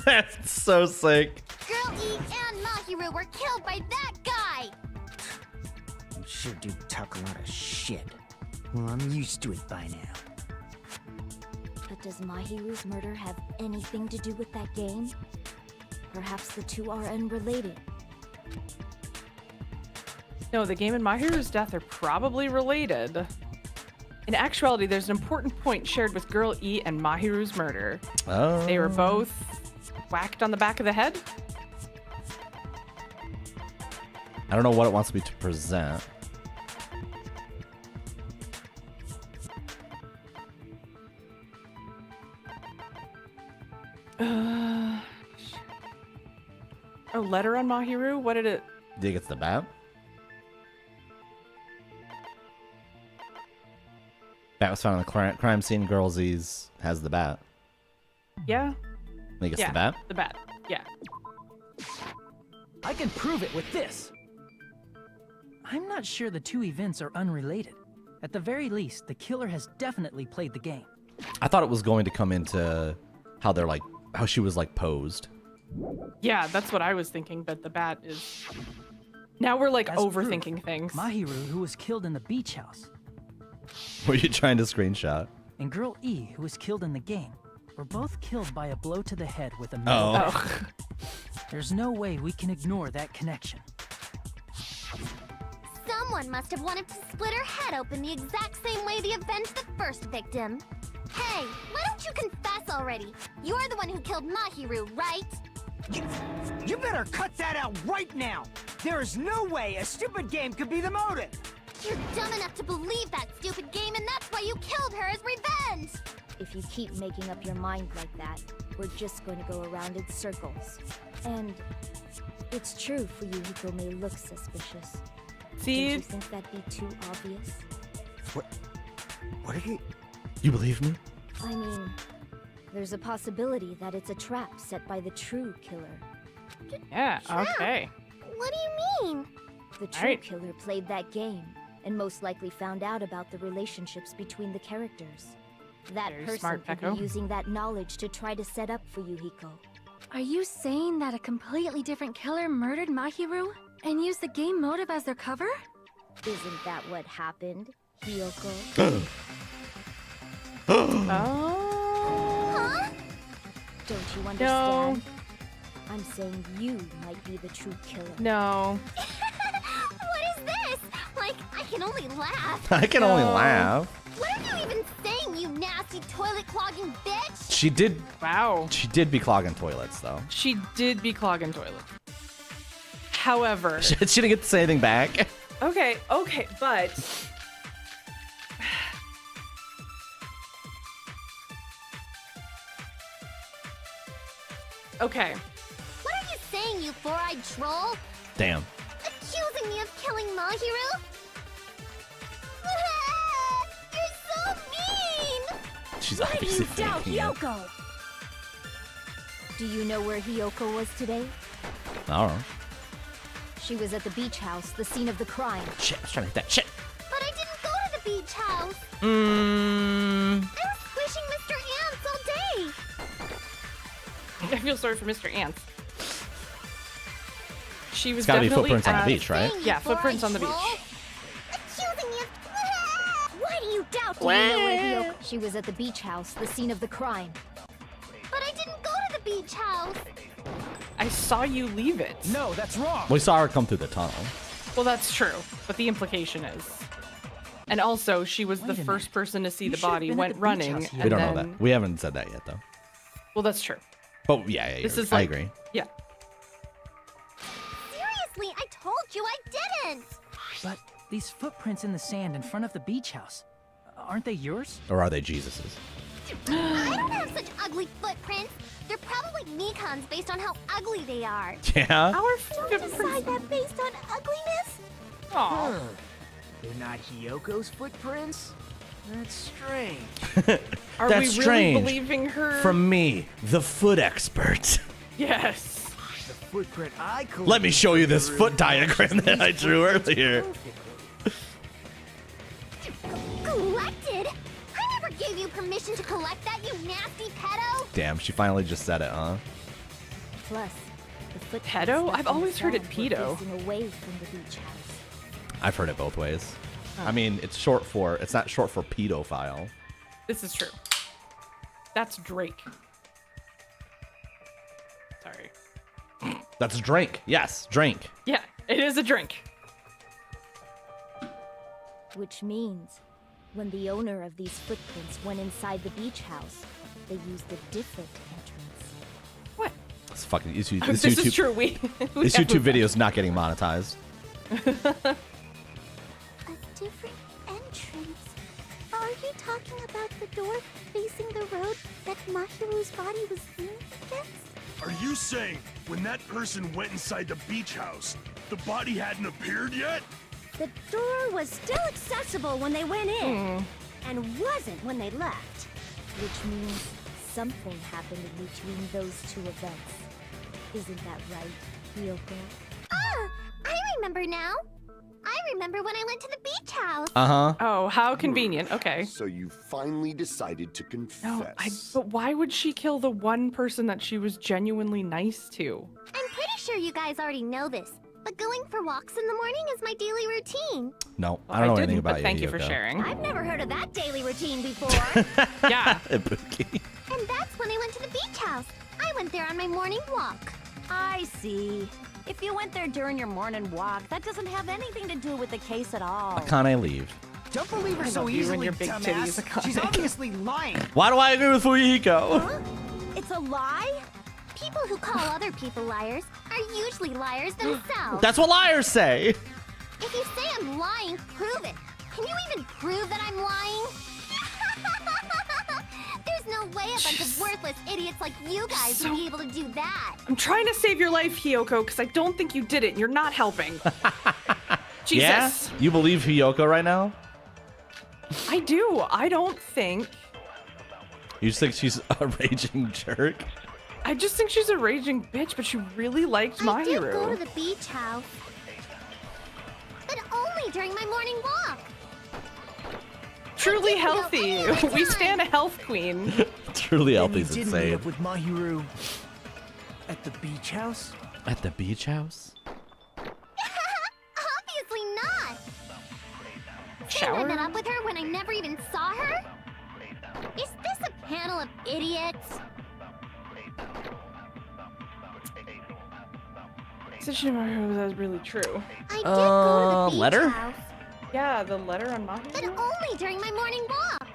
That's so sick. Girl E and Mahiru were killed by that guy. You sure do talk a lot of shit. Well, I'm used to it by now. But does Mahiru's murder have anything to do with that game? Perhaps the two are unrelated. No, the game and Mahiru's death are probably related. In actuality, there's an important point shared with Girl E and Mahiru's murder. Oh. They were both whacked on the back of the head. I don't know what it wants me to present. A letter on Mahiru? What did it... Dig it's the bat. Bat was found on the crime scene. Girlsies has the bat. Yeah? I think it's Yeah, the bat. the bat. Yeah. I can prove it with this. I'm not sure the two events are unrelated. At the very least, the killer has definitely played the game. I thought it was going to come into how they're like, how she was like posed. Yeah, that's what I was thinking, but the bat is... Now we're like As overthinking proof, things. Mahiru, who was killed in the beach house, Were you trying to screenshot? and Girl E, who was killed in the game, were both killed by a blow to the head with a Oh. metal bat. There's no way we can ignore that connection. Someone must have wanted to split her head open the exact same way they avenged the first victim. Hey, why don't you confess already? You're the one who killed Mahiru, right? You better cut that out right now! There is no way a stupid game could be the motive! You're dumb enough to believe that stupid game, and that's why you killed her as revenge! If you keep making up your mind like that, we're just going to go around in circles. And it's true Fuyuhiko may look suspicious. See? Don't you think that'd be too obvious? What are you... You believe me? I mean, there's a possibility that it's a trap set by the true killer. Yeah, okay. What do you mean? The true Alright. killer played that game, and most likely found out about the relationships between the characters. That Very person smart, could Peko. be using that knowledge to try to set up for Yuhiko. Are you saying that a completely different killer murdered Mahiru and used the game motive as their cover? Isn't that what happened, Hiyoko? Oh. Don't you understand? I'm saying you might be the true killer. No. What is this? Like, I can only laugh. I can only laugh. What are you even saying, you nasty toilet clogging bitch? She did. Wow. She did be clogging toilets, though. She did be clogging toilets. However. She didn't get to say anything back. Okay, but. Okay. What are you saying, you four-eyed troll? Damn. Accusing me of killing Mahiru? You're so mean! She's Why do obviously you doubt faking it. Hiyoko? Do you know where Hiyoko was today? I don't know. She was at the beach house, the scene of the crime. Shit, I was trying to hit that shit. But I didn't go to the beach house. Mm. I was squishing Mr. Ants all day. I feel sorry for Mr. Ants. She was It's gotta be definitely footprints on the at- beach, right? Yeah, footprints on the beach. Accusing me of... Why do you doubt? Do you know where Hiyoko? She was at the beach house, the scene of the crime. But I didn't go to the beach house. I saw you leave it. No, that's wrong. We saw her come through the tunnel. Well, that's true, but the implication is. And also, she was the first person to see the body, went running, and We don't know then... that. We haven't said that yet, though. Well, that's true. But yeah, This is I like, agree. Yeah. Seriously, I told you I didn't. But these footprints in the sand in front of the beach house, aren't they yours? Or are they Jesus's? I don't have such ugly footprints. They're probably Mikan's based on how ugly they are. Yeah? Our Don't decide that based on ugliness. Aw. They're not Hiyoko's footprints? That's strange. Are That's we really strange. believing her? From me, the foot expert. Yes. The footprint I collected. Let me show you this foot diagram that I drew earlier. Collected? I never gave you permission to collect that, you nasty pedo. Damn, she finally just said it, huh? Plus, the footprints Pedo? left I've in the always heard it sand were pedo. facing away from the beach house. I've heard it both ways. I mean, it's not short for pedophile. This is true. That's Drake. Sorry. That's drink. Yes, drink. Yeah, it is a drink. Which means, when the owner of these footprints went inside the beach house, they used a different entrance. What? This fucking this YouTube, This is true. We this have YouTube video is not getting monetized. A different entrance. Are you talking about the door facing the road that Mahiru's body was leaning against? Are you saying when that person went inside the beach house, the body hadn't appeared yet? The door was still accessible when they went in, and wasn't when they left. Which means something happened in between those two events. Isn't that right, Hiyoko? Ah, I remember now. I remember when I went to the beach house. Uh-huh. Oh, how convenient. Okay. So you finally decided to confess. No, but why would she kill the one person that she was genuinely nice to? I'm pretty sure you guys already know this, but going for walks in the morning is my daily routine. No, I don't know anything didn't, about but you. thank you for Hiyoko. sharing. I've never heard of that daily routine before. Yeah. Ibuki. And that's when I went to the beach house. I went there on my morning walk. I see. If you went there during your morning walk, that doesn't have anything to do with the case at all. Akane leave. Don't believe her I so love you and easily, your big dumbass. titties, Akane. She's obviously lying. Why do I agree with Fuyiko? Huh? It's a lie? People who call other people liars are usually liars themselves. That's what liars say. If you say I'm lying, prove it. Can you even prove that I'm lying? There's no way a bunch of worthless idiots like you guys would be able to do that. I'm trying to save your life, Hiyoko, because I don't think you did it, and you're not helping. Jesus. Yeah? You believe Hiyoko right now? I do. I don't think. You just think she's a raging jerk? I just think she's a raging bitch, but she really liked I did go Mahiru. to the beach house. But only during my morning walk. Truly healthy. We stand a health queen. Truly healthy is Then you didn't meet insane. up with Mahiru at the beach house? At the beach house? Obviously not. Shower? I met up with her when I never even saw her? Is this a panel of idiots? Such a that was really true. I did go to the beach letter? house, Yeah, the letter on Mahi. but only during my morning walk.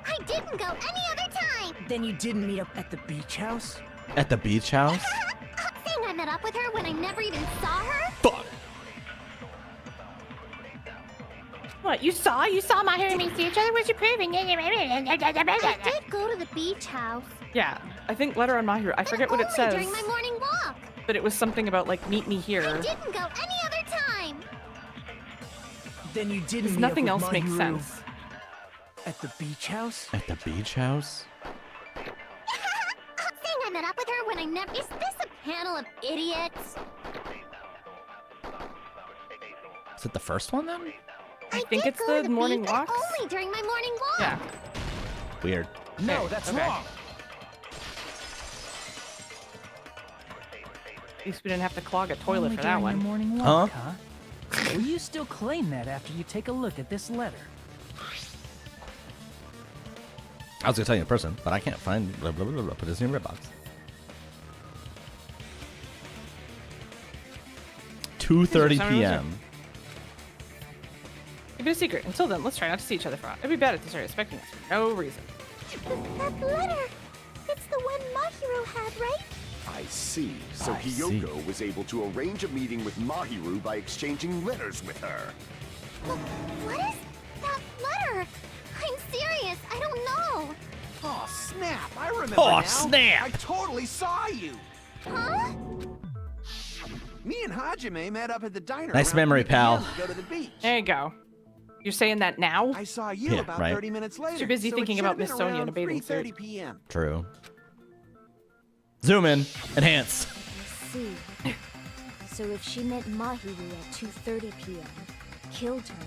I didn't go any other time. Then you didn't meet up at the beach house? At the beach house? Saying I met up with her when I never even saw her? Fuck. What, you saw Mahiru and me see each other? What's your proving? I did go to the beach house. Yeah, I think letter on Mahiru. I forget what it Only says, during my morning walk. but it was something about like meet me I here. didn't go any other time. Then you didn't Because meet up nothing with else makes Mahiru sense. at the beach house? At the beach house? Saying I met up with her when I never. Is this a panel of idiots? Is it the first one then? I think did it's go to the morning beach, but walks. only during my morning walk. Yeah. Weird. No, Okay, that's okay. wrong. At least we didn't have to clog a toilet Only for that during your one. morning walk, huh? Will you still claim that after you take a look at this letter? I was gonna tell you in person, but I can't find blah, blah, blah, blah, put this in your box. 2:30 p.m. Keep it a secret. Until then, let's try not to see each other for a while. It'd be bad if they started expecting us for no reason. That letter. It's the one Mahiru had, right? I see. So I Hiyoko see. was able to arrange a meeting with Mahiru by exchanging letters with her. What is that letter? I'm serious. I don't know. Oh, snap. I remember Oh, now. snap. I totally saw you. Huh? Me and Hajime met up at the diner. Nice around memory, 3 p.m. pal. to Go to the beach. There you go. You're saying that now? I saw you Yeah, about right. 30 minutes later. Too busy so thinking it about should have Miss been Sonia in a around bathing suit. 3:30 p.m. True. Zoom in. Enhance. See. So if she met Mahiru at 2:30 p.m., killed her,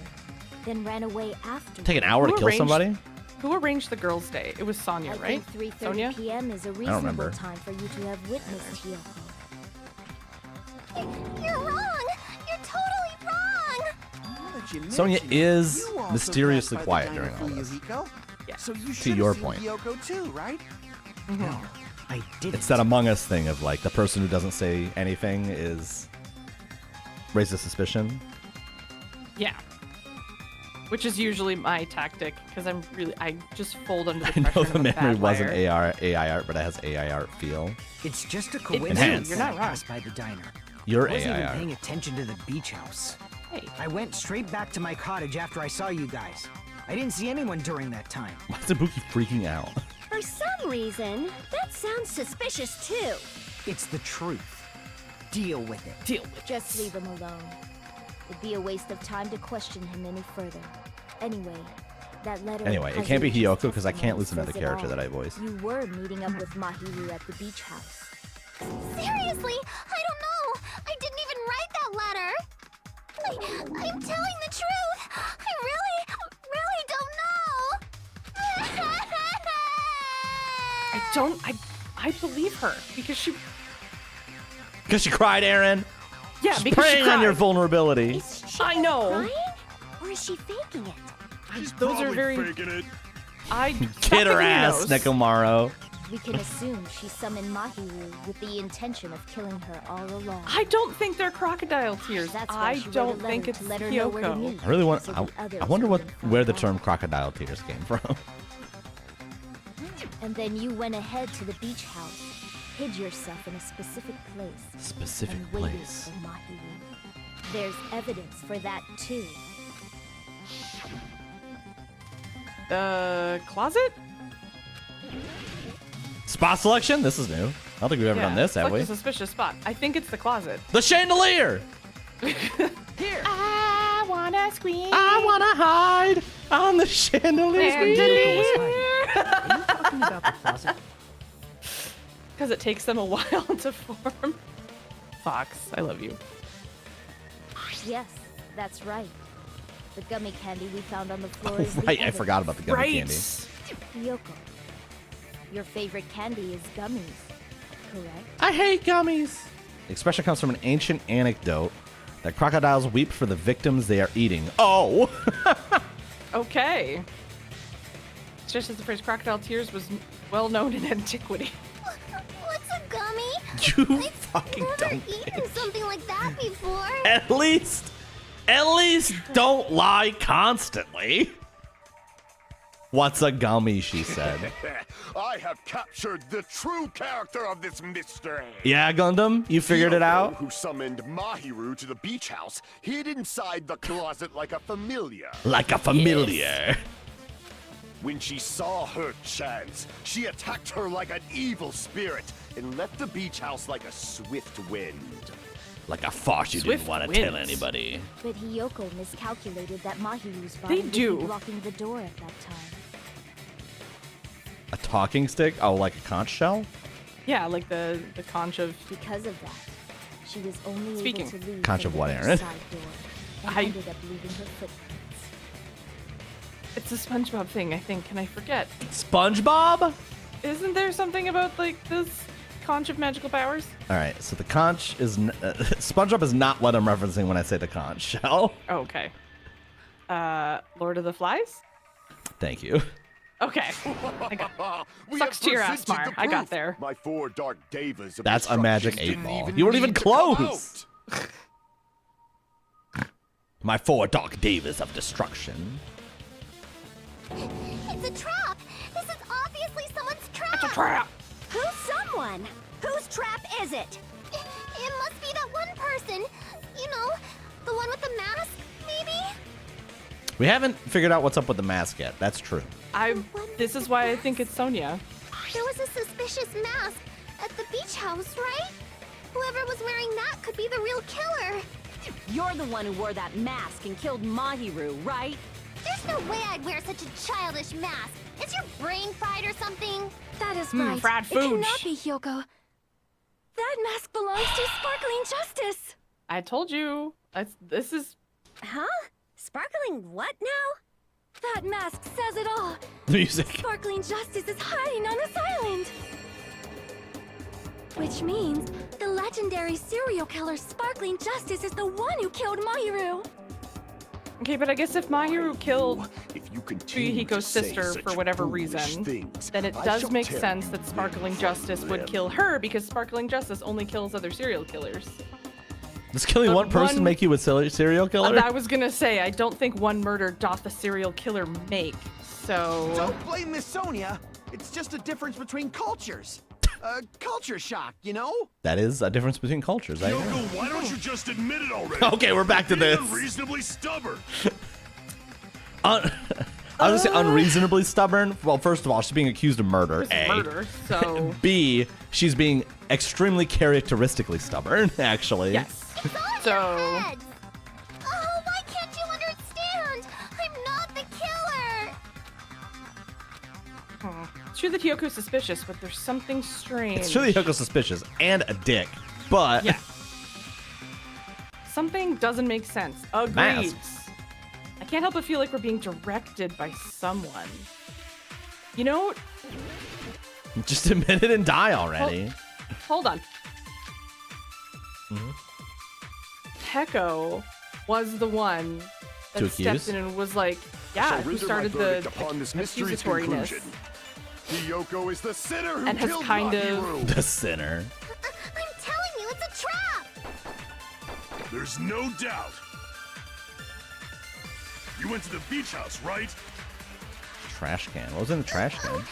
then ran away after. Take an hour to Who kill arranged- somebody? Who arranged the girls' day? It was Sonia, I right? think 3:30 Sonia? p.m. is a remember. reasonable time for you to have witnessed Hiyoko. You're wrong. You're totally wrong. Now that you Sonia mention it, is you also mysteriously passed by quiet the diner during all for this. Yukiko. Yeah. So you To should your have seen point. Yoko too, right? No, I didn't. It's that Among Us thing of like the person who doesn't say anything is raises suspicion. Yeah. Which is usually my tactic, because I just fold under the I pressure. know and the I'm a memory bad wasn't liar. AI art, but it has AI art feel. It's just a It- coincidence Enhance. You're not that I wrong. passed by the diner. Your I wasn't AI even art. paying attention to the beach house. Hey, I went straight back to my cottage after I saw you guys. I didn't see anyone during that time. Why is Ibuki freaking out? For some reason, that sounds suspicious too. It's the truth. Deal with it. deal with Just leave him alone. It'd be a waste of time to question him any further. Anyway, that letter. Anyway, it has can't be Yuji's Hiyoko because I can't testimony listen to the says it character all. that I voice. You were meeting up with Mahiru at the beach house. Seriously? I don't know. I didn't even write that letter. I'm telling the truth. I really don't know. I believe her because she. Because she cried, Aaron. Yeah, She's because she preying on your cried. vulnerability. Is she I know. crying? Or is she faking it? Those are Probably very. faking it. I Kid her stop ass, picking your nose. Nekomaru. We can assume she summoned Mahiru with the intention of killing her all along. I don't think they're crocodile tears. That's why I she wrote a don't letter think to it's let her know where to Hiyoko. meet. I really want. So I, the others I wonder what wouldn't find where the out. term crocodile tears came from. And then you went ahead to the beach house, hid yourself in a specific place, Specific and waited place. for Mahiru. There's evidence for that too. The closet? Spot selection. This is new. I don't think we've ever done this, have select we? a suspicious spot. I think it's the closet. The chandelier. Here. I wanna scream. I wanna hide on the chandelier. Yoko was hiding. Are you talking about the closet? Because it takes them a while to form. Fox, I love you. Yes, That's right. The gummy candy we found on the floor is the Right, I evidence. forgot about the gummy Right. candy. Yoko, your favorite candy is gummies, correct? I hate gummies. The expression comes from an ancient anecdote that crocodiles weep for the victims they are eating. Oh! Okay. It's just as the phrase crocodile tears was well known in antiquity. What's a gummy? You fucking Never don't. eaten something like that before. At least don't lie constantly. What's a gummy, she said. I have captured the true character of this mystery. Yeah, Gundam, you figured it Yoko, out? who summoned Mahiru to the beach house, hid inside the closet like a familiar. Like a familiar. When she saw her chance, she attacked her like an evil spirit and left the beach house like a swift wind. Like a farce you Swift didn't want to winds. tell anybody. But Hiyoko miscalculated that Mahiru's They body would do. be blocking the door at that time. A talking stick? Oh, like a conch shell? Yeah, like the conch of... Because of that, she was only Speaking. able to leave Conch from of what, the Aaron? side door and I- ended up leaving her footprints. It's a SpongeBob thing, I think. Can I forget? SpongeBob? Isn't there something about, like, this conch of magical powers? All right, so the conch is... SpongeBob is not what I'm referencing when I say the conch shell. Oh, okay. Lord of the Flies? Thank you. Okay. I got We Sucks have to your ass, presented Mar. the I got proof. there. My 4 dark devas of That's a magic destruction 8 ball. didn't You weren't even need to come close. out. My 4 dark divas of destruction. It's a trap. This is obviously someone's trap. It's a trap! Who's someone? Whose trap is it? It must be that one person. You know, the one with the mask, maybe? We haven't figured out what's up with the mask yet. That's true. This is why I think it's Sonia. There was a suspicious mask at the beach house, right? Whoever was wearing that could be the real killer. You're the one who wore that mask and killed Mahiru, right? There's no way I'd wear such a childish mask. Is your brain fried or something? That is right. fried It cannot fooge. be Hyoko. That mask belongs to Sparkling Justice. I told you. This is... Huh? Sparkling what now? That mask says it all. The music. Sparkling Justice is hiding on this island. Which means the legendary serial killer Sparkling Justice is the one who killed Mahiru. Okay, but I guess if Mahiru killed If you continue to Fuyuhiko's say sister such for whatever foolish reason, things, then it I does shall make tell sense you that Sparkling when Justice would live. kill her because Sparkling Justice only kills other serial killers. Does killing But one person one- make you a serial killer? I was gonna say, I don't think one murder doth the serial killer make, so... Don't blame Miss Sonia. It's just a difference between cultures. Culture shock, you know? That is a difference between cultures. I agree. Yoko, why don't you just admit it already? Okay, we're back to You're this. being unreasonably stubborn. I was gonna say unreasonably stubborn. Well, first of all, she's being accused of murder. It's A. murder, so... B. She's being extremely characteristically stubborn. Actually. Yes. It's all in So- your head. Oh, why can't you understand? I'm not the killer. It's true that Hyoko's suspicious, but there's something strange. It's truly Hyoko's suspicious and a dick, but Yeah. Something doesn't make sense. Agreed. Masks. I can't help but feel like we're being directed by someone. You know, just admit it and die already. hold on. Mhm. Heko was the one that To stepped accuse? in and was like, I yeah, shall who render started my the verdict upon this mystery's accusatoriness. conclusion. Hiyoko is the sinner who And has killed kind of- Mahiru. The sinner. I'm telling you, it's a trap. There's no doubt. You went to the beach house, right? Trash can. What was in the trash can?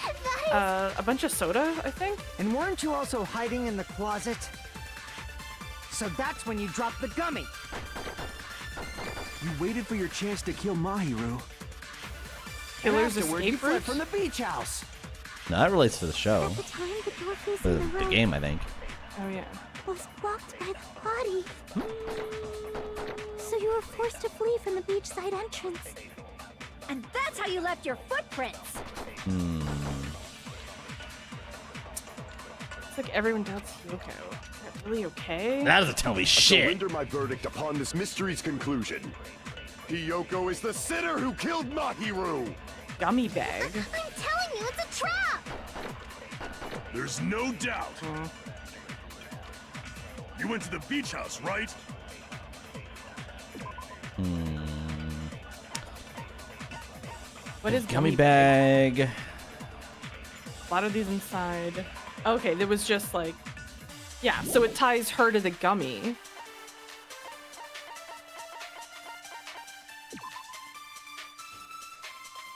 A bunch of soda, I think. And weren't you also hiding in the closet? So that's when you dropped the gummy. You waited for your chance to kill Mahiru. Killer's Afterward, you escape fled route? from the beach house. No, that relates to the show. At the time, the door facing The, the the road game, I think. Oh yeah. was blocked by the body. So you were forced to flee from the beachside entrance. And that's how you left your footprints. like everyone doubts Hyoko. Is that really okay? That doesn't tell me I shit. surrender my verdict upon this mystery's conclusion. Hyoko is the sinner who killed Mahiru. Gummy bag. I'm telling you, it's a trap! There's no doubt. You went to the beach house, right? What is Gummy bag? A lot of these inside. Okay, there was just like, yeah, so it ties her to the gummy.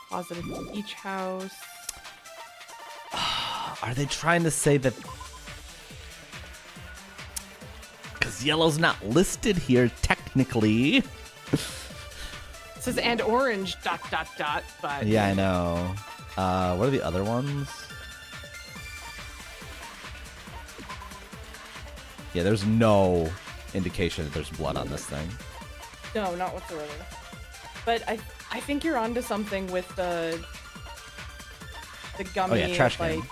Closet at the beach house. Are they trying to say that? Because yellow's not listed here technically. It says and orange ... but Yeah, I know. What are the other ones? Yeah, there's no indication that there's blood on this thing. no, not whatsoever. But I think you're onto something with the gummy. Oh yeah, trash can. like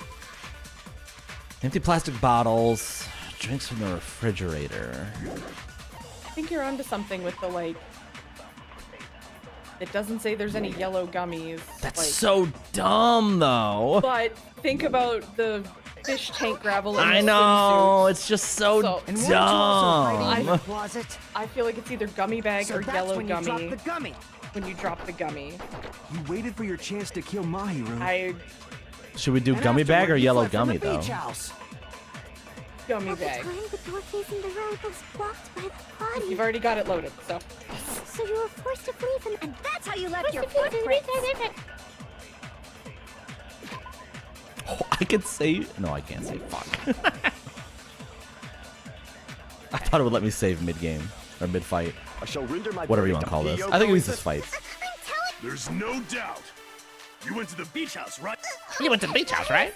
Empty plastic bottles, drinks from the refrigerator. I think you're onto something with the like. It doesn't say there's any yellow gummies. That's like, so dumb, though. But think about the fish tank gravel. In I the know, swimsuits. it's just so And weren't you also hiding in the dumb. closet? I feel like it's either gummy bag So or that's yellow when gummy. you dropped the gummy. When you drop the gummy. You waited for your chance to kill Mahiru. Should we do And gummy bag or afterward, you yellow fled from gummy, the though? beach house. Gummy At the bag. time, the door facing the road was blocked by the body. You've already got it loaded, so. So you were forced to flee from, and that's how you left your Forced to flee from footprints. Oh, I could say... No, I can't say fuck. I thought it would let me save mid-game. Or mid-fight. I shall render my Whatever you want to call this. I think it means this fight. There's no doubt. You went to the beach house, right? You went to the beach house, right?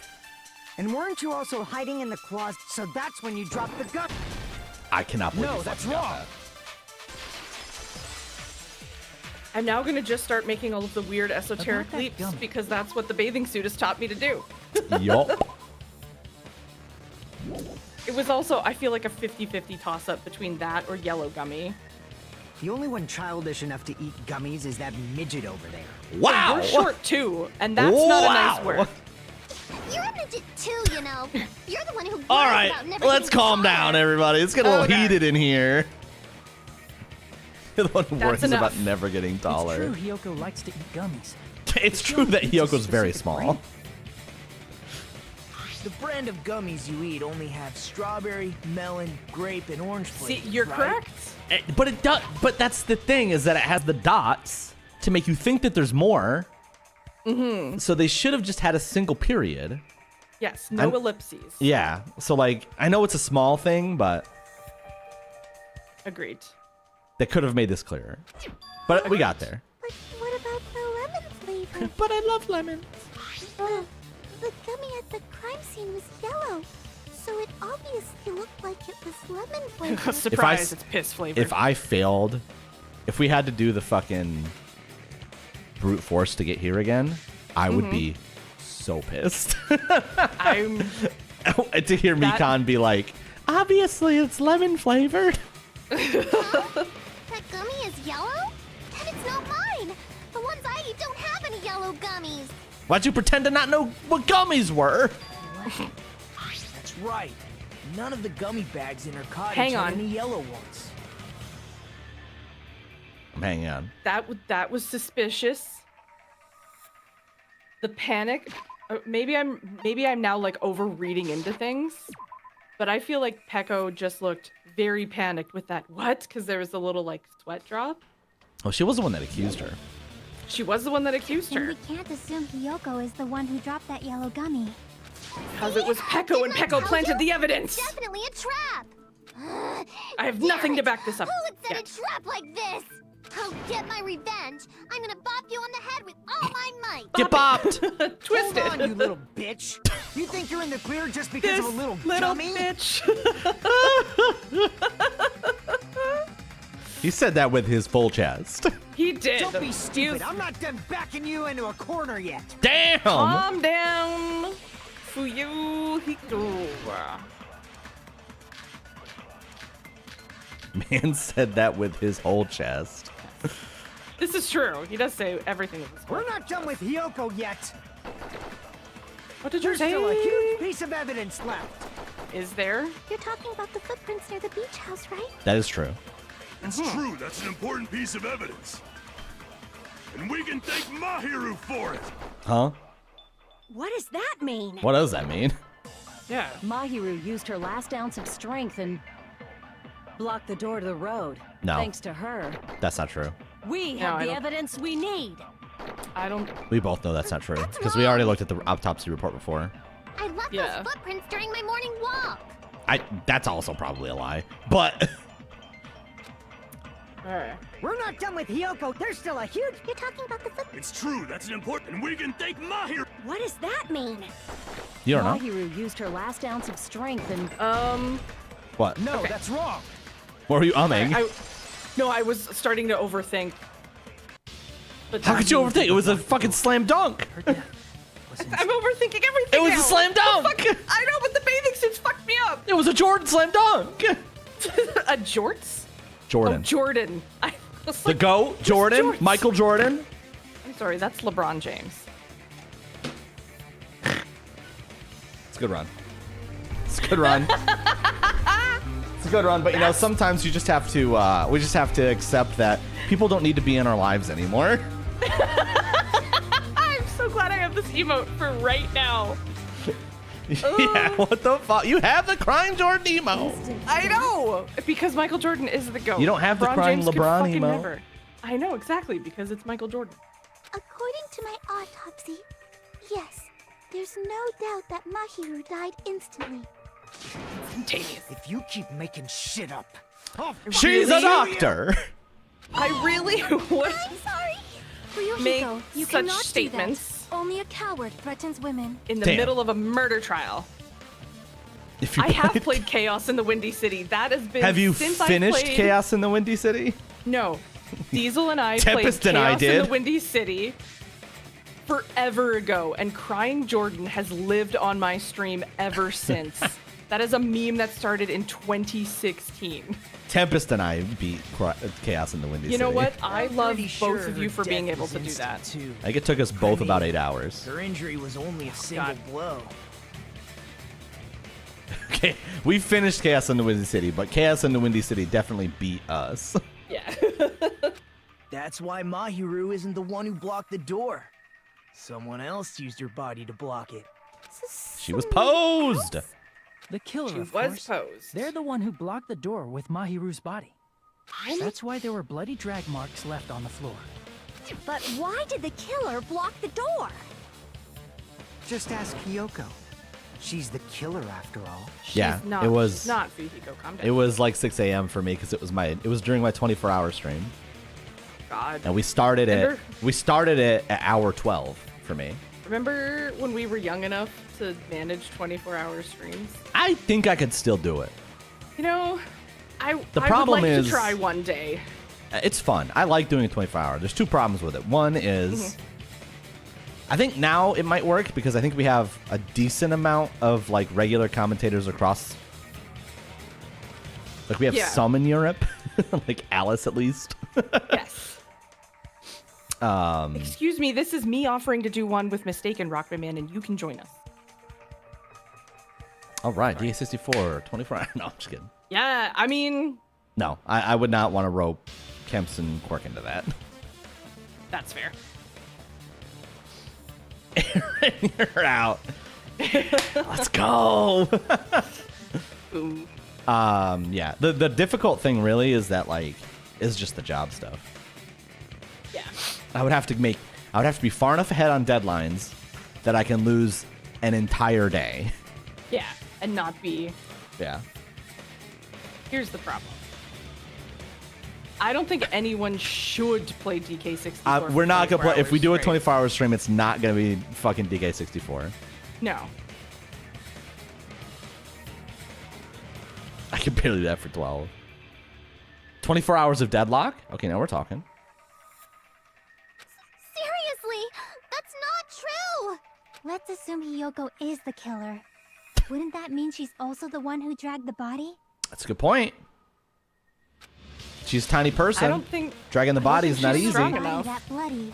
And weren't you also hiding in the closet? So that's when you dropped the gun. I cannot believe No, you that's fucking got wrong. that. I'm now gonna just start making all of the weird esoteric that leaps gummy. because that's what the bathing suit has taught me to do. Yup. It was also, I feel like a 50-50 toss-up between that or yellow gummy. The only one childish enough to eat gummies is that midget over there. Wow! You're short too, and that's not a nice word. You're a midget too, you know. You're the one who worries All right, about never let's getting calm taller. down, everybody. It's getting a little Okay. heated in here. You're the one who worries enough. about never getting taller. It's true Hyoko likes to eat gummies. It's true that Hyoko's very small. The brand of gummies you eat only have strawberry, melon, grape, and orange See, flavors. you're right? correct. But it does. But that's the thing, is that it has the dots to make you think that there's more. Mm-hmm. So they should have just had a single period. Yes, no ellipses. Yeah. So like, I know it's a small thing, but Agreed. they could have made this clearer. But we got there. But what about the lemon flavor? But I love lemons. The gummy at the crime scene was yellow, so it obviously looked like it was lemon flavor. Surprise, it's piss flavored. If I failed, if we had to do the fucking brute force to get here again, I would be so pissed. I'm to hear Mikan be like, obviously it's lemon flavored. That gummy is yellow? And it's not mine! The ones I eat don't have any yellow gummies! Why'd you pretend to not know what gummies were? That's right. None of the gummy bags in her cottage Hang had on. any yellow ones. I'm hanging on. that was suspicious. The panic. Maybe I'm now like over reading into things, but I feel like Peko just looked very panicked with that. What? Because there was a little like sweat drop. Oh, she was the one that accused her. She was the one that accused And her we can't assume Hyoko is the one who dropped that yellow gummy. because it was Peko and Didn't I Peko tell planted you? the evidence. Definitely a trap! I have nothing to back this up. Who would set Yeah. a trap like this? I'll get my revenge. I'm gonna bop you on the head with all my might. Get bopped! Twisted. Hold on, you little bitch. You think you're in the clear just because This of a little dummy? bitch. He said that with his full chest. He did. Don't be stupid. You- I'm not done backing you into a corner yet. Damn! Calm down. Fuyuhiko. Man said that with his whole chest. This is true. He does say everything with his whole We're not done with Hiyoko yet. What did you There's say? still a huge piece of evidence left. Is there? You're talking about the footprints near the beach house, right? That is true. It's true, that's an important piece of evidence. And we can thank Mahiru for it. Huh? What does that mean? What does that mean? Yeah. Mahiru used her last ounce of strength and blocked the door to the road. No. Thanks to her. That's not true. We have the evidence we need. I don't. We both know that's not true. Because we already looked at the autopsy report before. I left those footprints during my morning walk. That's also probably a lie. But We're not done with Hiyoko. There's still a huge... You're talking about the footprints. It's true, that's an important... And we can thank Mahiru. What does that mean? you don't know. Mahiru used her last ounce of strength and What? No, that's wrong. What were you umming? No, I was starting to overthink. But How could you overthink? It was a fucking slam dunk. I'm overthinking everything. It was now. a slam dunk. I know, but the bathing suits fucked me up. It was a Jordan slam dunk. A jorts? Jordan. Oh, Jordan. I was The like, GOAT, Jordan, jorts? Michael Jordan. I'm sorry, that's LeBron James. It's a good run. It's a good run. It's a good run, but you know, sometimes you just have to, we just have to accept that people don't need to be in our lives anymore. I'm so glad I have this emote for right now. Yeah, what the fuck? You have the crying Jordan emo. I know, because Michael Jordan is the GOAT. You don't have the crying James could LeBron fucking emo. never. I know, exactly, because it's Michael Jordan. According to my autopsy, yes, there's no doubt that Mahiru died instantly. Instantaneous. If you keep making shit up... Oh, She's a doctor. I really would I'm sorry. make Ryuhiko, you such cannot statements do that. Only a coward threatens women. in the Damn. middle of a murder trial. If you I have played Chaos in the Windy City. That has been Have you since I finished played... Chaos in the Windy City? No. Diesel and I Tempest played and I Chaos in did. the Windy City forever ago, and Crying Jordan has lived on my stream ever since. That is a meme that started in 2016. Tempest and I beat Chaos in the Windy City. You know what? I I'm love pretty both sure of you her for being death able was to do instant, that. too. I think it took us both I mean, about 8 hours. Her injury was only a single God. blow. Okay, we finished Chaos in the Windy City, but Chaos in the Windy City definitely beat us. Yeah. That's why Mahiru isn't the one who blocked the door. Someone else used her body to block it. She was posed. The killer, She of was course. posed. They're the one who blocked the door with Mahiru's body. That's why there were bloody drag marks left on the floor. But why did the killer block the door? Just ask Hiyoko. She's the killer after all. Yeah, She's not, it was. she's not Fuyuhiko. Calm down. It was like 6 a.m. for me because it was during my 24-hour stream, God. and we started Remember? it at hour 12 for me. Remember when we were young enough to manage 24-hour streams? I think I could still do it. You know, I problem would like is- to try one day. It's fun. I like doing a 24-hour. There's two problems with it. One is, I think now it might work because I think we have a decent amount of like regular commentators across. Like we have Yeah. some in Europe, like Alice at least. Yes. Excuse me, this is me offering to do one with Mistaken Rockman Man, and you can join us. All right, DA64, 24 hours. No, I'm just kidding. Yeah, I mean, No, I would not want to rope Kemps and Quark into that. that's fair. You're out. Let's go. Boom. Yeah. The difficult thing really is that like is just the job stuff. Yeah. I would have to be far enough ahead on deadlines that I can lose an entire day. Yeah, and not be. Yeah. Here's the problem. I don't think anyone should play DK64. We're not gonna play. If we do a 24 24-hour stream, it's not gonna be fucking DK64. No. I can barely do that for 12. 24 hours of deadlock? Okay, now we're talking. Seriously, that's not true. Let's assume Hiyoko is the killer. Wouldn't that mean she's also the one who dragged the body? That's a good point. She's a tiny person. I don't think dragging the body is not easy. Strong enough. That bloody.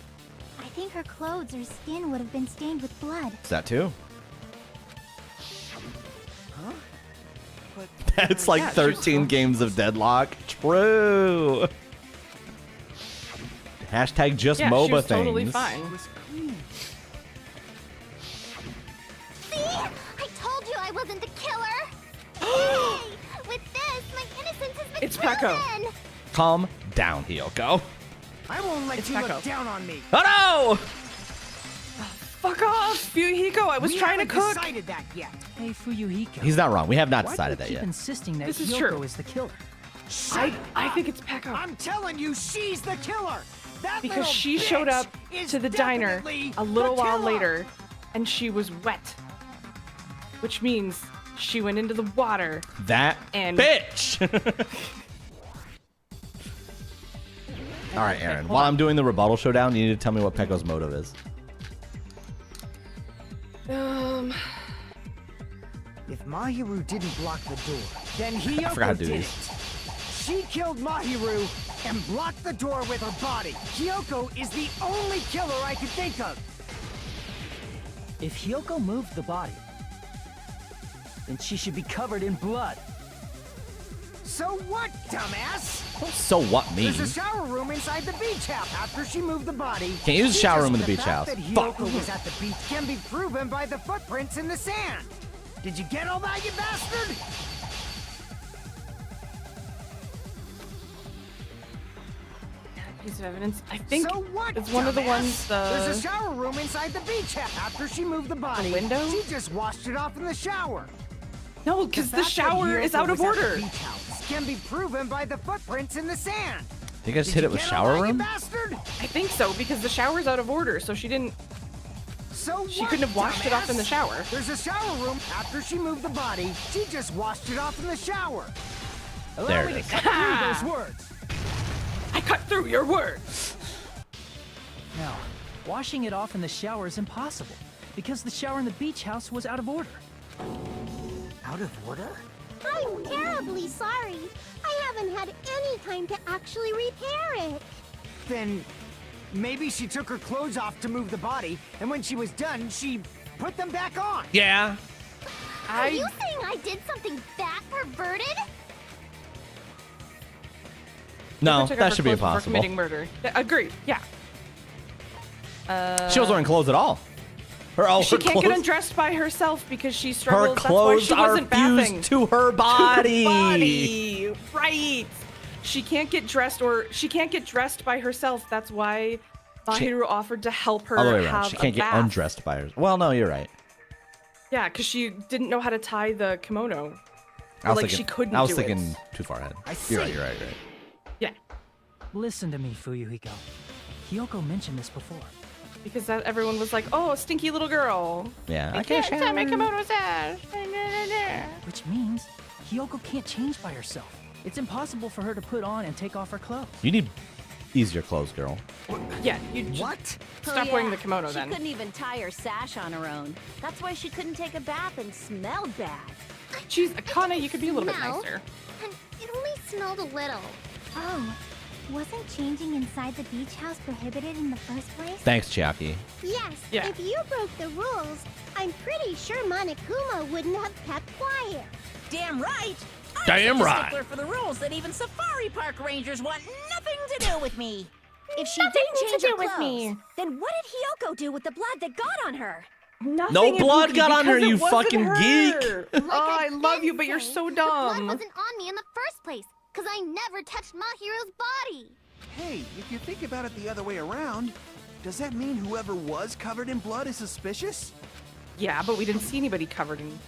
I think her clothes or skin would have been stained with blood. Is that too? Huh? But That's like 13 games of deadlock. True. Hashtag just MOBA she was things. Totally fine. See? I told you I wasn't the killer. Hey, with this, my innocence has been It's Peko. proven. Calm down, Hiyoko. I won't let you look down on me. Oh no! Fuck off, Fuyuhiko. I was trying to cook. Decided that yet. Hey, Fuyuhiko. He's not wrong. We have not Why decided do that you keep yet. insisting that This is Hiyoko true. is the killer? I think it's Peko. I'm telling you, she's the killer. That Because little she showed bitch up is to the diner definitely a little the while killer. later, and she was wet. Which means she went into the water. That And- bitch! All right, Aaron. While I'm doing the rebuttal showdown, you need to tell me what Peko's motive is. If Mahiru didn't block the door, then Hiyoko forgot how to do did these. it. She killed Mahiru and blocked the door with her body. Hiyoko is the only killer I can think of. If Hiyoko moved the body, then she should be covered in blood. So what, dumbass? So what mean? There's a shower room inside the beach house. After she moved the body, Can't use the shower room in the the beach fact house. That Fuck. Hiyoko was at the beach can be proven by the footprints in the sand. Did you get all that, you bastard? Piece of evidence. I think So what, it's one of the dumbass? ones. There's a shower room inside the beach house. After she moved the body, window? she just washed it off in the shower. No, because the fact that shower is Hiyoko out of was at the order. beach house can be proven by the footprints in the sand. You guys Did hit you it with get all shower that, you room? bastard? I think so because the shower's out of order, so she didn't. So She what, couldn't have washed it off in the dumbass? shower. There's a shower room. After she moved the body, she just washed it off in the shower. There Allow it me to is. cut through those words. I cut through your words. Now, washing it off in the shower is impossible because the shower in the beach house was out of order. Out of order? I'm terribly sorry. I haven't had any time to actually repair it. Then maybe she took her clothes off to move the body, and when she was done, she put them back on. Yeah. Are you saying I did something that perverted? No, Took off that her should be clothes before impossible. Committing murder. Agreed. Yeah. She wasn't wearing clothes at all. Her She can't get clothes, undressed by herself because she her struggles. clothes That's why she are wasn't bathing. fused to her body. Body. Right. She can't get dressed, or she can't get dressed by herself. That's why Mahiru offered to help her All the way around. have She can't a get bath. undressed by her. Well, no, you're right. Yeah, because she didn't know how to tie the kimono. I was Like, thinking, she couldn't I was do thinking it. too far ahead. I You're right. see. You're right. You're right. Yeah, Listen to me, Fuyuhiko. Hiyoko mentioned this before. because everyone was like, "Oh, stinky little girl." Yeah. I can't tie my kimono sash. Which means Hiyoko can't change by herself. It's impossible for her to put on and take off her clothes. You need easier clothes, girl. Yeah, you just What? stop wearing the kimono She then. couldn't even tie her sash on her own. That's why she couldn't take a bath and smelled bad. Jeez, Akana, you could be a little bit Smell? nicer. And it only smelled a little. Oh, wasn't changing inside the beach house prohibited in the first place? Thanks, Chiaki. Yes, Yeah. if you broke the rules, I'm pretty sure Monokuma wouldn't have kept quiet. Damn right. I'm Damn such a right. stickler for the rules that even safari park rangers want nothing to do with me. If she Nothing did to change do her with clothes, me. then what did Hiyoko do with the blood that got on her? Nothing. No Ibuki, blood got on her, because it you wasn't fucking her. geek. Oh, I I've love been you, but you're saying, so The blood dumb. wasn't on me in the first place, because I never touched Mahiru's body. Hey, if you think about it the other way around, does that mean whoever was covered in blood is suspicious? Yeah, but we didn't see anybody covered in.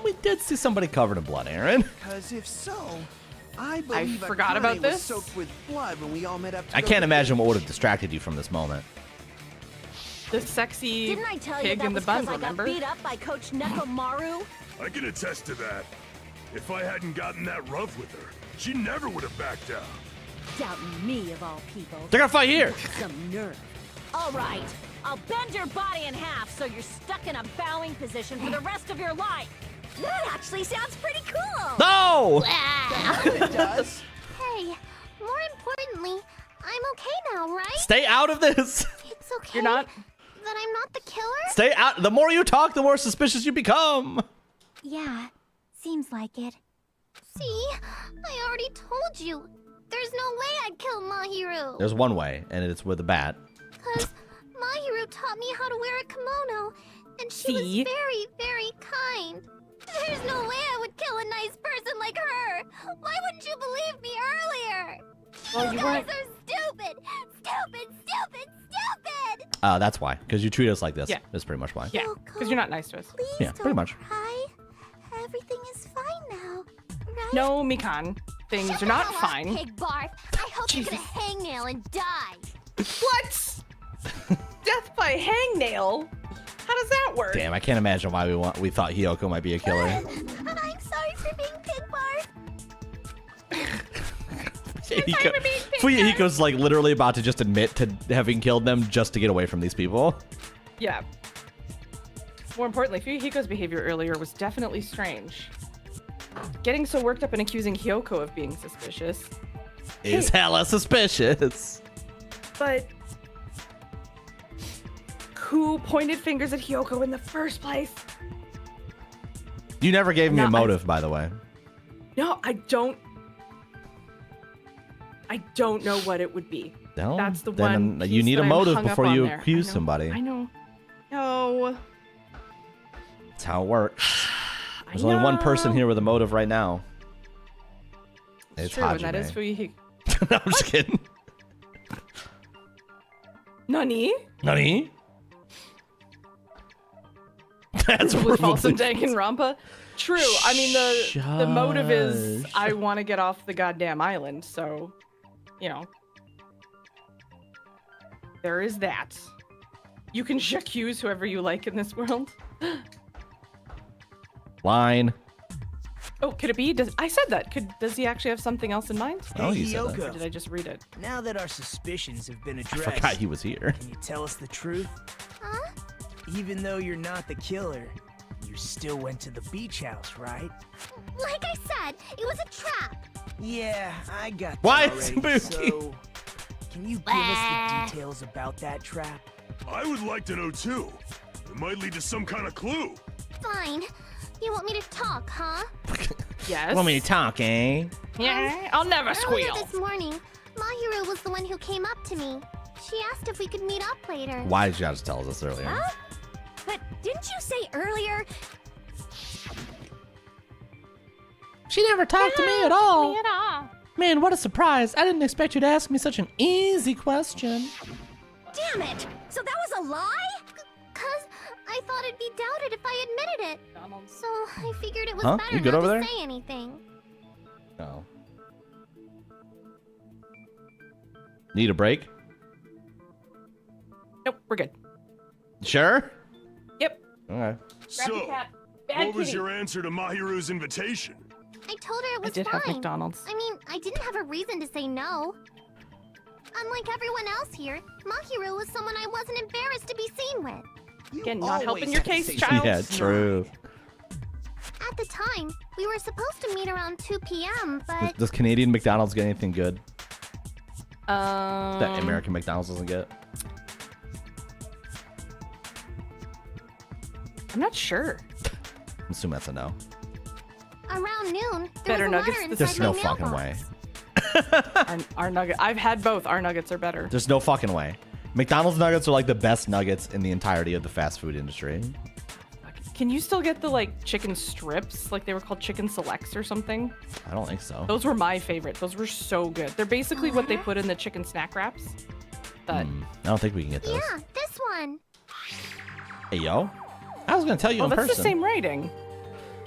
We did see somebody covered in blood, Aaron. Because if so, I believe forgot Akane about was this. soaked with blood when we all met up to I go can't get imagine what would have distracted you from this moment. The sexy Didn't I tell you pig that in the was bun, because I got remember? beat up by Coach Nekomaru? I can attest to that. If I hadn't gotten that rough with her, she never would have backed down. Doubting me of all people. They're gonna fight here. Some nerve. All right. I'll bend your body in half so you're stuck in a bowing position for the rest of your life. That actually sounds pretty cool. No! It does. Hey, more importantly, I'm okay now, right? Stay out of this. It's okay. You're not. That I'm not the killer? Stay out. The more you talk, the more suspicious you become. Yeah, seems like it. See? I already told you. There's no way I'd kill Mahiru. There's one way, and it's with a bat. Because Mahiru taught me how to wear a kimono, and she was very, very kind. There's no way I would kill a nice person like her. Why wouldn't you believe me earlier? Well, you guys are stupid. Stupid, stupid, stupid. That's why. Because you treat us like this. Yeah. That's pretty much why. Yeah, because you're not nice to us. Please Yeah, pretty much. cry. Everything is fine now, right? No, Mikan. Things are not fine. Pig barf. I hope you get a hangnail and die. What? Death by hangnail? How does that work? Damn, I can't imagine why we thought Hiyoko might be a killer. I'm sorry for being pig barf. Fuyahiko's like literally about to just admit to having killed them just to get away from these people. Yeah. More importantly, Fuyahiko's behavior earlier was definitely strange. Getting so worked up and accusing Hiyoko of being suspicious Is hella suspicious. But who pointed fingers at Hiyoko in the first place? You never gave me a motive, by the way. No, I don't know what it would be. No, That's the then one. you need a that I'm motive hung up before on you there. accuse I know, somebody. I know. No. That's how it works. There's only one person here with a motive right now. It's true, and that Hajime. is Fuyahiko. No, I'm just kidding. Nani? Nani? That's With false and probably... Danganranpa? True. I mean, the motive is I want to get off the goddamn island, so, you know. There is that. You can accuse whoever you like in this world. Line. Oh, could it be? I said that. Does he actually have something else in mind? Oh, you said that. Or did I just read it? Now that our suspicions have been I addressed, forgot he was here. can you tell us the truth? Huh? Even though you're not the killer, you still went to the beach house, right? Like I said, it was a trap. Yeah, I got that Why already. spooky? So, can you give us the details about that trap? I would like to know too. It might lead to some kind of clue. Fine. You want me to talk, huh? Yes. Want me to talk, eh? Yeah, I'll never Earlier squeal. this morning, Mahiru was the one who came up to me. She asked if we could meet up later. Why did you just tell us this earlier? Huh? But didn't you say earlier? She never talked to me at all. Man, what a surprise. I didn't expect you to ask me such an easy question. Damn it! So that was a lie? Cause I thought it'd be doubted if I admitted it. So I figured it was Huh? better You good not over to there? say anything. No. Need a break? Nope, we're good. Sure? Yep. Okay. So, Bad what was kitty. your answer to Mahiru's invitation? I told her it was I did fine. have McDonald's. I mean, I didn't have a reason to say no. Unlike everyone else here, Mahiru was someone I wasn't embarrassed to be seen with. Again, not helping always your have to case, say child. Yeah, true. At the time, we were supposed to meet around 2 p.m., but Does Canadian McDonald's get anything good that Um, American McDonald's doesn't get? I'm not sure. I'm assuming that's a no. around noon, there Better was a nuggets letter this There's inside no my fucking mailbox. way. Our nugget. I've had both. Our nuggets are better. There's no fucking way. McDonald's nuggets are like the best nuggets in the entirety of the fast food industry. Can you still get the like chicken strips? Like they were called chicken selects or something? I don't think so. Those were my favorite. Those were so good. They're basically what they put in the chicken snack wraps. But I don't think we can get those. Yeah, this one. Hey, yo. I was going to tell you in that's person. the same writing.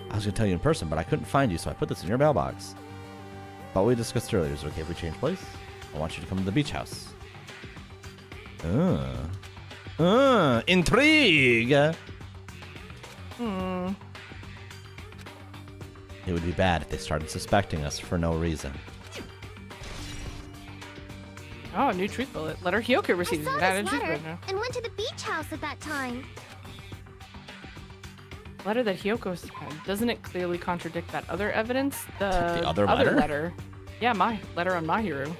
I was going to tell you in person, but I couldn't find you, so I put this in your mailbox. But we discussed earlier. Is it okay if we change place? I want you to come to the beach house. Intrigue! It would be bad if they started suspecting us for no reason. Oh, new truth bullet. Letter Hyoko received. I saw Added this truth letter bullet now. and went to the beach house at that time. Letter that Hyoko had. Doesn't it clearly contradict that other evidence? The other letter? letter. Yeah, my letter on Mahiru.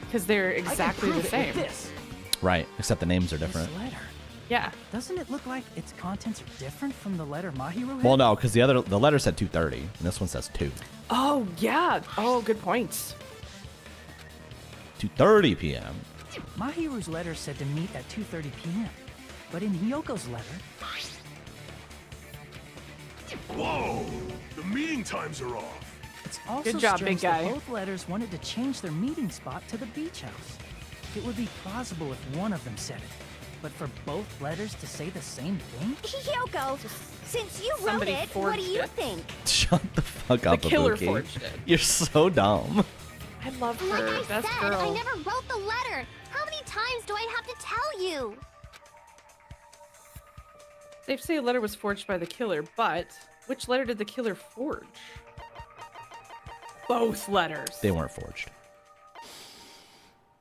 Because they're exactly the same. Right, except the names are different. This letter. Yeah. Doesn't it look like its contents are different from the letter Mahiru had? Well, no, because the letter said 2:30, and this one says 2. Oh, yeah. Oh, good points. 2:30 p.m. Mahiru's letter said to meet at 2:30 p.m. But in Hyoko's letter... Whoa! The meeting times are off. It's also Good job, strange big that guy. both letters wanted to change their meeting spot to the beach house. It would be plausible if one of them said it, but for both letters to say the same thing? Hyoko, since you wrote Somebody it, what do forged you it. think? Shut the fuck up, The killer Ibuki. forged it. You're so dumb. I love her. Like I Best said, girl. I never wrote the letter. How many times do I have to tell you? Safe to say a letter was forged by the killer, but which letter did the killer forge? Both letters. They weren't forged.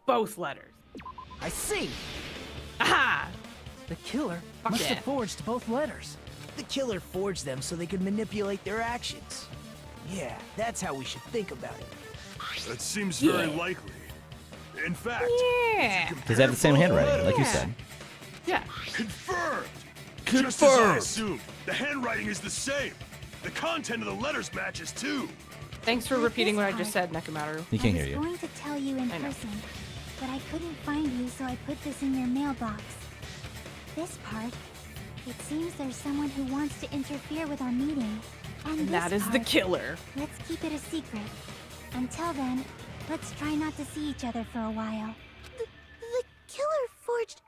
Both letters. I see! Aha! The killer Fuck must yeah. have forged both letters. The killer forged them so they could manipulate their actions. Yeah, that's how we should think about it. That seems very likely. In fact, Yeah. Because they have the same handwriting, like you said. Yeah. confirmed. Just as I assumed, the handwriting is the same. The content of the letters matches too. Thanks for repeating what I just said, Nekamaru. He can't hear I you. was going to tell you in I know. person, but I couldn't find you, so I put this in your mailbox. This part, it seems there's someone who wants to interfere with our meeting. And this That is the part, killer. let's keep it a secret. Until then, let's try not to see each other for a while. The killer forged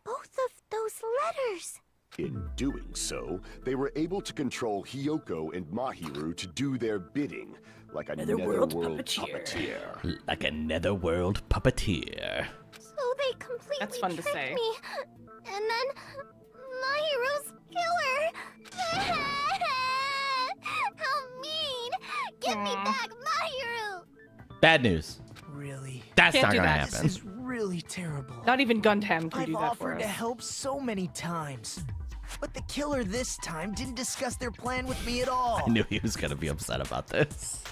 both of those letters. In doing so, they were able to control Hyoko and Mahiru to do their bidding, like a netherworld puppeteer. Like a netherworld puppeteer. So they completely That's fun to tricked say. me. And then Mahiru's killer. How mean! Give me back Mahiru! Bad news. Really? That's Can't not do gonna that. This happen. is really terrible. Not even Gundam can I've do that for offered us. to help so many times. But the killer this time didn't discuss their plan with me at all. I knew he was gonna be upset about this.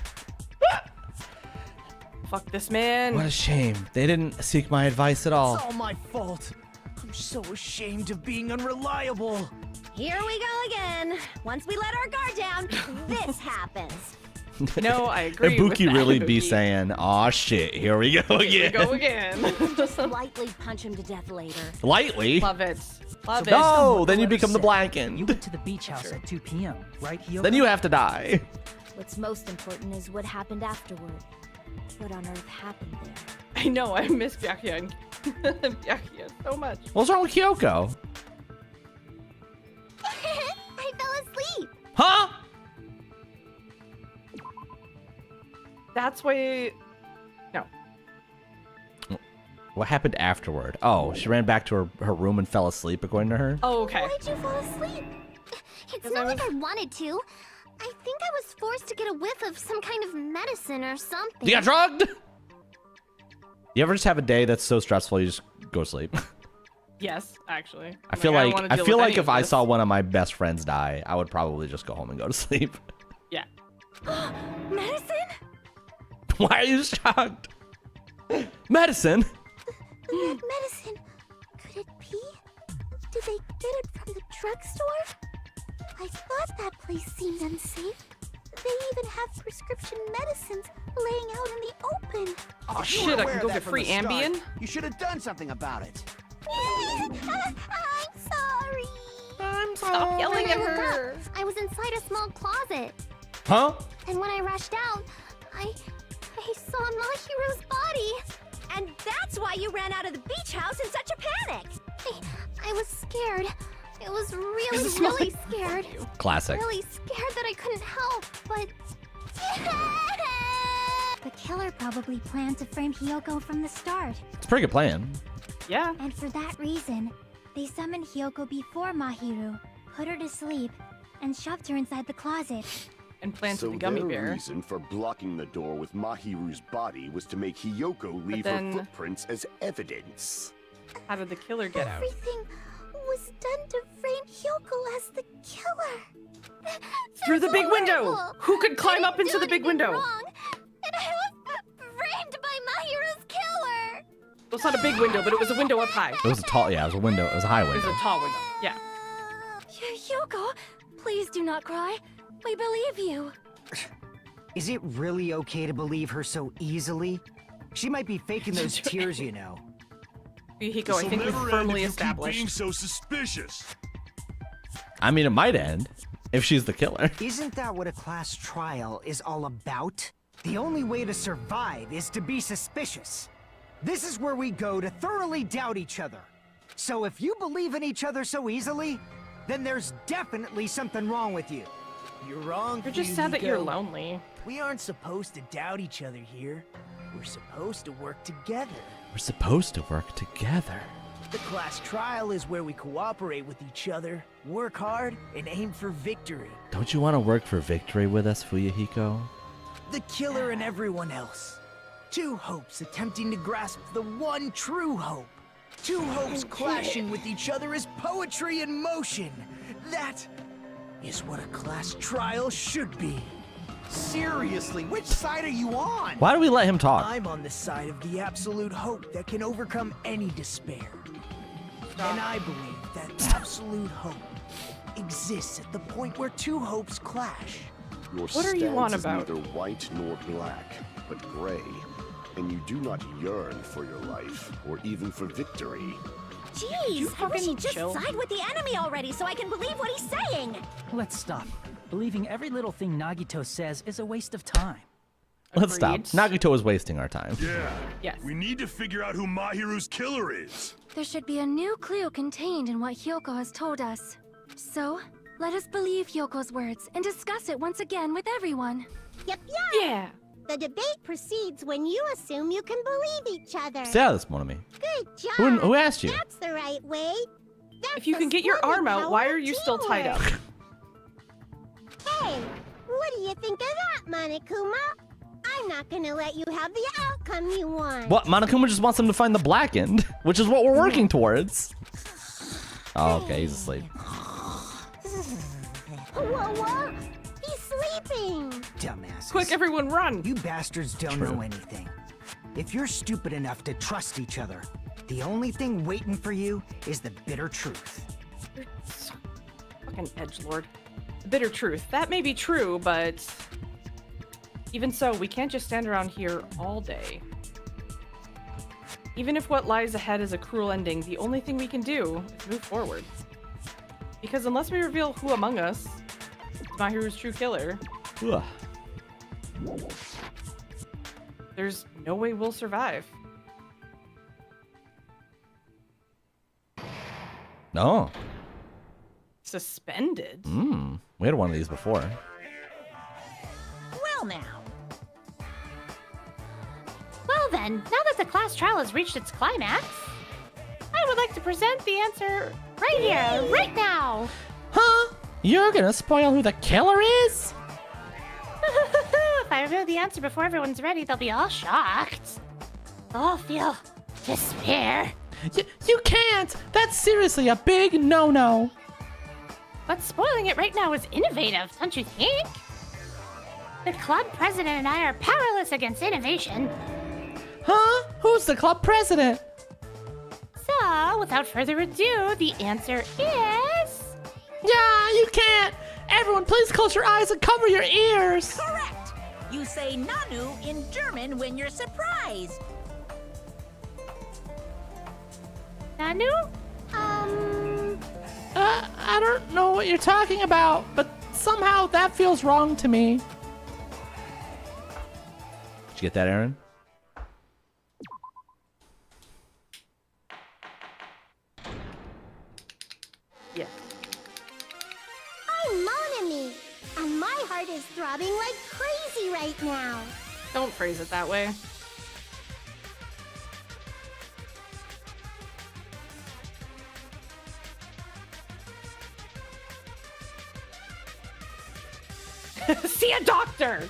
Fuck this man. What a shame. They didn't seek my advice at all. It's all my fault. I'm so ashamed of being unreliable. Here we go again. Once we let our guard down, this happens. No, I agree. with Ibuki that, really be Ibuki. saying, "Aw shit, here we go Here again." we go again. Just lightly punch him to death later. Lightly. Love it. Love it. No, then you Letter become the said. blackened. You went to the beach house at 2 p.m., right, Hyoko? Then you have to die. What's most important is what happened afterward. What on earth happened there? I know, I miss Byakuya Byakuya so much. What's wrong with Kyoko? I fell asleep. Huh? That's why. No. What happened afterward? Oh, she ran back to her room and fell asleep, according to her. Oh, okay. Why'd you fall asleep? It's not like I wanted to. I think I was forced to get a whiff of some kind of medicine or something. You got drugged? You ever just have a day that's so stressful you just go to sleep? Yes, actually. I feel don't like wanna I deal feel with like any if of I this. saw one of my best friends die, I would probably just go home and go to sleep. Yeah. Medicine? Why are you shocked? Medicine? The red medicine. Could it be? Did they get it from the drugstore? I thought that place seemed unsafe. They even have prescription medicines laying out in the open. Oh You were shit, I aware can of go that get from free the start. Ambien? You should have done something about it. I'm sorry. Stop yelling at When I woke her. up, I was inside a small closet. Huh? And when I rushed out, I saw Mahiru's body. And that's why you ran out of the beach house in such a panic. I was scared. I was really, really scared. Classic. Really scared that I couldn't help, but... The killer probably planned to frame Hyoko from the start. It's a pretty good plan. Yeah. And for that reason, they summoned Hyoko before Mahiru, put her to sleep, and shoved her inside the closet. and planted So the gummy their bear. reason for blocking the door with Mahiru's body was to make Hiyoko leave then- her footprints as evidence. How did the killer get out? Everything was done to frame Hyoko as the killer. Through the That's big window! horrible. Who could I climb didn't up into do the big anything window? wrong, and I was framed by Mahiru's killer. Well, it's not a big window, but it was a window up high. It was a tall, yeah, it was a window. It was a high It was window. a tall window. Yeah. Hyoko, please do not cry. We believe you. Is it really okay to believe her so easily? She might be faking those tears, you know. Hiko, I This'll think we've never end firmly if you keep being established. so suspicious. I mean, it might end if she's the killer. Isn't that what a class trial is all about? The only way to survive is to be suspicious. This is where we go to thoroughly doubt each other. So if you believe in each other so easily, then there's definitely something wrong with you. You're wrong. You're just sad that you're Hiko. lonely. We aren't supposed to doubt each other here. We're supposed to work together. We're supposed to work together. The class trial is where we cooperate with each other, work hard, and aim for victory. Don't you want to work for victory with us, Fuyuhiko? The killer and everyone else. Two hopes attempting to grasp the one true hope. Two hopes clashing with each other is poetry in motion. That is what a class trial should be. Seriously, which side are you on? Why do we let him talk? I'm on the side of the absolute hope that can overcome any despair. And I believe that absolute hope exists at the point where two hopes clash. Your What are you on stance is about? neither white nor black, but gray. And you do not yearn for your life, or even for victory. Jeez, I wish fucking he'd just chill? side with the enemy already so I can believe what he's saying. Let's stop. Believing every little thing Nagito says is a waste of time. Let's stop. Agreed. Nagito is wasting our time. Yeah. Yes. We need to figure out who Mahiru's killer is. There should be a new clue contained in what Hyoko has told us. So, let us believe Hyoko's words and discuss it once again with everyone. Yep. Yeah. The debate proceeds when you assume you can believe each other. Stay out of this, mon ami. Good job. Who asked you? That's the right way. That's If you the can get your arm splendid out, power why of are you still tied up? teamwork. Hey, what do you think of that, Monokuma? I'm not gonna let you have the outcome you want. What? Monokuma just wants him to find the blackened, which is what we're working towards. Oh, okay, he's asleep. Whoa. He's sleeping. Dumbasses. Quick, everyone, run! You bastards don't know anything. If you're stupid enough to trust each other, the only thing waiting for you is the bitter truth. You're so fucking edgelord. The bitter truth. That may be true, but even so, we can't just stand around here all day. Even if what lies ahead is a cruel ending, the only thing we can do is move forward. Because unless we reveal who among us is Mahiru's true killer, Ugh. there's no way we'll survive. No. Suspended? We had one of these before. Well now. Well then, now that the class trial has reached its climax, I would like to present the answer right here, right now. Huh? You're gonna spoil who the killer is? If I reveal the answer before everyone's ready, they'll be all shocked. They'll all feel despair. You can't! That's seriously a big no-no. But spoiling it right now is innovative, don't you think? The club president and I are powerless against innovation. Huh? Who's the club president? So, without further ado, the answer is... Yeah, you can't! Everyone, please close your eyes and cover your ears! Correct. You say Nanu in German when you're surprised. Nanu? I don't know what you're talking about, but somehow that feels wrong to me. Did you get that, Aaron? Yeah. I'm Monami, and my heart is throbbing like crazy right now. Don't phrase it that way. See a doctor.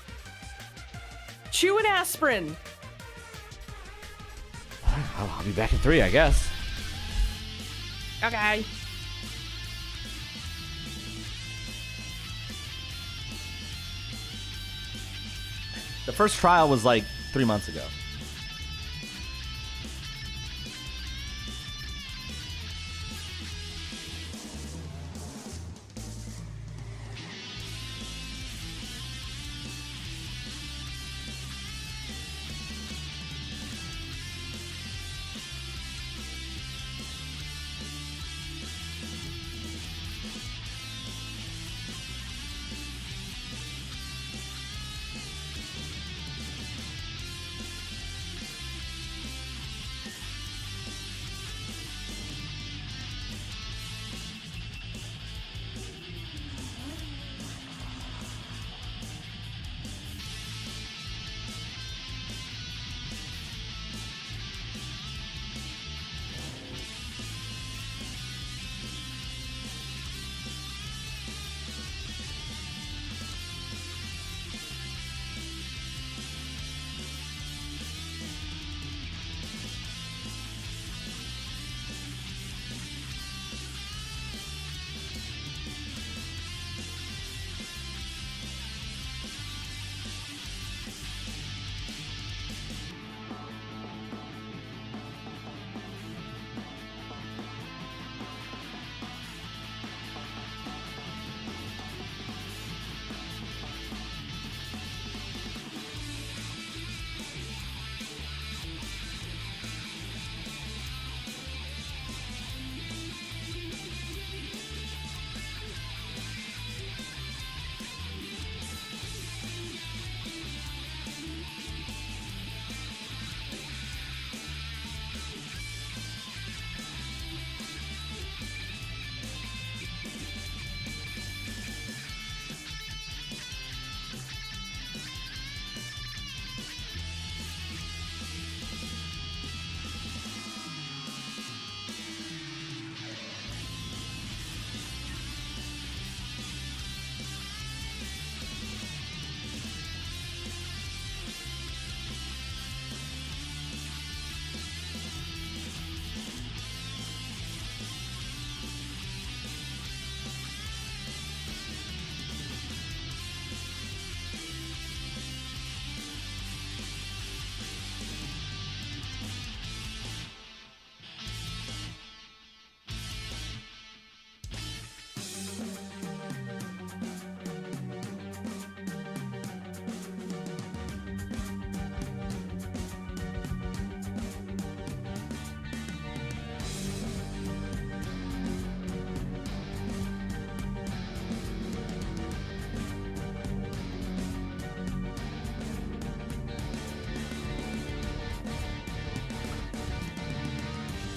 Chew an aspirin. I'll be back in 3, I guess. Okay. The first trial was like 3 months ago.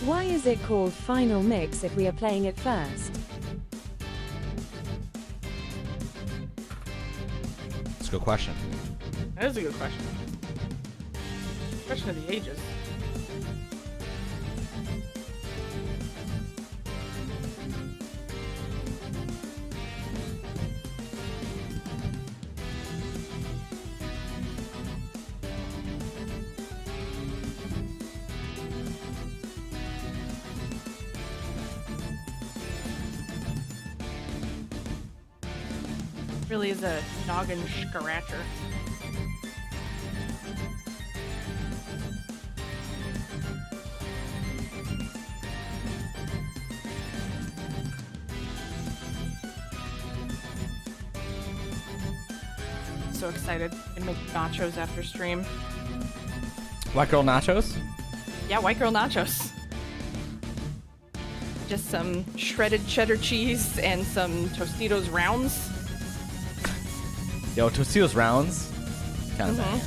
Why is it called Final Mix if we are playing it first? That's a good question. That is a good question. Question of the ages. Really is a noggin scratcher. So excited. Gonna make nachos after stream. White girl nachos? Yeah, white girl nachos. Just some shredded cheddar cheese and some Tostitos rounds. Yo, Tostitos rounds. Kind of bad.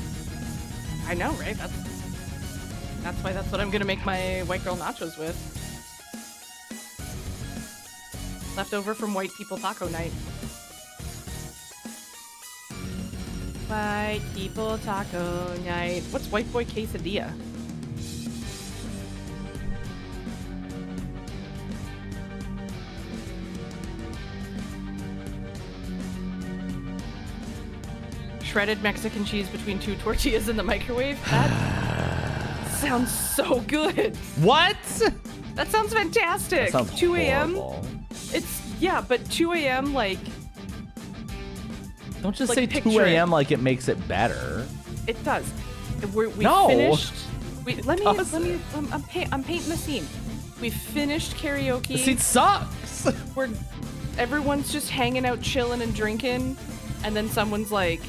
I know, right? That's why that's what I'm gonna make my white girl nachos with. Leftover from white people taco night. White people taco night. What's white boy quesadilla? shredded Mexican cheese between 2 tortillas in the microwave. That sounds so good. What? That sounds fantastic. That sounds 2 a.m. horrible. It's yeah, but 2 a.m. like. Don't just like, say picture 2 it. a.m. like it makes it better. It does. We No. finished. Let me. doesn't. I'm painting the scene. We finished karaoke. The scene sucks. Everyone's just hanging out, chilling and drinking, and then someone's like,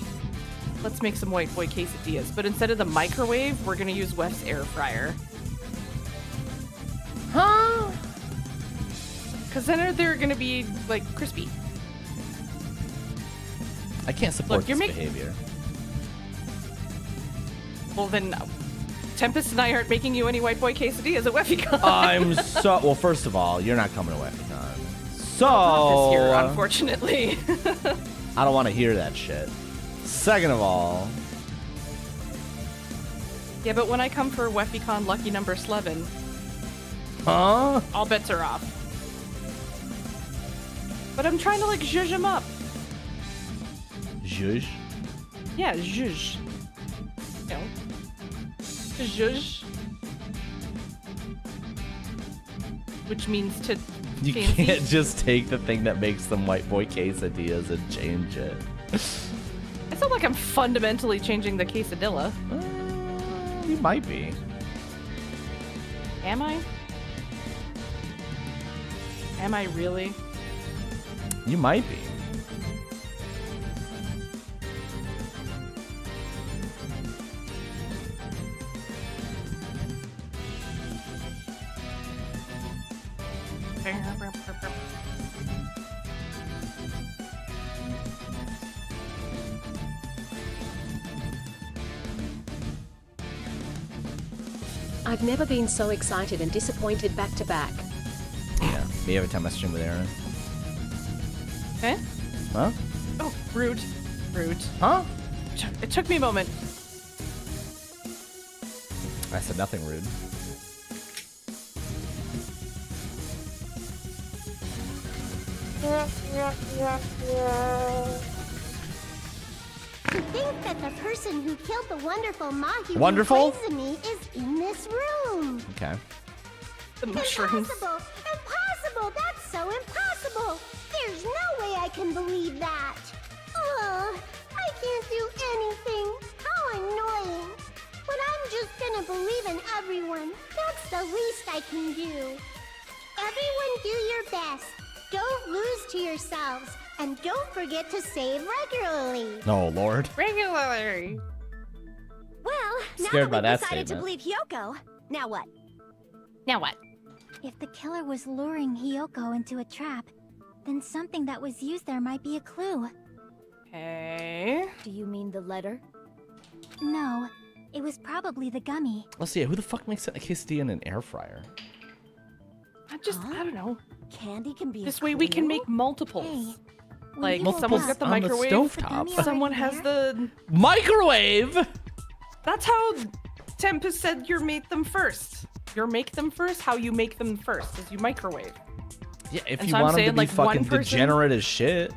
"Let's make some white boy quesadillas." But instead of the microwave, we're gonna use Wef's air fryer. Huh? Because then they're gonna be like crispy. I can't support Look, you're this making- behavior. Well then, Tempest and I aren't making you any white boy quesadillas at WefiCon. I'm so well. First of all, you're not coming to WefiCon, so Not this year, unfortunately. I don't want to hear that shit. Second of all, Yeah, but when I come for WefiCon lucky number 11, huh? all bets are off. But I'm trying to like zhuzh him up. Zhuzh? Yeah, zhuzh. You know, to zhuzh, which means to You fancy. can't just take the thing that makes them white boy quesadillas and change it. It's not like I'm fundamentally changing the quesadilla. You might be. Am I? Am I really? You might be. I've never been so excited and disappointed back to back. Yeah. Me every time I stream with Aaron. Eh? Huh? Oh, rude. Rude. Huh? It took me a moment. I said nothing rude. To think that the person who killed the wonderful Mahi Wonderful? Koizumi is in this room. Okay. The mushrooms. Impossible! Impossible! That's so impossible! There's no way I can believe that! Ugh, I can't do anything! How annoying! But I'm just gonna believe in everyone. That's the least I can do. Everyone do your best. Don't lose to yourselves. And don't forget to save regularly. No, Lord. Regularly. Well, now Scared by that we've that decided to statement. believe Hyoko, now what? Now what? If the killer was luring Hyoko into a trap, then something that was used there might be a clue. Okay. Do you mean the letter? No, it was probably the gummy. Let's see. Who the fuck makes a quesadilla in an air fryer? I don't know. Candy can be This way we can make multiples. Hey, Like, Multiples someone's got the on the microwave. stovetop. Someone has the... Microwave? That's how Tempest said you make them first. You make them first, how you make them first is you microwave. Yeah, if And you so I'm want them to saying, be like, one fucking person- degenerate as shit.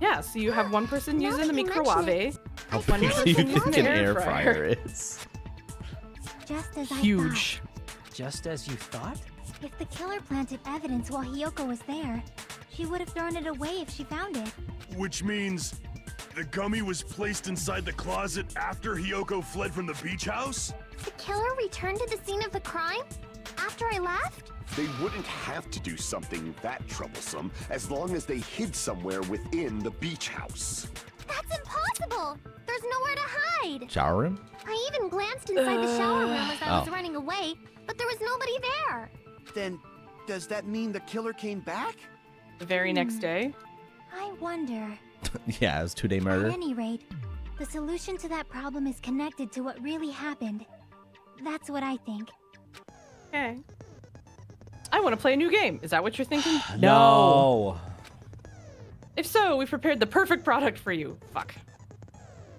Yeah, so you have one person Now using the that you mention microwave. How One big do you person think using an the air fryer is? Just as Huge. Just as you thought? I thought. If the killer planted evidence while Hyoko was there, she would have thrown it away if she found it. Which means the gummy was placed inside the closet after Hyoko fled from the beach house? The killer returned to the scene of the crime? After I left? They wouldn't have to do something that troublesome as long as they hid somewhere within the beach house. That's impossible! There's nowhere to hide! Shower room? I even glanced inside the shower room as I was Oh. running away, but there was nobody there. Then, does that mean the killer came back? The very next day. I wonder. Yeah, it was 2-day murder. At any rate, the solution to that problem is connected to what really happened. That's what I think. Okay. I want to play a new game. Is that what you're thinking? No. If so, we prepared the perfect product for you. Fuck.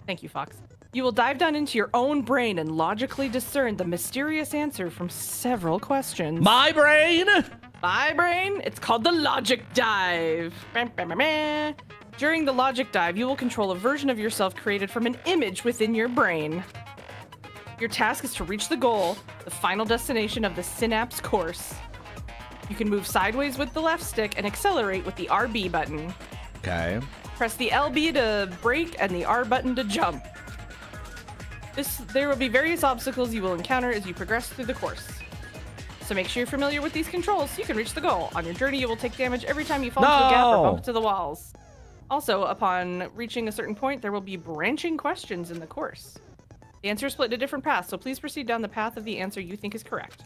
Thank you, Fox. You will dive down into your own brain and logically discern the mysterious answer from several questions. My brain? My brain? It's called the Logic Dive. During the logic dive, you will control a version of yourself created from an image within your brain. Your task is to reach the goal, the final destination of the Synapse course. You can move sideways with the left stick and accelerate with the RB button. Okay. Press the LB to brake and the R button to jump. There will be various obstacles you will encounter as you progress through the course. So make sure you're familiar with these controls so you can reach the goal. On your journey, you will take damage every time you fall into a gap or bump into the walls. Also, upon reaching a certain point, there will be branching questions in the course. The answer is split into different paths, so please proceed down the path of the answer you think is correct.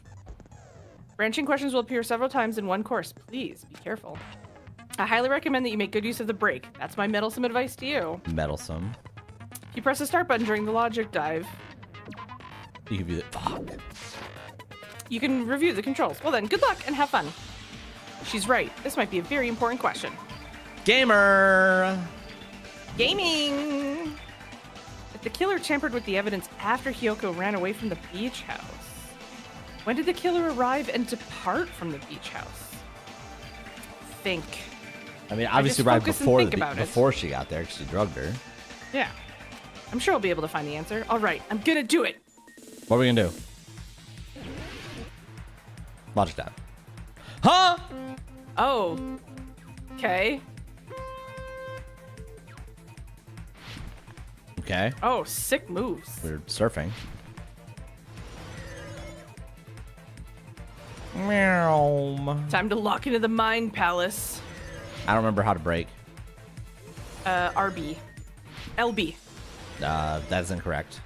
Branching questions will appear several times in one course. Please be careful. I highly recommend that you make good use of the brake. That's my meddlesome advice to you. Meddlesome. If you press the start button during the logic dive, You can view the fuck. you can review the controls. Well then, good luck and have fun. She's right. This might be a very important question. Gamer. Gaming. If the killer tampered with the evidence after Hiyoko ran away from the beach house, when did the killer arrive and depart from the beach house? Think. I mean, obviously right before she got there because she drugged her. Yeah. I'm sure I'll be able to find the answer. All right, I'm gonna do it. What are we gonna do? Logic dive. Huh? Oh. Okay. Okay. Oh, sick moves. We're surfing. Meow. Time to lock into the Mind Palace. I don't remember how to break. RB. LB. That's incorrect.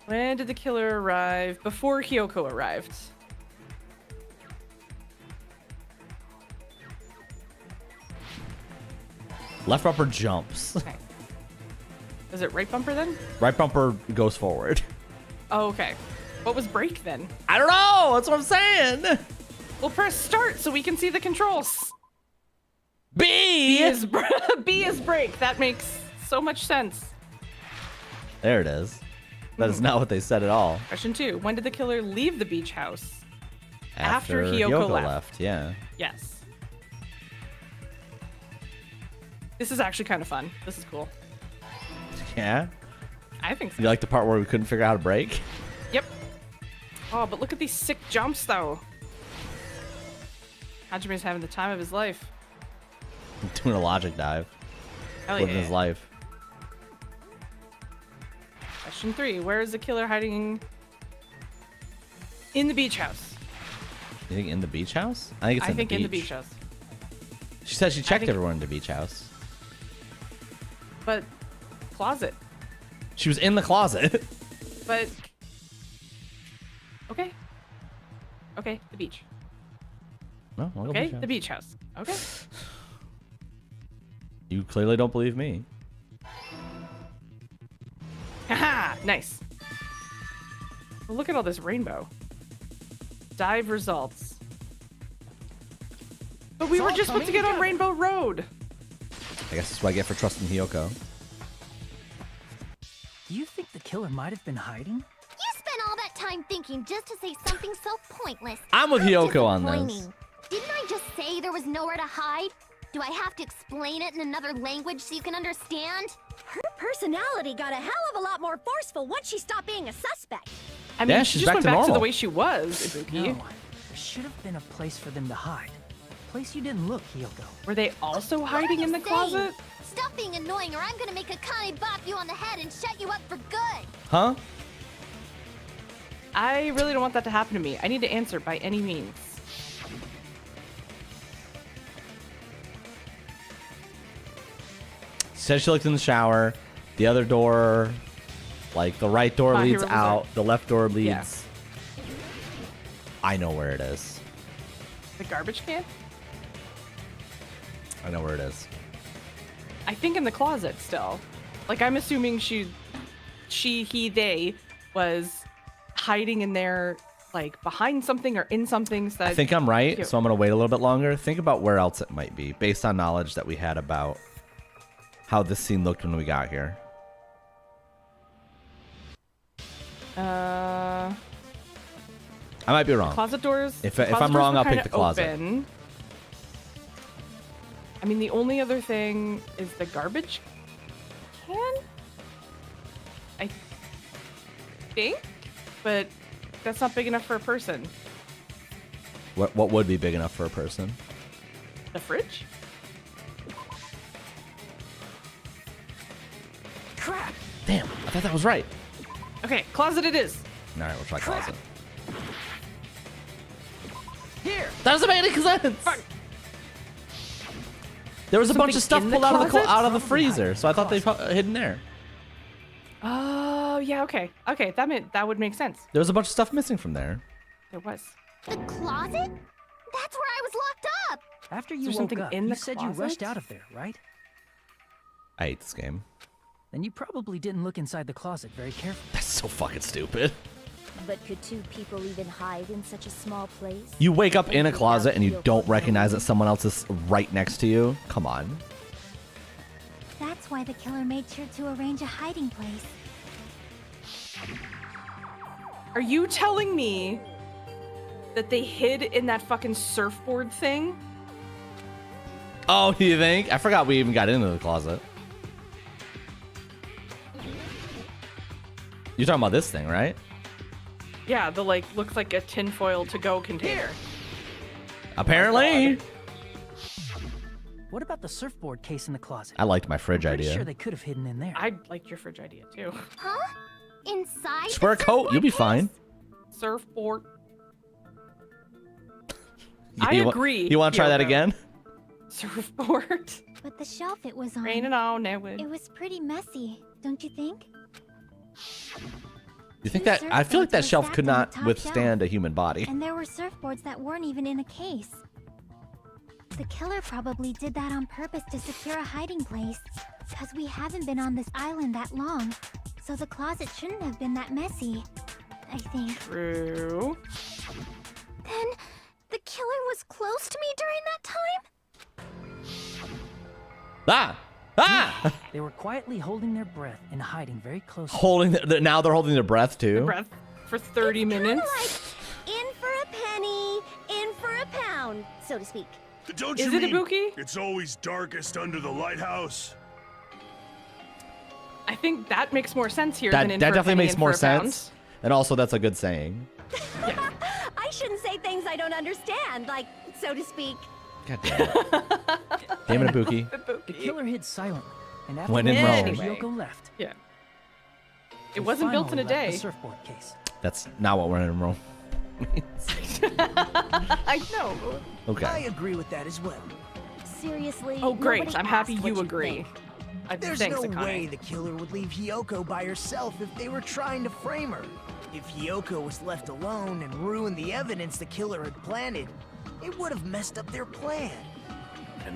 When did the killer arrive? Before Hiyoko arrived. Left bumper jumps. Okay. Is it right bumper then? Right bumper goes forward. Oh, okay. What was brake then? I don't know. That's what I'm saying. We'll press start so we can see the controls. B is B is brake. That makes so much sense. There it is. That is not what they said at all. Question 2. When did the killer leave the beach house? After Hiyoko left. Yeah. Yes. This is actually kind of fun. This is cool. Yeah? I think so. You like the part where we couldn't figure out how to break? Yep. Oh, but look at these sick jumps, though. Hajime's having the time of his life. Doing a logic dive. Hell Living yeah. his life. Question 3. Where is the killer hiding in the beach house? You think in the beach house? I think it's in the beach. in the beach house. She said she checked everyone in the beach house. But closet. She was in the closet. But okay. Okay, the beach. No, I'll go Okay, beach house. the beach house. Okay. You clearly don't believe me. Haha, nice. Well, look at all this rainbow. Dive results. But we were just supposed to get on Rainbow Road. I guess that's what I get for trusting Hiyoko. Do you think the killer might have been hiding? You spent all that time thinking just to say something so pointless. I'm with How Hiyoko on this. disappointing. Didn't I just say there was nowhere to hide? Do I have to explain it in another language so you can understand? Her personality got a hell of a lot more forceful once she stopped being a suspect. I mean, she just went back to the way she was, Ibuki. No, there should have been a place for them to hide. A place you didn't look, Hiyoko. Were they also hiding in the closet? Stop being annoying or I'm gonna make Akane bop you on the head and shut you up for good. Huh? I really don't want that to happen to me. I need to answer by any means. Said she looked in the shower. The other door, like the right door My leads Hero out. Resort. The left door leads. Yeah. I know where it is. The garbage can? I know where it is. I think in the closet still. Like, I'm assuming they was hiding in there, like, behind something or in something. So I think I'm right, so I'm going to wait a little bit longer. Think about where else it might be, based on knowledge that we had about how this scene looked when we got here. I might be wrong. Closet doors. If closet I'm doors wrong, were I'll pick kinda the closet. open. I mean, the only other thing is the garbage can? I think, but that's not big enough for a person. What would be big enough for a person? The fridge? Crap! Damn, I thought that was right. Okay, closet it is. All right, we'll try closet. Here. That doesn't make any sense. Fuck. There was a bunch Something of stuff in the pulled closet? out of the freezer, so I thought they hidden there. Oh, yeah, okay. Okay, that would make sense. There was a bunch of stuff missing from there. There was. The closet? That's where I was locked up! After Is you there woke something up, in you the said you closet? rushed out of there, right? I hate this game. Then you probably didn't look inside the closet very carefully. That's so fucking stupid. But could two people even hide in such a small place? You wake up in a closet and you don't recognize that someone else is right next to you? Come on. That's why the killer made sure to arrange a hiding place. Are you telling me that they hid in that fucking surfboard thing? Oh, you think? I forgot we even got into the closet. You're talking about this thing, right? Yeah, the like looks like a tinfoil to-go container. Apparently. What about the surfboard case in the closet? I liked my fridge Pretty idea. sure they could have hidden in there. I liked your fridge idea too. Huh? Inside? Just wear a coat, you'll be fine. Surfboard. Yeah, I agree. You want to try that Yoko. again? Surfboard. But the shelf it was on. Raining on Edward. It was pretty messy, don't you think? You think that? I feel like that surfboards were shelf stacked could on the not top withstand a human body. And there were surfboards that weren't even in a case. The killer probably did that on purpose to secure a hiding place. Because we haven't been on this island that long. So the closet shouldn't have been that messy, I think. True. Then, the killer was close to me during that time? Ah! Ah! They were quietly holding their breath and hiding very close. Now they're holding their breath too. Breath for 30 minutes. Like, in for a penny, in for a pound, so to speak. Don't Is you it a mean Ibuki? it's always darkest under the lighthouse? I think that makes more sense here That than in that for a definitely penny makes and more for a pound. sense. And also, that's a good saying. I shouldn't say things I don't understand, like, so to speak. God damn it. Damn it, Ibuki. The killer hid silently, and after When in that, Rome. Yoko left. Yeah. They It wasn't built in a finally left day. The surfboard case. That's not what when in Rome. I know. I Okay. agree with that as well. Seriously? Oh, great. nobody I'm happy asked you what agree. There's Thanks, no Akane. way the killer would leave Hiyoko by herself if they were trying to frame her. If Hiyoko was left alone and ruined the evidence the killer had planted, it would have messed up their plan.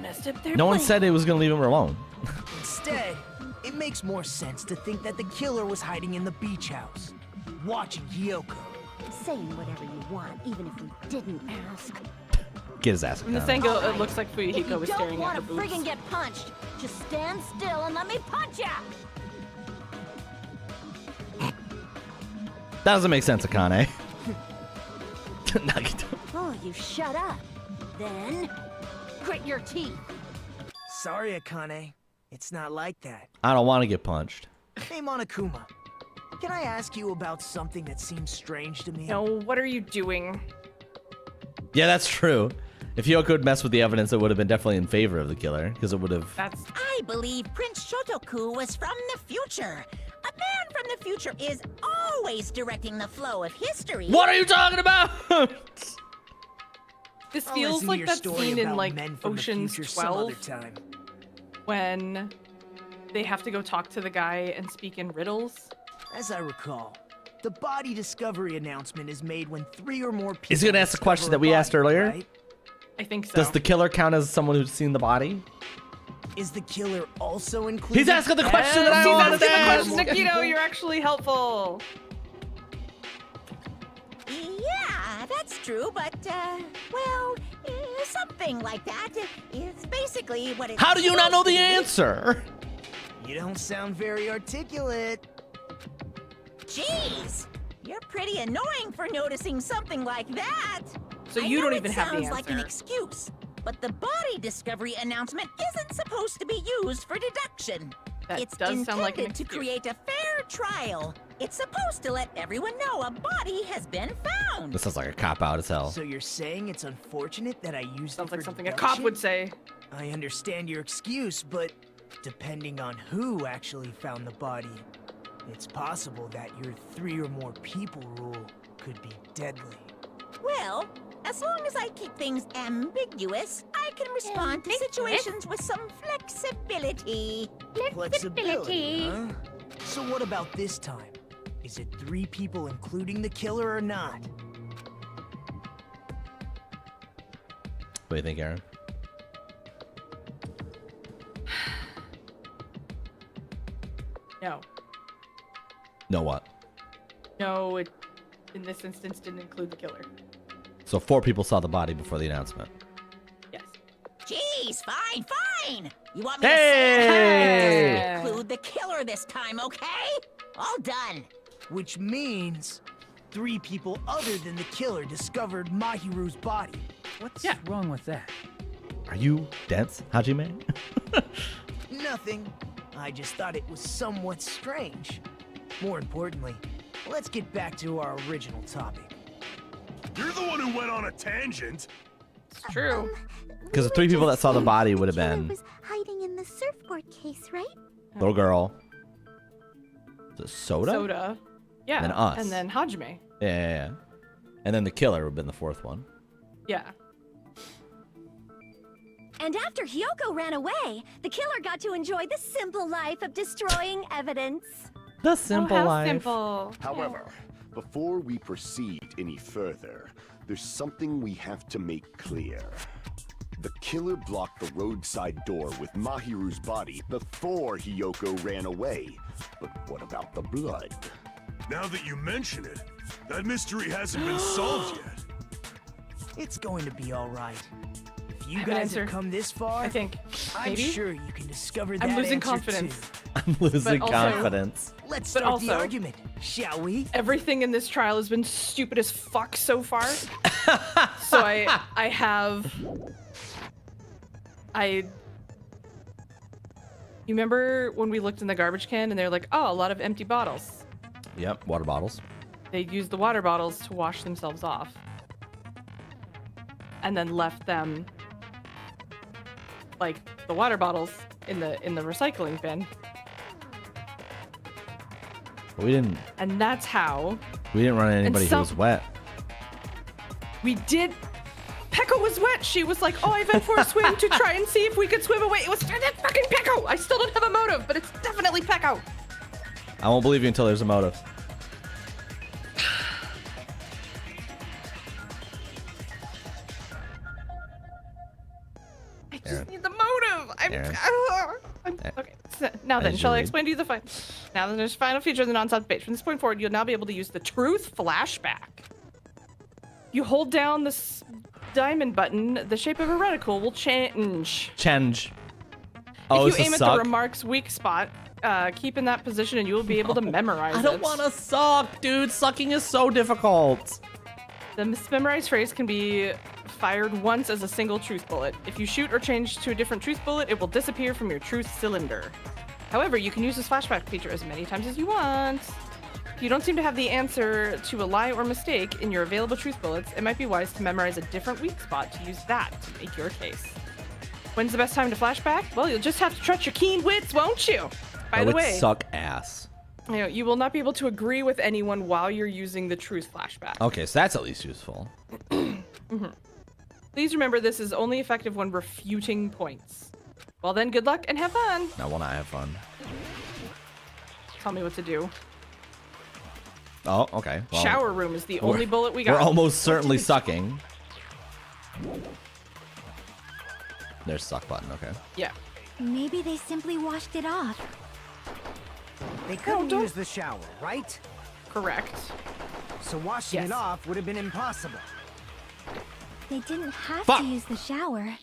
Messed up their No one plan. said it was gonna leave him alone. Instead, it makes more sense to think that the killer was hiding in the beach house, watching Hiyoko. Saying whatever you want, even if we didn't ask. Get his ass. From this down. angle, it looks like If Fuyuhiko you was don't staring at want her to boobs. friggin' get punched, just stand still and let me punch ya! That doesn't make sense, Akane. Nagito. Oh, you shut up. Then, grit your teeth. Sorry, Akane. It's not like that. I don't want to get punched. Hey, Monokuma. Can I ask you about something that seems strange to me? No, what are you doing? Yeah, that's true. If Yoko had messed with the evidence, it would have been definitely in favor of the killer, because it would have. I believe Prince Shotoku was from the future. A man from the future is always directing the flow of history. What are you talking about? This I'll feels listen to like your that story scene in about like men from the Ocean's future some other 12 time. when they have to go talk to the guy and speak in riddles. As I recall, the body discovery announcement is made when 3 or more people. Is he gonna ask the question discover that a we body, asked earlier? right? I think so. Does the killer count as someone who's seen the body? Is the killer also included? He's asking the question that I He's wanted to asking the ask. question, Nikito. You're actually helpful. Yeah, that's true, but, well, something like that. It's basically what it's How do you not know supposed the to be. answer? You don't sound very articulate. Jeez, you're pretty annoying for noticing something like that. So I you know don't it even have the sounds like an answer. excuse, But the body discovery announcement isn't supposed to be used for deduction. That It's does sound like an intended to excuse. create a fair trial. It's supposed to let everyone know a body has been found. This sounds like a cop-out as hell. So you're saying it's unfortunate that I used Sounds it for like something a deduction? cop would say. I understand your excuse, but depending on who actually found the body, it's possible that your 3 or more people rule could be deadly. Well, as long as I keep things ambiguous, I can respond to situations with some flexibility. Flexibility, huh? So what about this time? Is it 3 people including the killer or not? What do you think, Aaron? No. No what? No, it in this instance didn't include the killer. So 4 people saw the body before the announcement. Yes. Jeez, fine. You want me Hey! to include the killer this time, okay? All done. Which means 3 people other than the killer discovered Mahiru's body. What's wrong with that? Are you dense, Hajime? Nothing. I just thought it was somewhat strange. More importantly, let's get back to our original topic. You're the one who went on a tangent. It's true. Because the 3 people that saw the body would have been was hiding in the surfboard case, right? little girl, the Soda? Soda. Yeah. And then us. And then Hajime. Yeah. And then the killer would have been the 4th one. Yeah. And after Hyoko ran away, the killer got to enjoy the simple life of destroying evidence. The simple how life. Simple. However, before we proceed any further, there's something we have to make clear. The killer blocked the roadside door with Mahiru's body before Hyoko ran away. But what about the blood? Now that you mention it, that mystery hasn't been solved yet. It's going to be all right. If you I have an guys answer. have come this far, I think. I'm Maybe? sure you can discover that I'm losing answer confidence. too. I'm losing also- confidence. Let's But start the also- argument, shall we? Everything in this trial has been stupid as fuck so far. So I have. You remember when we looked in the garbage can and they're like, oh, a lot of empty bottles. Yep, water bottles. They used the water bottles to wash themselves off. And then left them, like the water bottles, in the recycling bin. But we didn't And that's how run into anybody who some- was wet. we did. Pekko was wet. She was like, oh, I went for a swim to try and see if we could swim away. It was fucking Pekko. I still don't have a motive, but it's definitely Pekko. I won't believe you until there's a motive. I just Aaron. need the motive. Aaron. Okay. So, now then, As shall you I read. explain to you the final? Now then, there's a final feature of the non-stop page. From this point forward, you'll now be able to use the truth flashback. You hold down this diamond button, the shape of a reticle will change. Change. Oh, If you it's aim a at suck? the remark's weak spot, keep in that position and you will be able to memorize it. I don't want to suck, dude. Sucking is so difficult. The memorized phrase can be fired once as a single truth bullet. If you shoot or change to a different truth bullet, it will disappear from your truth cylinder. However, you can use this flashback feature as many times as you want. If you don't seem to have the answer to a lie or mistake in your available truth bullets, it might be wise to memorize a different weak spot to use that to make your case. When's the best time to flashback? Well, you'll just have to trust your keen wits, won't you? By That the would way, suck ass. you will not be able to agree with anyone while you're using the truth flashback. Okay, so that's at least useful. Please remember this is only effective when refuting points. Well then, good luck and have fun. I want to have fun. Tell me what to do. Oh, okay. Well, Shower room is the we're- only bullet we got. We're almost certainly sucking. There's suck button, okay. Yeah. Maybe they simply washed it off. They couldn't use the shower, right? Correct. So washing Yes. it off would have been impossible. They didn't have Fuck. to use the shower.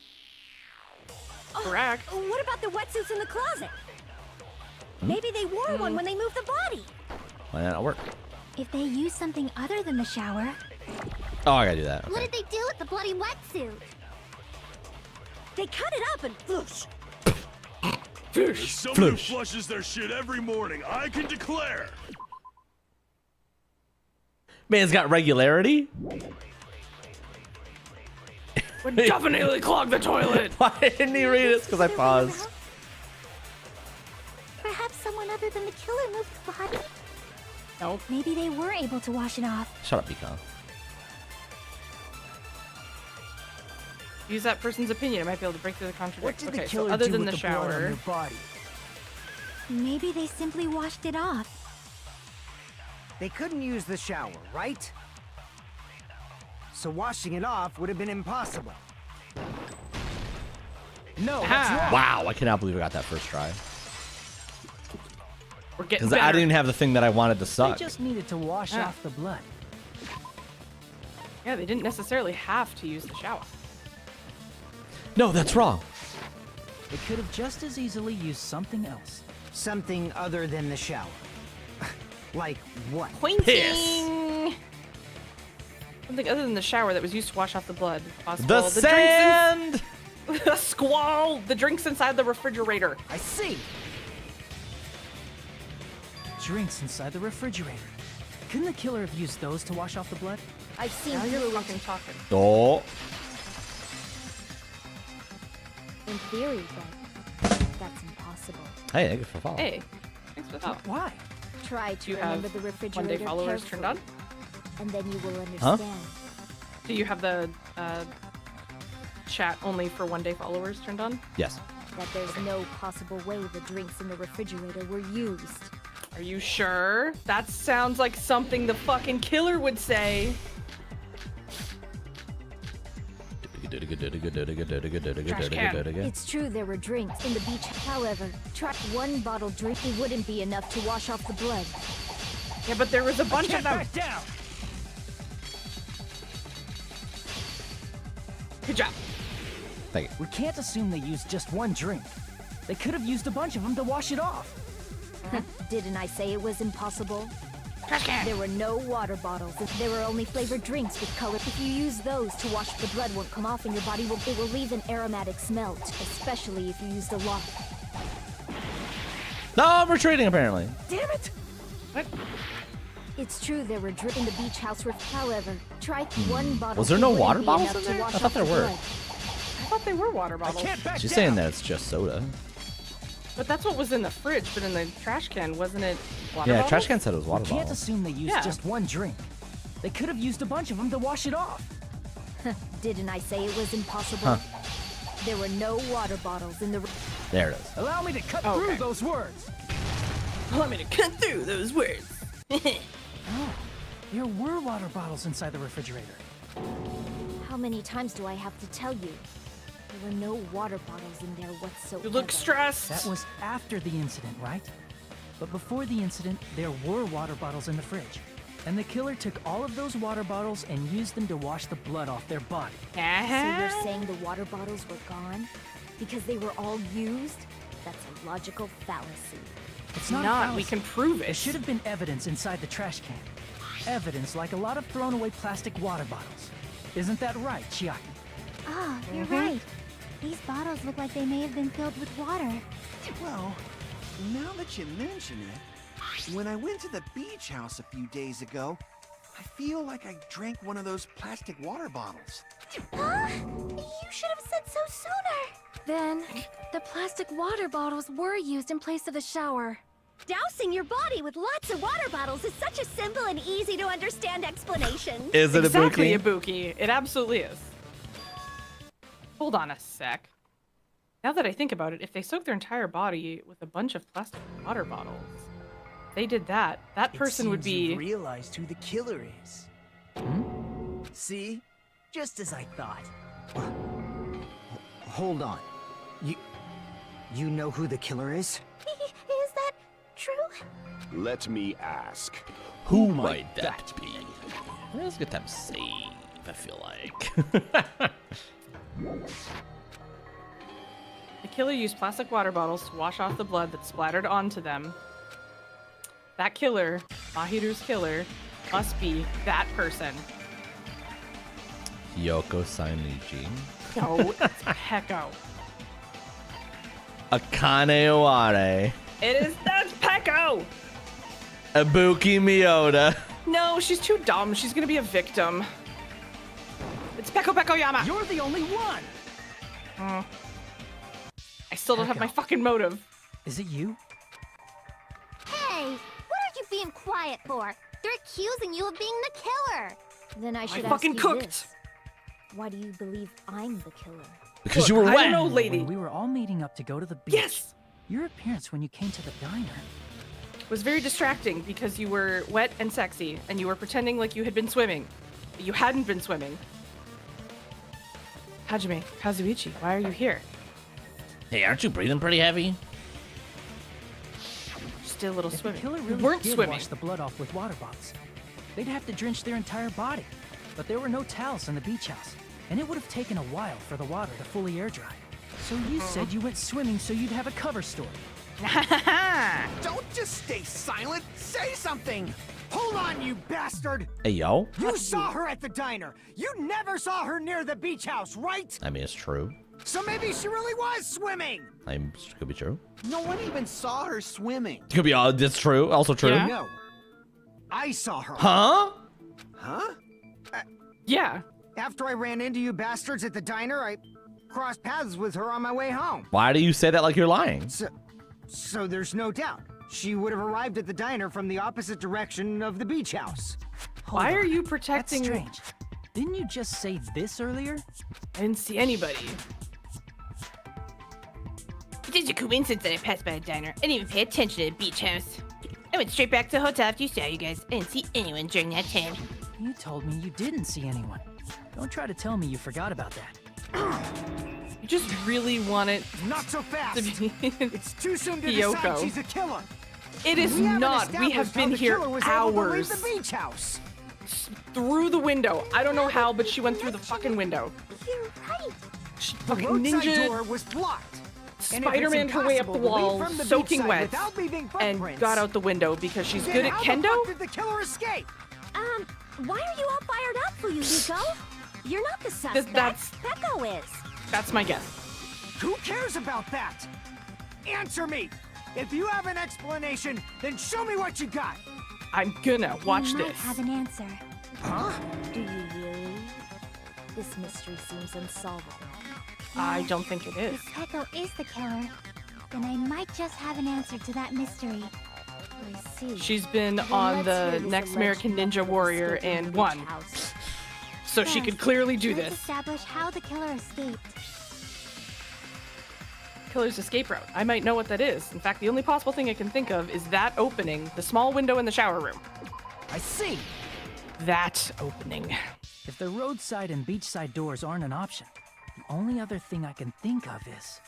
Correct. What about the wetsuits in the closet? Maybe they wore one when they moved the body. Why not work? If they used something other than the shower, Oh, I gotta do that. what Okay. did they do with the bloody wetsuit? They cut it up and whoosh. As someone who flushes their shit every morning, I can declare. Man's got regularity. Would definitely clog the toilet. Why didn't he read it? Because I paused. Perhaps someone other than the killer moved the body? Nope. Maybe they were able to wash it off. Shut up, Beacon. Use that person's opinion. It might be able to break through the contradiction. What did Okay, the killer so other do than with the the blood on shower. their body? Maybe they simply washed it off. They couldn't use the shower, right? So washing it off would have been impossible. No, that's wrong. Wow, I cannot believe I got that first try. We're getting Because I better. didn't have the thing that I wanted to suck. They just needed to wash off the blood. Yeah, they didn't necessarily have to use the shower. No, that's wrong. They could have just as easily used something else. Something other than the shower. Like what? Pointing. Something other than the shower that was used to wash off the blood. Possible. The sand. The squall. The drinks inside the refrigerator. I see. Drinks inside the refrigerator. Couldn't the killer have used those to wash off the blood? I've seen Now you're fluid. fucking talking. Oh. In theory, but that's impossible. Hey, thank you for following. Hey, thanks for that. Why? Try to Do you remember have the refrigerator one-day followers turned on? carefully, and then you will understand. Do you have the chat only for one-day followers turned on? Yes. That there's no possible way the drinks in the refrigerator were used. Are you sure? That sounds like something the fucking killer would say. Trash can. It's true there were drinks in the beach. However, try one bottle drink. It wouldn't be enough to wash off the blood. Yeah, but there was a bunch of them. Back down. Good job. Thank you. We can't assume they used just one drink. They could have used a bunch of them to wash it off. Didn't I say it was impossible? Trash can. There were no water bottles. There were only flavored drinks with color. If you use those to wash, the blood won't come off and your body will. It will leave an aromatic smell, especially if you used a lot. No, I'm retreating apparently. Damn it! What? It's true there were drinks in the beach house. However, try one bottle. Was there no It wouldn't water be bottles enough in to there? wash I thought off there the were. blood. I thought they were water bottles. She's saying that it's just soda. But that's what was in the fridge, but in the trash can, wasn't it water Yeah, bottles? trash can said it was water We can't bottles. assume they used Yeah. just one drink. They could have used a bunch of them to wash it off. Didn't I say it was impossible? Huh. There were no water bottles in the. There it is. Allow me to cut Okay. through those words. Allow me to cut through those words. Oh, there were water bottles inside the refrigerator. How many times do I have to tell you? There were no water bottles in there whatsoever. You look stressed. That was after the incident, right? But before the incident, there were water bottles in the fridge. And the killer took all of those water bottles and used them to wash the blood off their body. So you're saying the water bottles were gone? Because they were all used? That's a logical fallacy. It's not. Not. We can prove it. There should have been evidence inside the trash can. Evidence like a lot of thrown away plastic water bottles. Isn't that right, Chiaki? Ah, you're right. These bottles look like they may have been filled with water. Well, now that you mention it, when I went to the beach house a few days ago, I feel like I drank one of those plastic water bottles. Huh? You should have said so sooner. Then, the plastic water bottles were used in place of the shower. Dousing your body with lots of water bottles is such a simple and easy to understand explanation. Is it exactly Ibuki? Ibuki. It absolutely is. Hold on a sec. Now that I think about it, if they soaked their entire body with a bunch of plastic water bottles, they did that. That person would be. You've realized who the killer is. See? Just as I thought. Hold on. You know who the killer is? Is that true? Let me ask. Who might that be? Let's get them saved, I feel like. The killer used plastic water bottles to wash off the blood that splattered onto them. That killer, Mahiru's killer, must be that person. Yoko Sainiji. No, it's Peko. Akane Oware. It is not Peko! Ibuki Miyoda. No, she's too dumb. She's gonna be a victim. It's Peko Yama. You're the only one! I still don't have my fucking motive. Is it you? Hey, what are you being quiet for? They're accusing you of being the killer. Then I should I fucking ask you cooked. this. Why do you believe I'm the killer? Because Look, you were I wet. don't know, lady. When we were all meeting up to go to the beach. Yes! Your appearance when you came to the diner. It was very distracting because you were wet and sexy, and you were pretending like you had been swimming. But you hadn't been swimming. Hajime, Kazuichi, why are you here? Hey, aren't you breathing pretty heavy? Just did a little If swimming. the killer You really weren't did swimming. wash the blood off with water bombs, they'd have to drench their entire body. But there were no towels in the beach house, and it would have taken a while for the water to fully air dry. So you said you went swimming so you'd have a cover story. Don't just stay silent. Say something. Hold on, you bastard. Hey, yo. You saw her at the diner. You never saw her near the beach house, right? I mean, it's true. So maybe she really was swimming. Could be true. No one even saw her swimming. Could be that's true. Also true. Yeah. No. I saw her. Huh? Huh? Yeah. After I ran into you bastards at the diner, I crossed paths with her on my way home. Why do you say that like you're lying? So there's no doubt. She would have arrived at the diner from the opposite direction of the beach house. Why are you protecting... That's strange. Didn't you just say this earlier? I didn't see anybody. It is a coincidence that I passed by a diner. I didn't even pay attention to the beach house. I went straight back to the hotel after you saw you guys. I didn't see anyone during that time. You told me you didn't see anyone. Don't try to tell me you forgot about that. You just really want it Not so fast. to be It's too soon to decide Hiyoko. she's a killer. It is We haven't not. We have established how been the here killer was able to leave hours. the beach house. Through the window. I don't know how, but she went through the fucking window. You're right. She The fucking roadside ninja door was blocked. And if it's Spider-Man her way up the impossible to leave wall, from the soaking beachside wet, without leaving and footprints, got out the window because she's then good at how the kendo? fuck did the killer escape? Why are you all fired up, Fuyuhiko? You're not the suspect. that's- Peko is. That's my guess. Who cares about that? Answer me. If you have an explanation, then show me what you got. I'm gonna watch You might this. have an answer. Huh? Do you really? This mystery seems unsolvable. I don't think it is. If Peko is the killer, then I might just have an answer to that mystery. I see. She's been Then on let's the hear this Next alleged American method Ninja of Warrior escaping the and beach won. house. So she First, could clearly do let's this. establish how the killer escaped. Killer's escape route. I might know what that is. In fact, the only possible thing I can think of is that opening, the small window in the shower room. I see. That opening. If the roadside and beachside doors aren't an option, the only other thing I can think of is...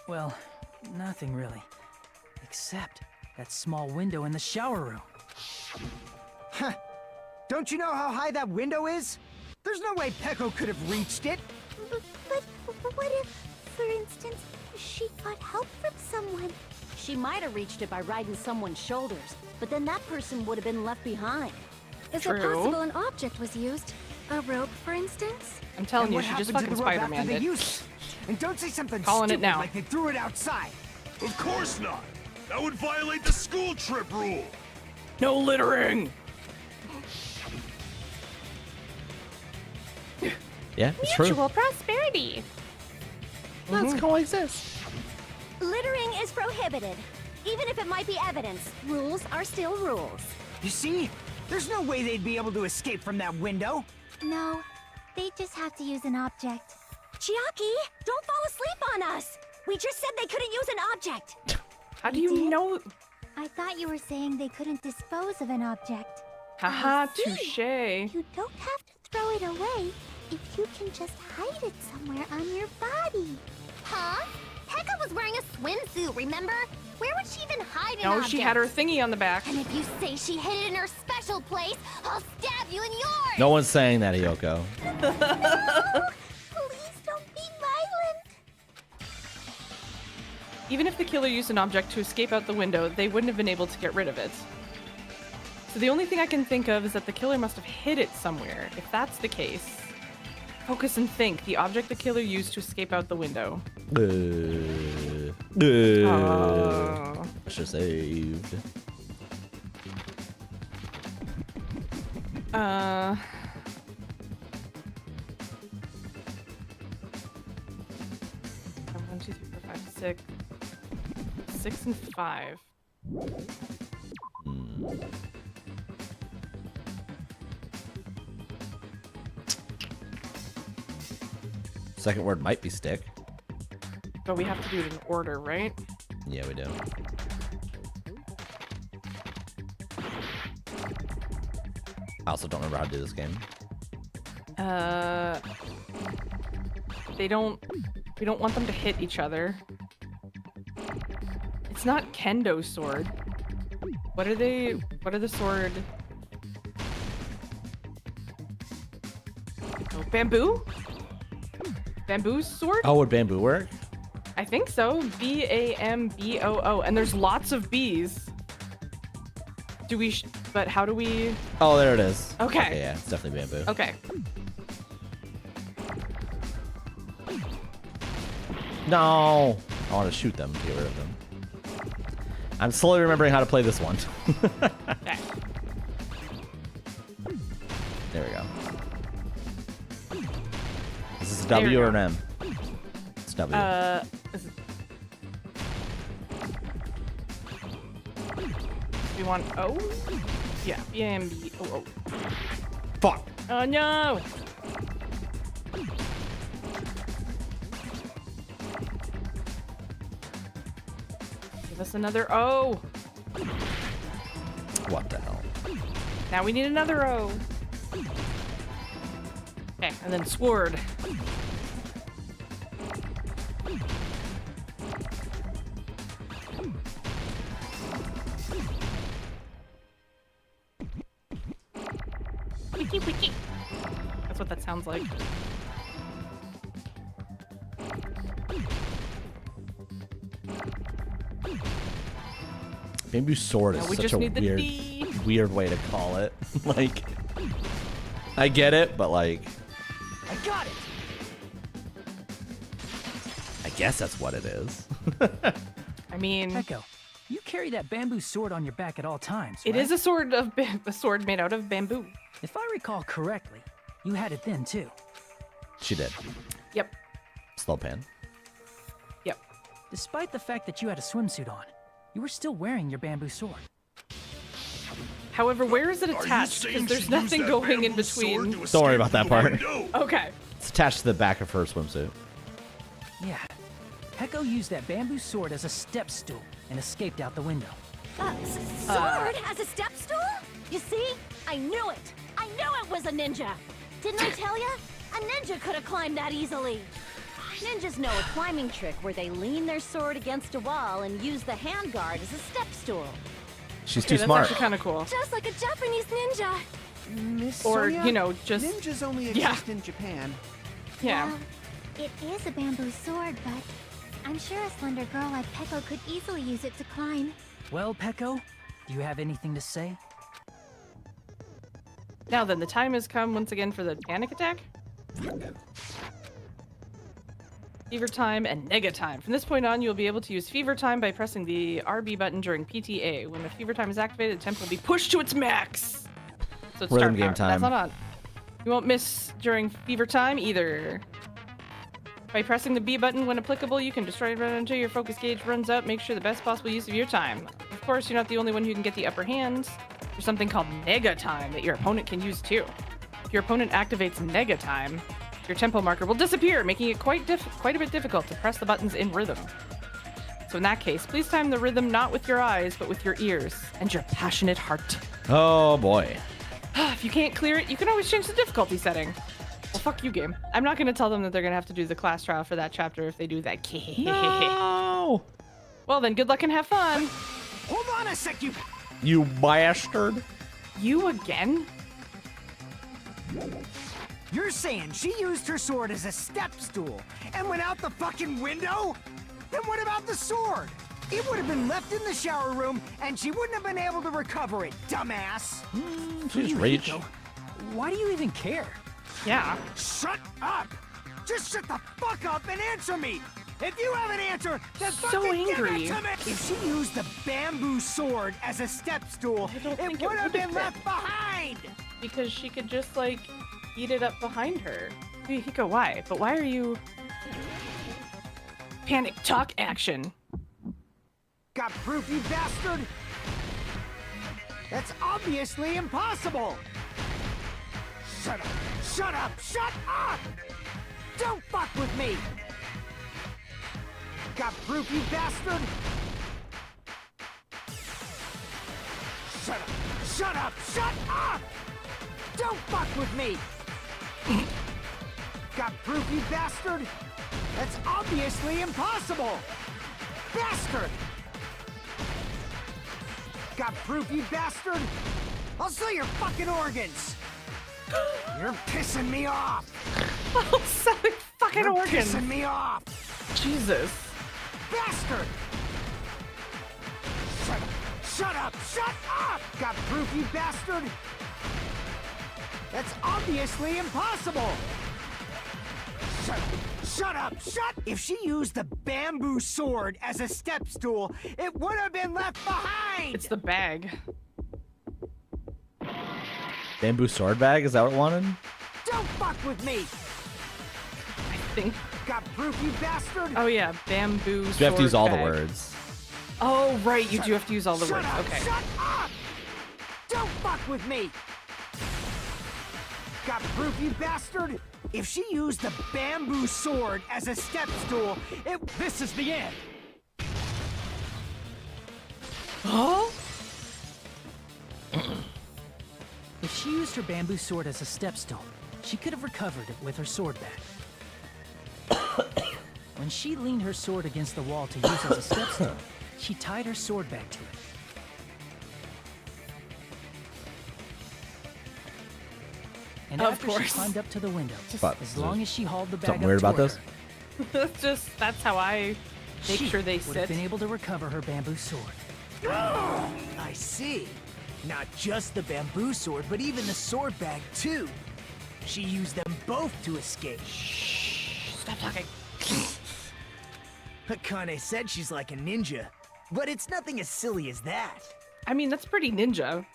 Well, nothing really. Except that small window in the shower room. Huh. Don't you know how high that window is? There's no way Peko could have reached it. But what if, for instance, she got help from someone? She might have reached it by riding someone's shoulders, but then that person would have been left behind. Is True. it possible an object was used? A rope, for instance? I'm telling And you, what she just happened to fucking the rope after Spider-Man they it. used it? And don't say something Calling it stupid now. like they threw it outside. Of course not. That would violate the school trip rule. No littering! Yeah, it's true. Mutual prosperity. Let's coexist. Littering is prohibited. Even if it might be evidence, rules are still rules. You see? There's no way they'd be able to escape from that window. No, they just have to use an object. Chiaki, don't fall asleep on us! We just said they couldn't use an object! How do you know? I thought you were saying they couldn't dispose of an object. Haha, see. touche. You don't have to throw it away if you can just hide it somewhere on your body. Huh? Pekka was wearing a swimsuit, remember? Where would she even hide an No, object? she had her thingy on the back. And if you say she hid it in her special place, I'll stab you in yours! No one's saying that, Hiyoko. Please don't be violent. Even if the killer used an object to escape out the window, they wouldn't have been able to get rid of it. So the only thing I can think of is that the killer must have hid it somewhere. If that's the case, Focus and think. The object the killer used to escape out the window. I should have saved. One, two, three, four, five, six. 6 and 5. Second word might be stick. But we have to do it in order, right? Yeah, we do. I also don't remember how to do this game. We don't want them to hit each other. It's not kendo sword. What are the sword? Oh, bamboo? Bamboo sword? Oh, would bamboo work? I think so. B-A-M-B-O-O. And there's lots of B's. But how do we... Oh, there it is. Okay. Yeah, it's definitely bamboo. Okay. No! I want to shoot them to get rid of them. I'm slowly remembering how to play this one. Okay. There we go. Is this a W or an M? It's W. We want O? Yeah, B-A-M-B-O-O. Fuck! Oh no! Give us another O! What the hell? Now we need another O. Okay, and then sword. Wiki wiki. That's what that sounds like. Bamboo sword is such a weird way to call it. Like, I get it, but like, I got it. I guess that's what it is. I mean, Echo, you carry that bamboo sword on your back at all times. It right? is a sword made out of bamboo. If I recall correctly, you had it then too. She did. Yep. Slow pan. Yep. Despite the fact that you had a swimsuit on, you were still wearing your bamboo sword. However, where is it attached? Because there's nothing going in between. Don't worry about that part. Okay. It's attached to the back of her swimsuit. Yeah. Heko used that bamboo sword as a step stool and escaped out the window. Sword has a step stool? You see? I knew it! I knew it was a ninja! Didn't I tell ya? A ninja could have climbed that easily! Ninjas know a climbing trick where they lean their sword against a wall and use the handguard as a step stool. She's too smart. That's actually kind of cool. Just like a Japanese ninja. Miss Or, Sonia, you know, just... ninjas only exist in Japan. Yeah. Well, it is a bamboo sword, but I'm sure a slender girl like Peko could easily use it to climb. Well, Peko, do you have anything to say? Now then, the time has come once again for the panic attack. Fever time and nega time. From this point on, you'll be able to use fever time by pressing the RB button during PTA. When the fever time is activated, the tempo will be pushed to its max. So it's Rhythm start game power. time. That's not on. You won't miss during fever time either. By pressing the B button when applicable, you can destroy it until your focus gauge runs out. Make sure the best possible use of your time. Of course, you're not the only one who can get the upper hand. There's something called nega time that your opponent can use too. If your opponent activates nega time, your tempo marker will disappear, making it quite a bit difficult to press the buttons in rhythm. So in that case, please time the rhythm not with your eyes, but with your ears and your passionate heart. Oh boy. If you can't clear it, you can always change the difficulty setting. Well, fuck you, game. I'm not going to tell them that they're going to have to do the class trial for that chapter if they do that. No! Well, then, good luck and have fun. Hold on a sec, You bastard. You again? You're saying she used her sword as a step stool and went out the fucking window? Then what about the sword? It would have been left in the shower room and she wouldn't have been able to recover it, dumbass. She's rage. Why do you even care? Yeah. Shut up! Just shut the fuck up and answer me! If you have an answer, then So fucking angry. give it to me! If she used the bamboo sword as a step stool, it would have been left behind! Because she could just, like, eat it up behind her. Hiko, why? But why are you... Panic talk action. Got proof, you bastard? That's obviously impossible! Shut up! Shut up! Shut up! Don't fuck with me! Got proof, you bastard? Shut up! Shut up! Shut up! Don't fuck with me! Got proof, you bastard? That's obviously impossible! Bastard! Got proof, you bastard? I'll sell your fucking organs! You're pissing me off! Oh, selling fucking You're organs! pissing me off! Jesus. Bastard! Shut up! Shut up! Shut up! Got proof, you bastard? That's obviously impossible! Shut up! Shut up! Shut! If she used the bamboo sword as a step stool, it would have been left behind! It's the bag. Bamboo sword bag? Is that what it wanted? Don't fuck with me! I think. Got proof, you bastard? Oh yeah, bamboo. You have to use all sword the bag. words. Oh right, you do have to use all the words. Up, Okay. Shut up! Don't fuck with me! Got proof, you bastard? If she used the bamboo sword as a step stool, it... This is the end! Huh? If she used her bamboo sword as a stepstone, she could have recovered it with her sword bag. When she leaned her sword against the wall to use as a stepstone, she tied her sword bag to it. And Of after course. she climbed up to the window, But as long as she hauled the bag something up weird about toward this? her, That's how I make she sure they would have sit. been able to recover her bamboo sword. I see. Not just the bamboo sword, but even the sword bag, too. She used them both to escape. Shh, stop talking. Akane said she's like a ninja, but it's nothing as silly as that. I mean, that's pretty ninja.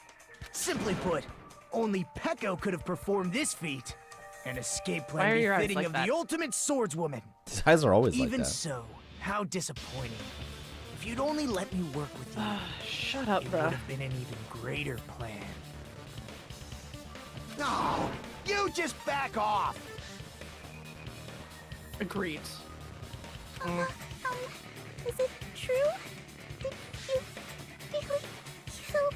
Simply put, only Peko could have performed this feat. An escape Why are plan your eyes befitting like of that? the ultimate swordswoman. His eyes are always like Even that. so, how disappointing. If you'd only let me work with you, Shut up, it bruh. would have been an even greater plan. No, you just back off. Agreed. Is it true? Did you really kill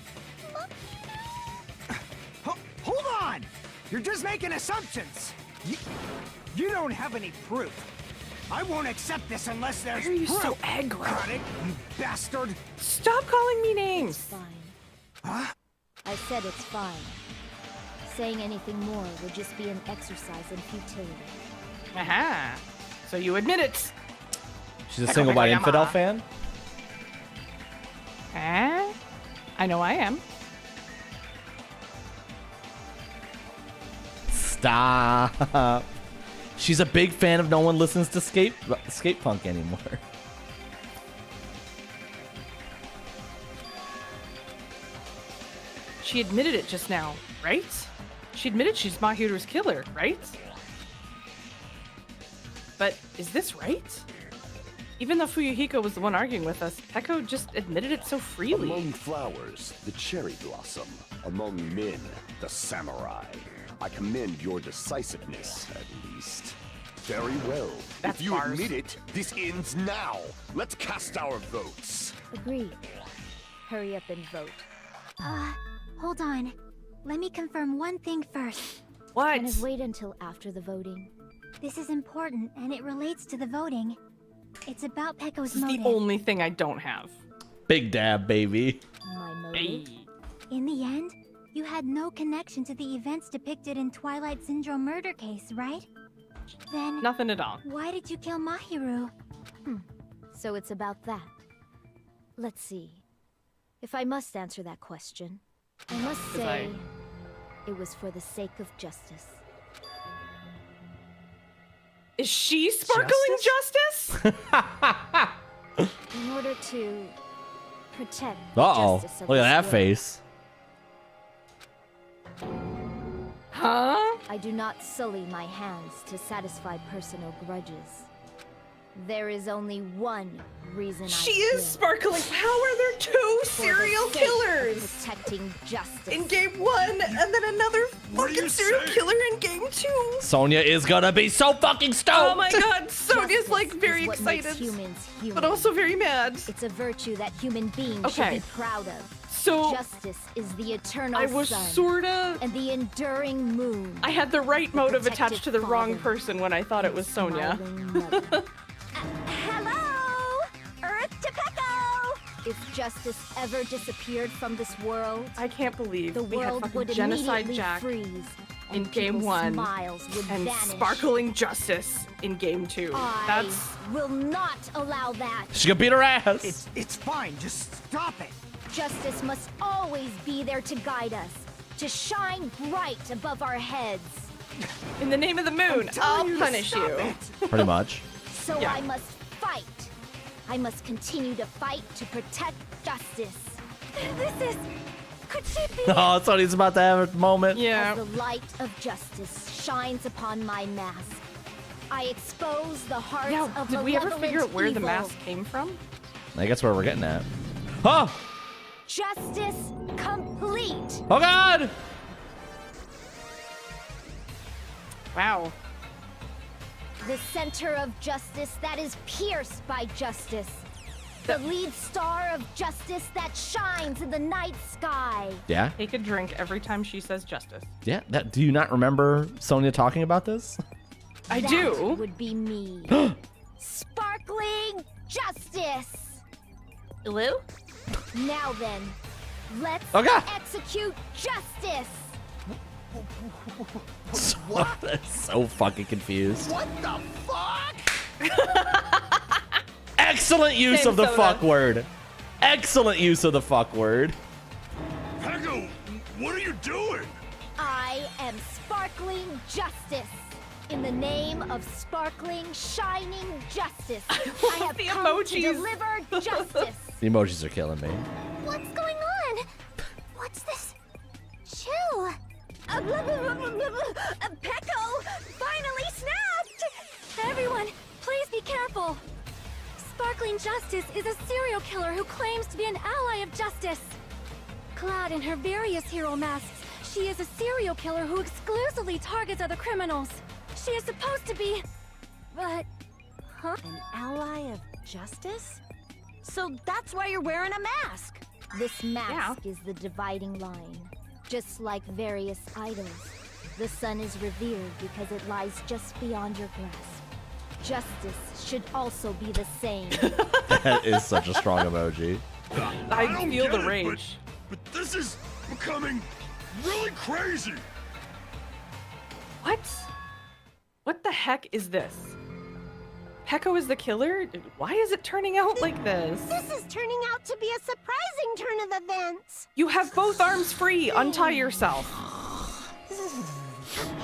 Maki? Hold on! You're just making assumptions. You don't have any proof. I won't accept this unless there's Why are you proof. so aggro? Got it, you bastard? Stop calling me names. Fine. Huh? I said it's fine. Saying anything more would just be an exercise in futility. Aha. So you admit it. She's a single white infidel fan? Eh? I know I am. Stop. She's a big fan of no one listens to skate punk anymore. She admitted it just now, right? She admitted she's Mahiru's killer, right? But is this right? Even though Fuyuhiko was the one arguing with us, Peko just admitted it so freely. Among flowers, the cherry blossom. Among men, the samurai. I commend your decisiveness, at least. Very well. That's if you bars. admit it, this ends now. Let's cast our votes. Agreed. Hurry up and vote. Hold on. Let me confirm one thing first. What? Can I wait until after the voting? This is important, and it relates to the voting. It's about Peko's This is motive. the only thing I don't have. Big dab, baby. My motive? In the end, you had no connection to the events depicted in Twilight Syndrome murder case, right? Then... Nothing at all. Why did you kill Mahiru? So it's about that. Let's see. If I must answer that question, I must say it was for the sake of justice. Is she sparkling justice? In order to protect Uh-oh. justice of Look at this that world, face. Huh? I do not sully my hands to satisfy personal grudges. There is only one reason She I is kill. sparkling. How are there two For the serial sake of killers? protecting justice. In game 1, and then another What are fucking you serial saying? killer in game 2. Sonya is gonna be so fucking stoked. Oh my god, Sonya's Justice like very is what makes excited, humans human. but also very mad. It's a virtue that human beings should Okay. be proud of. So Justice is the eternal I was sun sorta. and the enduring moon. I had the right motive protective attached to the wrong father person when I thought it was Sonya. smiling mother. Hello, Earth to Pecco. If justice ever disappeared from this world, I can't believe the we had world fucking would Genocide immediately Jack freeze. in and game people's 1 smiles would and vanish. sparkling justice in game 2. I That's will not allow that. She gonna beat her ass. It's fine. Just stop it. Justice must always be there to guide us, to shine bright above our heads. in the name of the moon. I'll punish you. Pretty much. So Yeah. I must fight. I must continue to fight to protect justice. This is... Could she be... Oh, Sonya's about to have a moment. Yeah. As the light of justice shines upon my mask, I expose the hearts Yeah, of did we ever figure out where the evil. mask came from? I guess where we're getting at. Oh! Justice complete. Oh god! Wow. The center of justice that is pierced by justice. The lead star of justice that shines in the night sky. Yeah? Take a drink every time she says justice. Yeah. That. Do you not remember Sonya talking about this? I That do. would be me. Sparkling justice. Hello? Now then, let's Okay. execute justice. That's so fucking confused. What the fuck? Excellent use Same of the soda. fuck word. Excellent use of the fuck word. Pecco, what are you doing? I am sparkling justice. In the name of sparkling, shining justice, I have the come emojis. to deliver justice. The emojis are killing me. What's going on? What's this? Chill. Pecco finally snapped! Everyone, please be careful. Sparkling Justice is a serial killer who claims to be an ally of justice. Clad in her various hero masks, she is a serial killer who exclusively targets other criminals. She is supposed to be... but... Huh? An ally of justice? So that's why you're wearing a mask. This mask is the dividing line. Just like various idols, the sun is revered because it lies just beyond your grasp. Justice should also be the same. That is such a strong emoji. I don't feel get the it, rage. But this is becoming really crazy. What? What the heck is this? Pecco is the killer? Why is it turning out like this? This is turning out to be a surprising turn of events. You have both arms free. Untie yourself.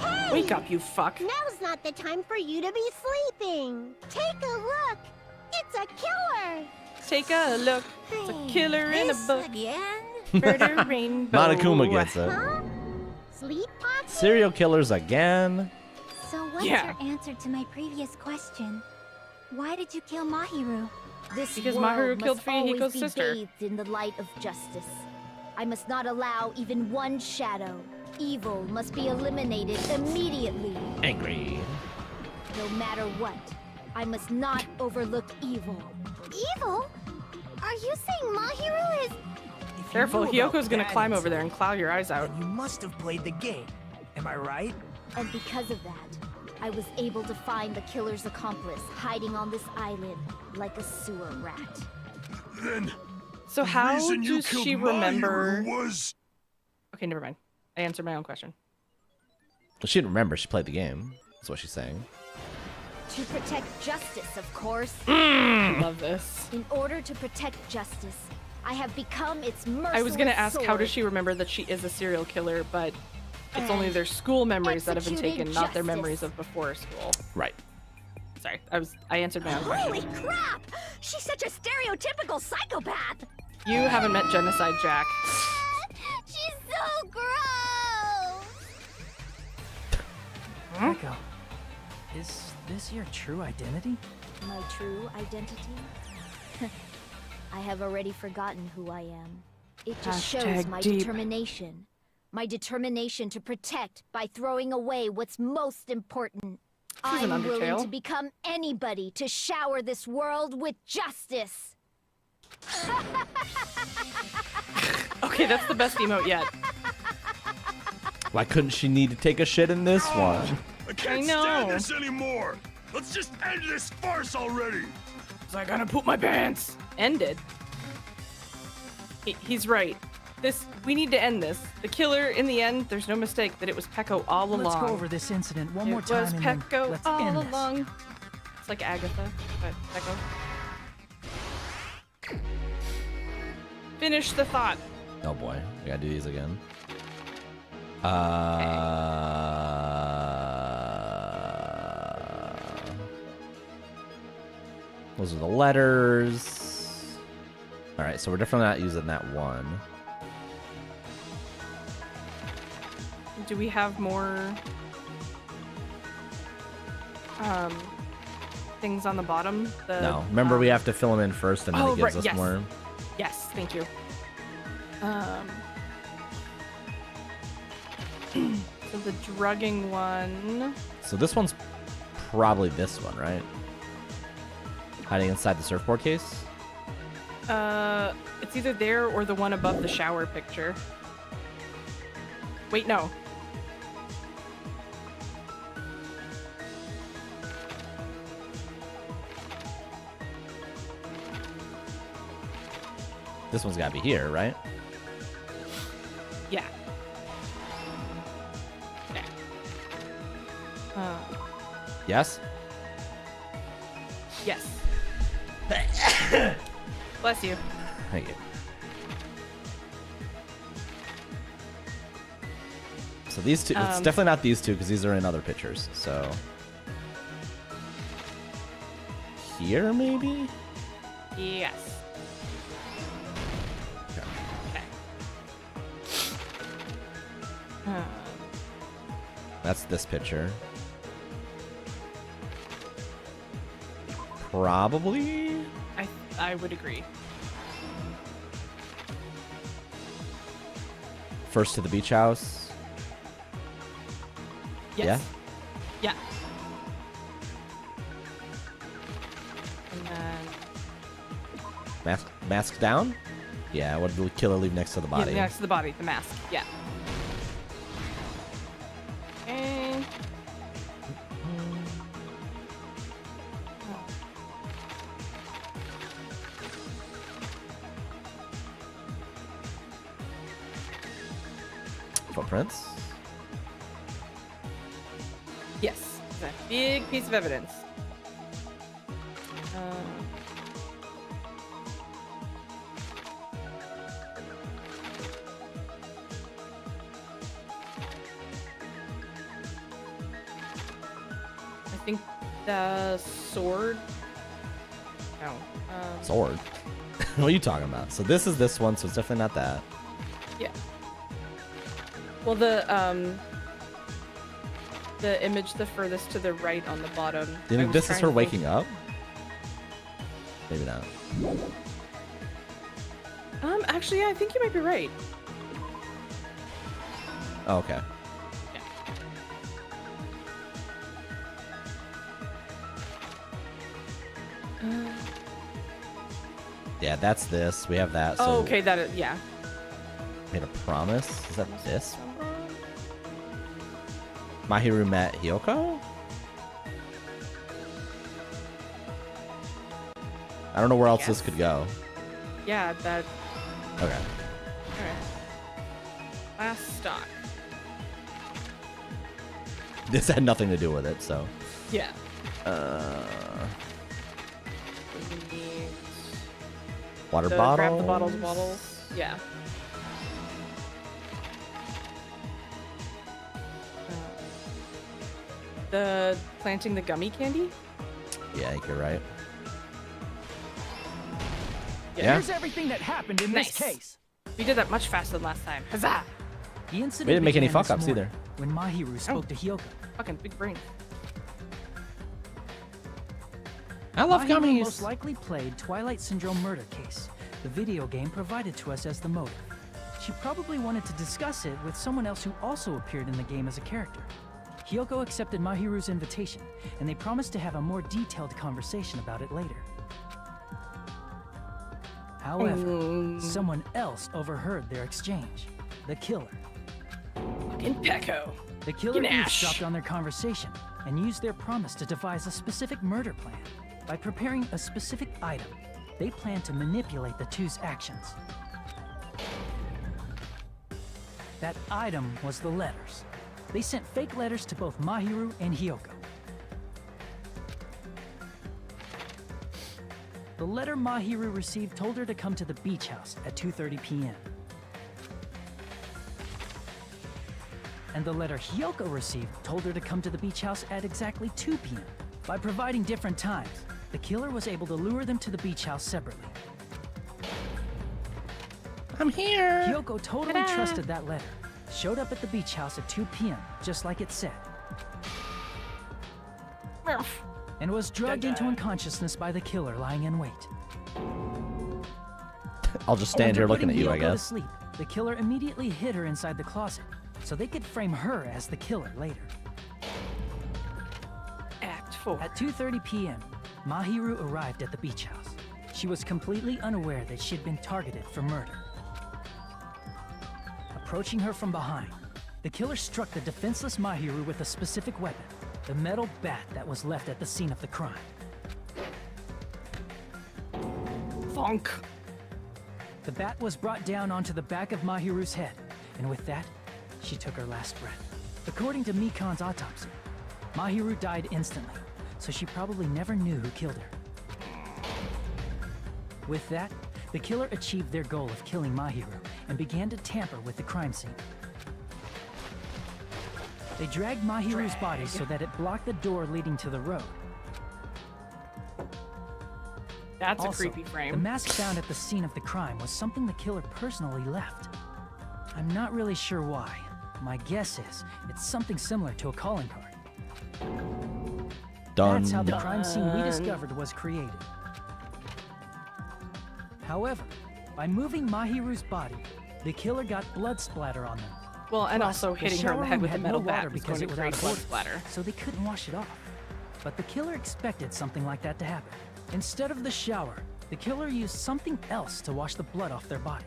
Hey! Wake up, you fuck. Now's not the time for you to be sleeping. Take a look. It's a killer. Take a look. It's a killer in a This book. again? Murder rainbow. Monokuma gets it. Huh? Sleep pocket? Serial killers again. So what's Yeah. your answer to my previous question? Why did you kill Mahiru? This Because world Mahiru killed must always Fuyuhiko's be sister. bathed in the light of justice. I must not allow even one shadow. Evil must be eliminated immediately. Angry. No matter what, I must not overlook evil. Evil? Are you saying Mahiru is... Careful, If you knew about Hyoko's gonna that climb over there and claw your eyes out. then you must have played the game. Am I right? And because of that, I was able to find the killer's accomplice hiding on this island like a sewer rat. Then So the how reason you does killed she remember? Mahiru was... Okay, never mind. I answered my own question. Well, she didn't remember. She played the game. That's what she's saying. To protect justice, of course. Love this. In order to protect justice, I have become its merciless I was gonna ask, how does sword. she remember that she is a serial killer, but it's only their school memories that have been executed taken, not their justice. memories of before school. Right. sorry. I answered my own question. Holy crap! She's such a stereotypical psychopath! You haven't met Genocide Jack. She's so gross! Echo, is this your true identity? My true identity? I have already forgotten who I am. It just shows my determination. My determination to protect by throwing away what's most important. I'm willing to become anybody to shower this world with justice. Okay, that's the best emote yet. Why couldn't she need to take a shit in this one? I can't stand this anymore. Let's just end this farce already. I gotta poop my pants. Ended. He's right. We need to end this. The killer, in the end, there's no mistake that it was Pecco all along. Let's go over this incident one more time. It was Pecco let's all end along. This. It's like Agatha, but Pecco. Finish the thought. Oh boy, we gotta do these again. Those are the letters. All right, so we're definitely not using that one. Do we have more things on the bottom? No. Remember, we have to fill them in first, and then it gives us more. Yes, thank you. So the drugging one. So this one's probably this one, right? Hiding inside the surfboard case? It's either there or the one above the shower picture. Wait, no. This one's gotta be here, right? Yeah. Yes? Yes. Bless you. Thank you. So these two, it's definitely not these two because these are in other pictures. So here, maybe? Yes. Okay. That's this picture. Probably? I would agree. First to the beach house. Yes. Yeah. And then Mask down? Yeah, what did the killer leave next to the body? Yeah, next to the body, the mask. Yeah. Okay. Footprints? Yes. It's a big piece of evidence. I think the sword. No. Sword? What are you talking about? So this is this one, so it's definitely not that. Yeah. Well, the image the furthest to the right on the bottom. Do you think this is her waking up? Maybe not. Actually, yeah, I think you might be right. Oh, okay. Yeah, that's this. We have that. So Oh, okay, that is, yeah. Made a promise. Is that this? Mahiru met Hiyoko? I don't know where else this could go. Yeah, that. Okay. Alright. Last stock. This had nothing to do with it, so. Yeah. Water bottles? Grab the bottles. Yeah. The planting the gummy candy? Yeah, I think you're right. Yeah. Here's everything that happened in this case. We did that much faster than last time. Huzzah! The incident We didn't make any began fuck-ups this either. morning When Mahiru spoke to Hyoko. Fucking big brain. I love Mahiru gummies. most likely played Twilight Syndrome Murder Case, the video game provided to us as the motive. She probably wanted to discuss it with someone else who also appeared in the game as a character. Hyoko accepted Mahiru's invitation, and they promised to have a more detailed conversation about it later. However, someone else overheard their exchange. The killer. Fucking Pecco. The killer Ganache. eavesdropped on their conversation and used their promise to devise a specific murder plan. By preparing a specific item, they planned to manipulate the two's actions. That item was the letters. They sent fake letters to both Mahiru and Hyoko. The letter Mahiru received told her to come to the beach house at 2:30 p.m. And the letter Hyoko received told her to come to the beach house at exactly 2 p.m. By providing different times, the killer was able to lure them to the beach house separately. I'm here. Hyoko totally trusted that letter, showed up at the beach house at 2 p.m., just like it said, and was drugged into unconsciousness by the killer lying in wait. I'll just stand here looking at you, I Hyoko to guess. sleep, the killer immediately hid her inside the closet, so they could frame her as the killer later. Act 4. At 2:30 p.m., Mahiru arrived at the beach house. She was completely unaware that she had been targeted for murder. Approaching her from behind, the killer struck the defenseless Mahiru with a specific weapon, the metal bat that was left at the scene of the crime. Bonk. The bat was brought down onto the back of Mahiru's head, and with that, she took her last breath. According to Mikan's autopsy, Mahiru died instantly, so she probably never knew who killed her. With that, the killer achieved their goal of killing Mahiru and began to tamper with the crime scene. They dragged Mahiru's body so that it blocked the door leading to the road. That's Also, a creepy frame. The mask found at the scene of the crime was something the killer personally left. I'm not really sure why. My guess is it's something similar to a calling card. Done. That's how the crime scene we discovered was created. However, by moving Mahiru's body, the killer got blood splatter on them. Well, and Plus, also hitting her in the head with a had metal no bat water was because going it to was out create of blood order, splatter. so they couldn't wash it off. But the killer expected something like that to happen. Instead of the shower, the killer used something else to wash the blood off their body.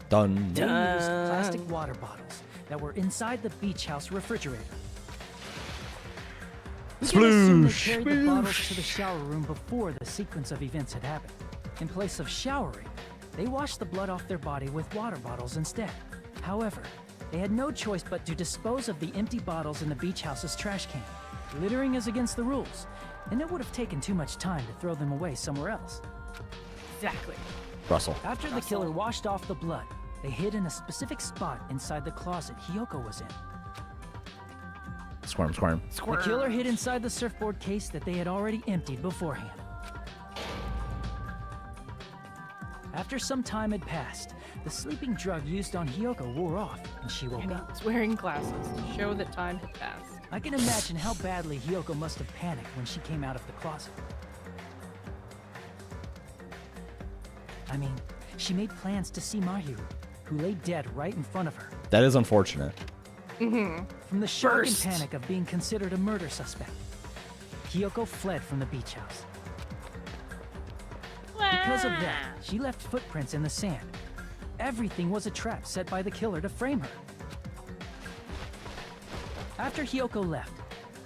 Done. They used plastic water bottles that were inside the beach house refrigerator. We can assume they carried the bottles to the shower room before the sequence of events had happened. In place of showering, they washed the blood off their body with water bottles instead. However, they had no choice but to dispose of the empty bottles in the beach house's trash can. Littering is against the rules, and it would have taken too much time to throw them away somewhere else. Exactly. Russell. After the killer washed off the blood, they hid in a specific spot inside the closet Hyoko was in. Squirm, squirm. The killer hid inside the surfboard case that they had already emptied beforehand. After some time had passed, the sleeping drug used on Hyoko wore off, and she woke up. He's wearing glasses to show that time had passed. I can imagine how badly Hyoko must have panicked when she came out of the closet. I mean, she made plans to see Mahiru, who lay dead right in front of her. That is unfortunate. From the shock and panic of being considered a murder suspect, Hyoko fled from the beach house. Because of that, she left footprints in the sand. Everything was a trap set by the killer to frame her. After Hyoko left,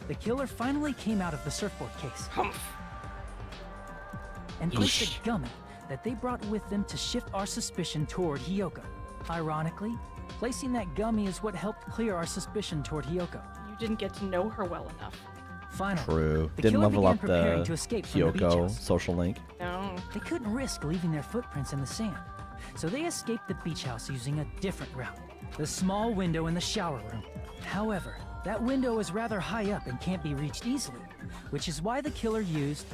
the killer finally came out of the surfboard case and placed a gummy that they brought with them to shift our suspicion toward Hyoko. Ironically, placing that gummy is what helped clear our suspicion toward Hyoko. You didn't get to know her well enough. Finally, True. the Didn't killer level began up preparing the to escape from the beach Hyoko house. social link. No. They couldn't risk leaving their footprints in the sand, so they escaped the beach house using a different route. The small window in the shower room. However, that window is rather high up and can't be reached easily, which is why the killer used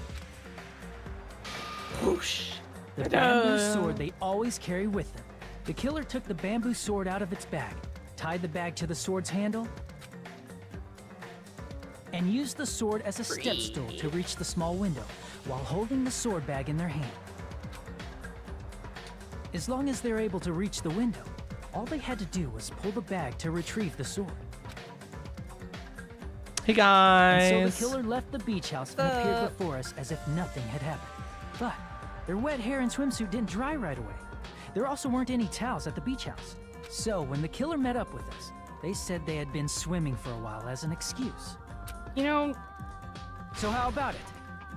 Whoosh. the bamboo sword they always carry with them. The killer took the bamboo sword out of its bag, tied the bag to the sword's handle, and used the sword as a step stool to reach the small window while holding the sword bag in their hand. As long as they're able to reach the window, all they had to do was pull the bag to retrieve the sword. Hey guys! And so the killer left the beach house and appeared before us as if nothing had happened. But their wet hair and swimsuit didn't dry right away. There also weren't any towels at the beach house. So when the killer met up with us, they said they had been swimming for a while as an excuse. You know... So how about it?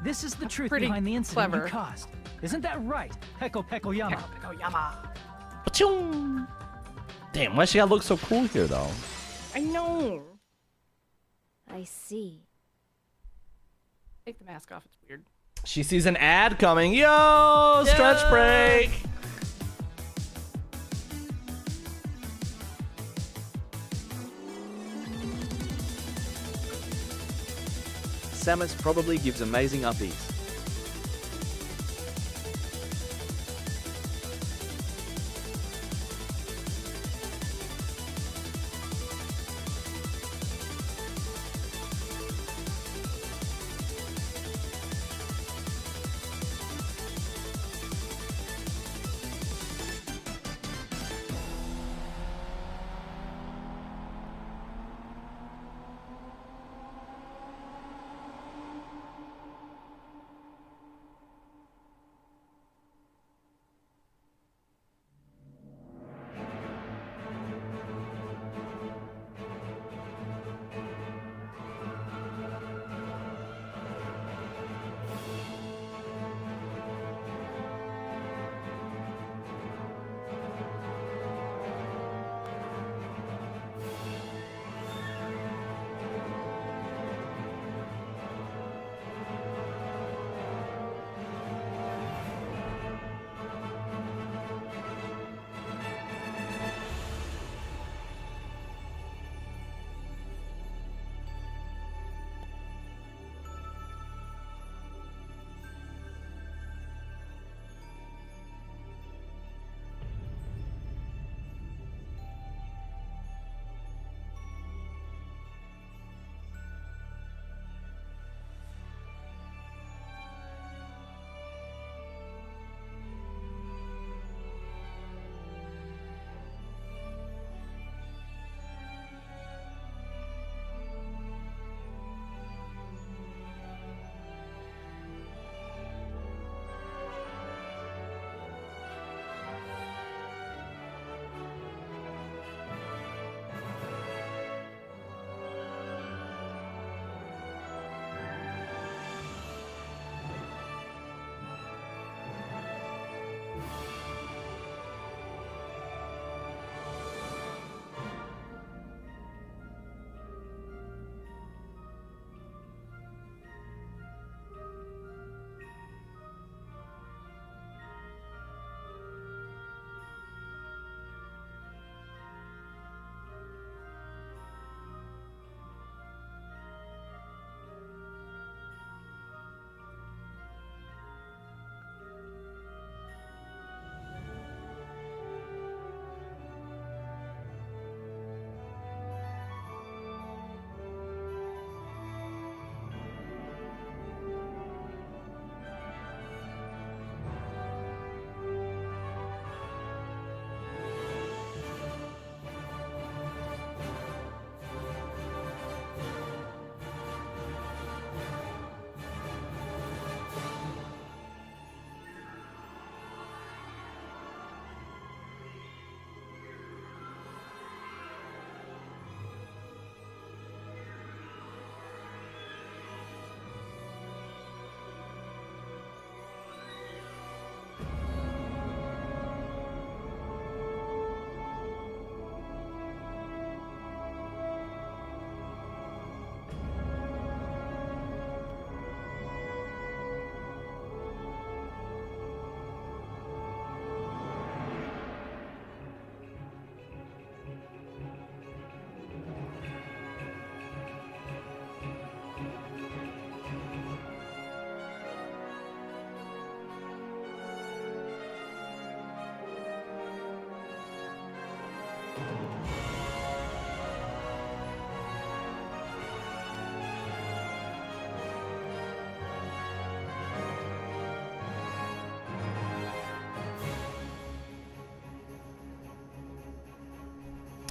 This is the truth pretty behind the incident clever. you caused. Isn't that right, Heko Peko Yama? Peko Yama. Achoo! Damn, why she gotta look so cool here, though? I know. I see. Take the mask off. It's weird. She sees an ad coming. Yo, stretch break! Samus probably gives amazing uppies.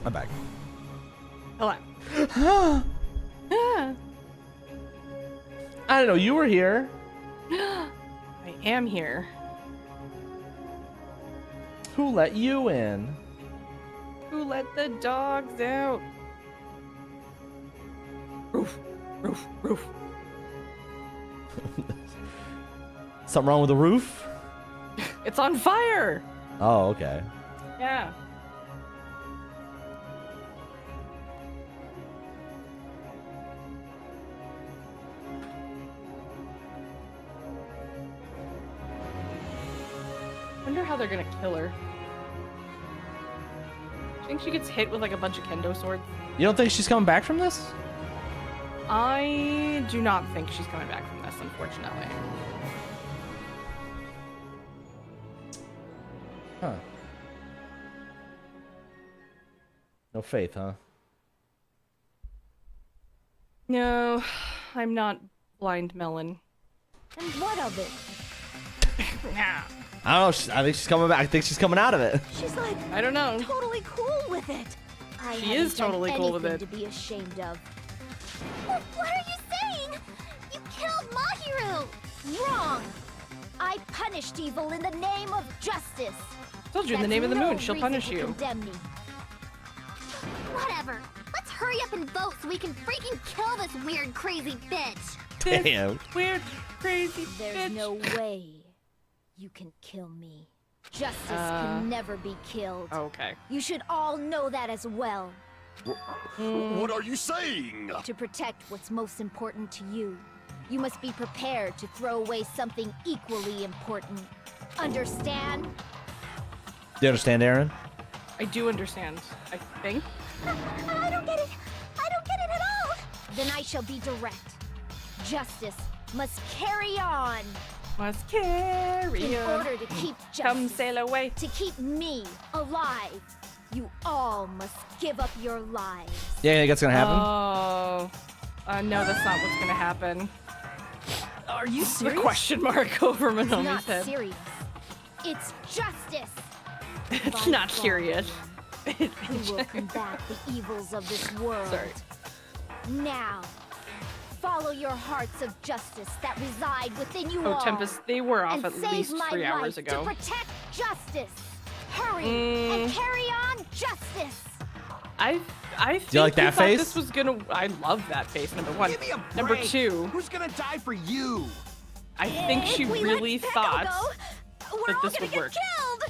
I'm back. Hello. I don't know. You were here. I am here. Who let you in? Who let the dogs out? Roof, roof, roof. Something wrong with the roof? It's on fire. Oh, okay. Yeah. Wonder how they're gonna kill her. I think she gets hit with like a bunch of kendo swords. You don't think she's coming back from this? I do not think she's coming back from this, unfortunately. Huh. No faith, huh? No, I'm not blind melon. And what of it? Nah. I don't know. I think she's coming back. I think she's coming out of it. She's like, I don't know. totally cool with it. I She haven't is totally done cool with anything it. to be ashamed of. What are you saying? You killed Mahiru! Wrong! I punished evil in the name of justice. Told you, in the That's name of the no moon, she'll reason punish to you. condemn me. Whatever. Let's hurry up and vote so we can freaking kill this weird, crazy bitch. Damn. Weird, crazy There's bitch. no way you can kill me. Justice can never be killed. Okay. You should all know that as well. What are you saying? To protect what's most important to you, you must be prepared to throw away something equally important. Understand? Do you understand, Aaron? I do understand. I think. I don't get it. I don't get it at all. Then I shall be direct. Justice must carry on. Must carry In on. order to keep justice, Come sail away. to keep me alive, you all must give up your lives. Yeah, you think that's gonna happen? No, that's not what's gonna happen. Are you The serious? question mark over It's Monomi's not head. serious. It's justice. It's By not God, curious. We will combat the evils of this world. Sorry. Now, follow your hearts of justice that reside within you Oh, all. Tempest, they were off and at save least my 3 hours life ago. To protect justice. Hurry Mm. and carry on justice. I think Do you like he that thought face? This was gonna. I love that face. Number one. Give me a break. Number two. Who's gonna die for you? I think she If we really let Peko thought go, we're that all this gonna would get work. killed.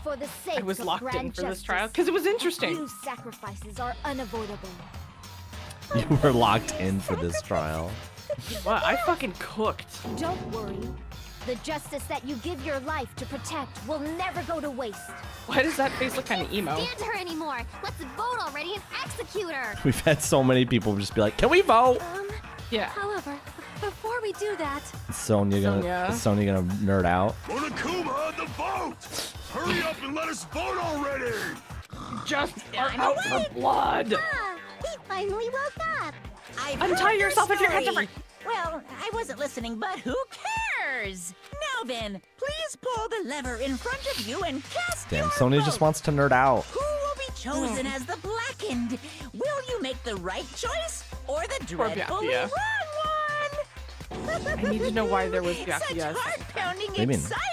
For the sake I was of locked in grand for this justice, trial because it was a interesting. few sacrifices are unavoidable. You were locked in for this trial. Wow, I fucking cooked. Don't worry. The justice that you give your life to protect will never go to waste. Why does that face look kind of emo? Stand her anymore. Let's vote already and execute her. We've had so many people just be like, "Can we vote?" Yeah. However, before we do that, Is Sonya gonna nerd out? Monokuma, the vote! Hurry up and let us vote already! Just are out for blood. Ah, we finally woke up. I've Untie heard your yourself if your hands are story. Well, I wasn't listening, but who cares? Now then, please pull the lever in front of you and cast Damn, your Sonya vote. just wants to nerd out. Who will be chosen as the blackened? Will you make the right choice or the dreadfully Byakuya. wrong one? I need to know why there was Such Byakuya. heart-pounding What do you mean? excitement.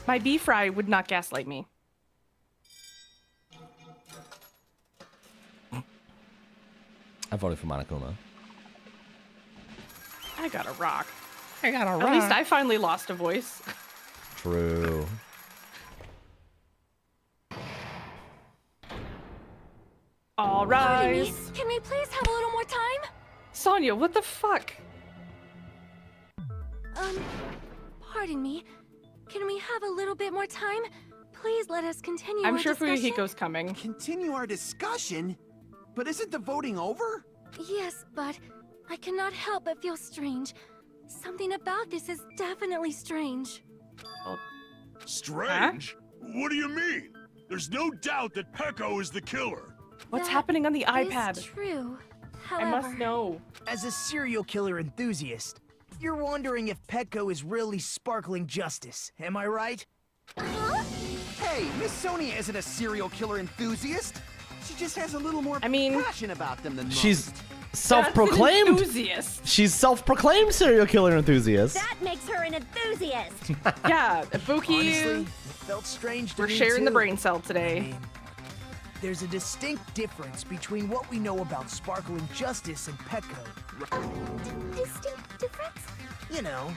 My bee fry would not gaslight me. I voted for Monokuma. I got a rock. I got a At least I finally lost a voice. True. All pardon me, rise. can we please have a little more time? Sonya, what the fuck? Pardon me. Can we have a little bit more time? Please let us continue I'm our sure discussion. Fuyuhiko's coming. Continue our discussion? But isn't the voting over? Yes, but I cannot help but feel strange. Something about this is definitely strange. Strange? What do you mean? There's no doubt that Peko is the killer. What's That happening on the iPad? is true. I However, must know. As a serial killer enthusiast, you're wondering if Petco is really sparkling justice, am I right? Huh? Hey, Miss Sonia isn't a serial killer enthusiast. She just has a little more passion about them than most. She's self-proclaimed enthusiast. She's self-proclaimed serial killer enthusiast. That makes her an enthusiast. Yeah, Buki. Honestly, it felt strange to We're me sharing the too. brain cell today. I mean, there's a distinct difference between what we know about Sparkling Justice and Petco. Distinct difference? You know,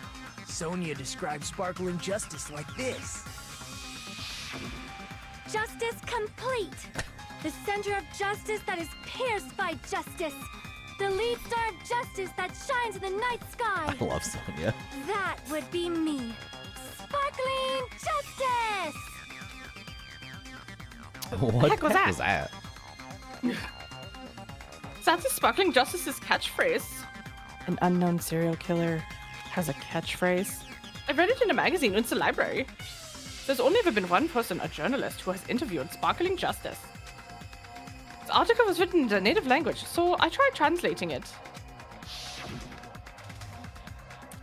Sonia describes Sparkling Justice like this. Justice complete. The center of justice that is pierced by justice. The lead star of justice that shines in the night sky. I love Sonia. That would be me. Sparkling Justice! What the heck was that? was that? That's Sparkling Justice's catchphrase. An unknown serial killer has a catchphrase. I read it in a magazine in the library. There's only ever been one person, a journalist, who has interviewed Sparkling Justice. The article was written in their native language, so I tried translating it.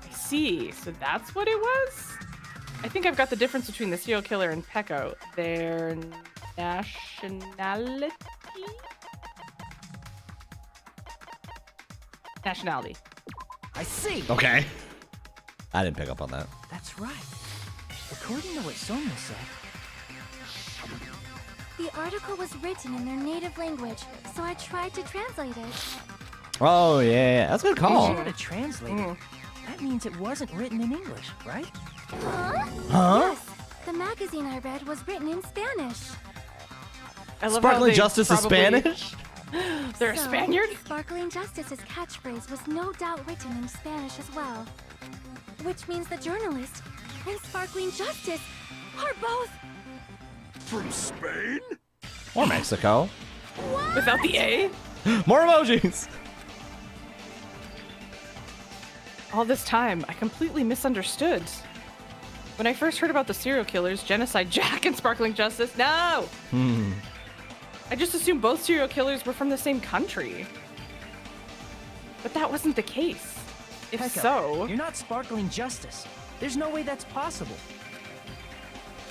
I see, so that's what it was? I think I've got the difference between the serial killer and Pecco. Their nationality? Nationality. I see. Okay. I didn't pick up on that. That's right. According to what Sonia said, The article was written in their native language, so I tried to translate it. Oh, yeah. That's a good call. If you were to translate it, that means it wasn't written in English, right? Huh? Yes, the magazine I read was written in Spanish. I love how Sparkling they Justice is probably- Spanish? They're a So, Spaniard? Sparkling Justice's catchphrase was no doubt written in Spanish as well. Which means the journalist and Sparkling Justice are both... From Spain? Or Mexico. Without the A? More emojis! All this time, I completely misunderstood. When I first heard about the serial killers, Genocide Jack and Sparkling Justice, no! I just assumed both serial killers were from the same country. But that wasn't the case. If Pecco, so... you're not Sparkling Justice. There's no way that's possible.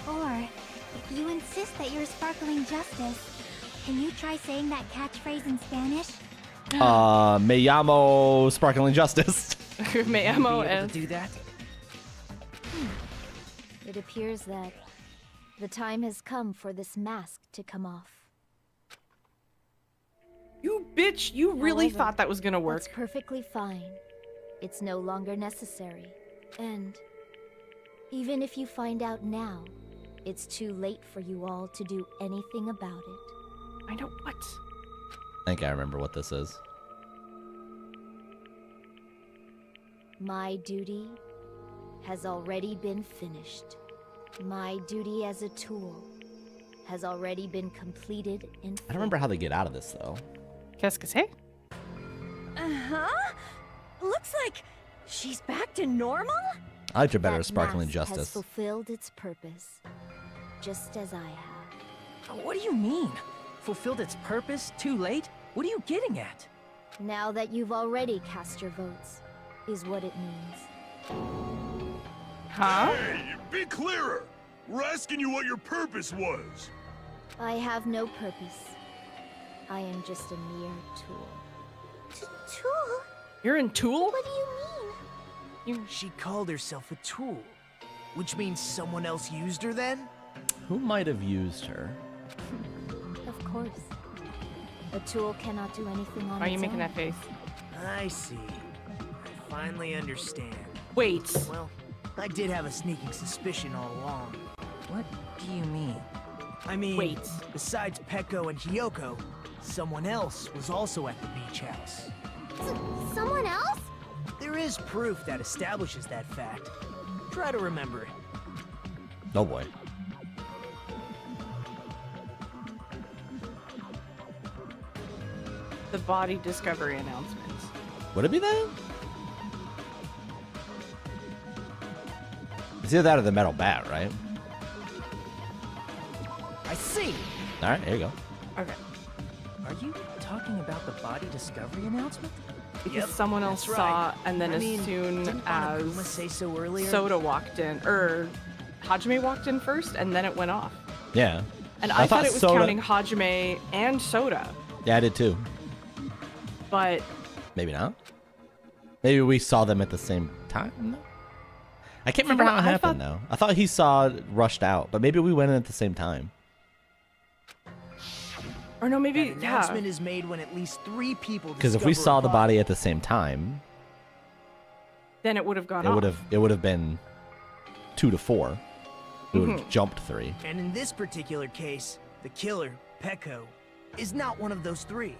Or, if you insist that you're Sparkling Justice, can you try saying that catchphrase in Spanish? Me llamo Sparkling Justice. Me llamo Be able and... to do that? It appears that the time has come for this mask to come off. You bitch, you really However, thought that was gonna work. That's perfectly fine. It's no longer necessary. And even if you find out now, it's too late for you all to do anything about it. I know what? I think I remember what this is. My duty has already been finished. My duty as a tool has already been completed in I don't remember how they get out of this, though. Qu'est-ce que c'est? Uh-huh. Looks like she's back to normal? I liked her better That as Sparkling mask has Justice. fulfilled its purpose, just as I have. What do you mean? Fulfilled its purpose? Too late? What are you getting at? Now that you've already cast your votes, is what it means. Huh? Hey, be clearer! We're asking you what your purpose was. I have no purpose. I am just a mere tool. Tool? You're in Tool? What do you mean? She called herself a tool, which means someone else used her then? Who might have used her? Of course. A tool cannot do anything on Why are you its making own. that face? I see. I finally understand. Wait. Well, I did have a sneaking suspicion all along. What do you mean? I mean, Wait. besides Pecco and Hiyoko, someone else was also at the beach house. Someone else? There is proof that establishes that fact. Try to remember it. Oh boy. The body discovery announcement. Would it be that? It's either that or the metal bat, right? I see. All right, there you go. Okay. Are you talking about the body discovery announcement? Because Yep, someone else that's saw, right. and then I as mean, soon didn't as Monokuma say so earlier? Soda walked in, or Hajime walked in first, and then it went off. Yeah. And I thought it was Soda... counting Hajime and Soda. Yeah, I did too. But maybe not. Maybe we saw them at the same time. No? I can't remember how it happened now. I thought he saw rushed out, but maybe we went in at the same time. Or no, maybe An announcement is made when at least 3 people. Because if we saw the body at the same time, then it would have gone off. It would have been 2 to 4. We would have jumped 3. And in this particular case, the killer, Peko, is not one of those 3.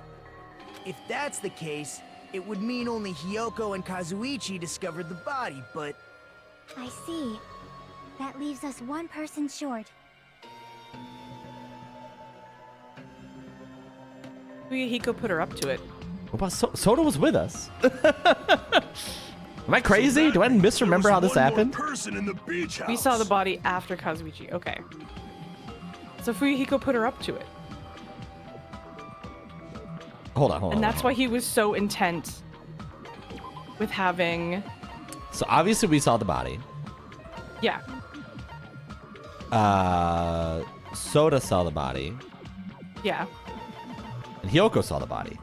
If that's the case, it would mean only Hiyoko and Kazuichi discovered the body, but... I see. That leaves us 1 person short. Hiko put her up to it. What about Soda was with us? Am I crazy? Do I misremember how this happened? We saw the body after Kazuichi. Okay. So Fuyuhiko put her up to it. Hold on. And that's why he was so intent with having... So obviously we saw the body. Yeah. Soda saw the body. Yeah. And Hiyoko saw the body.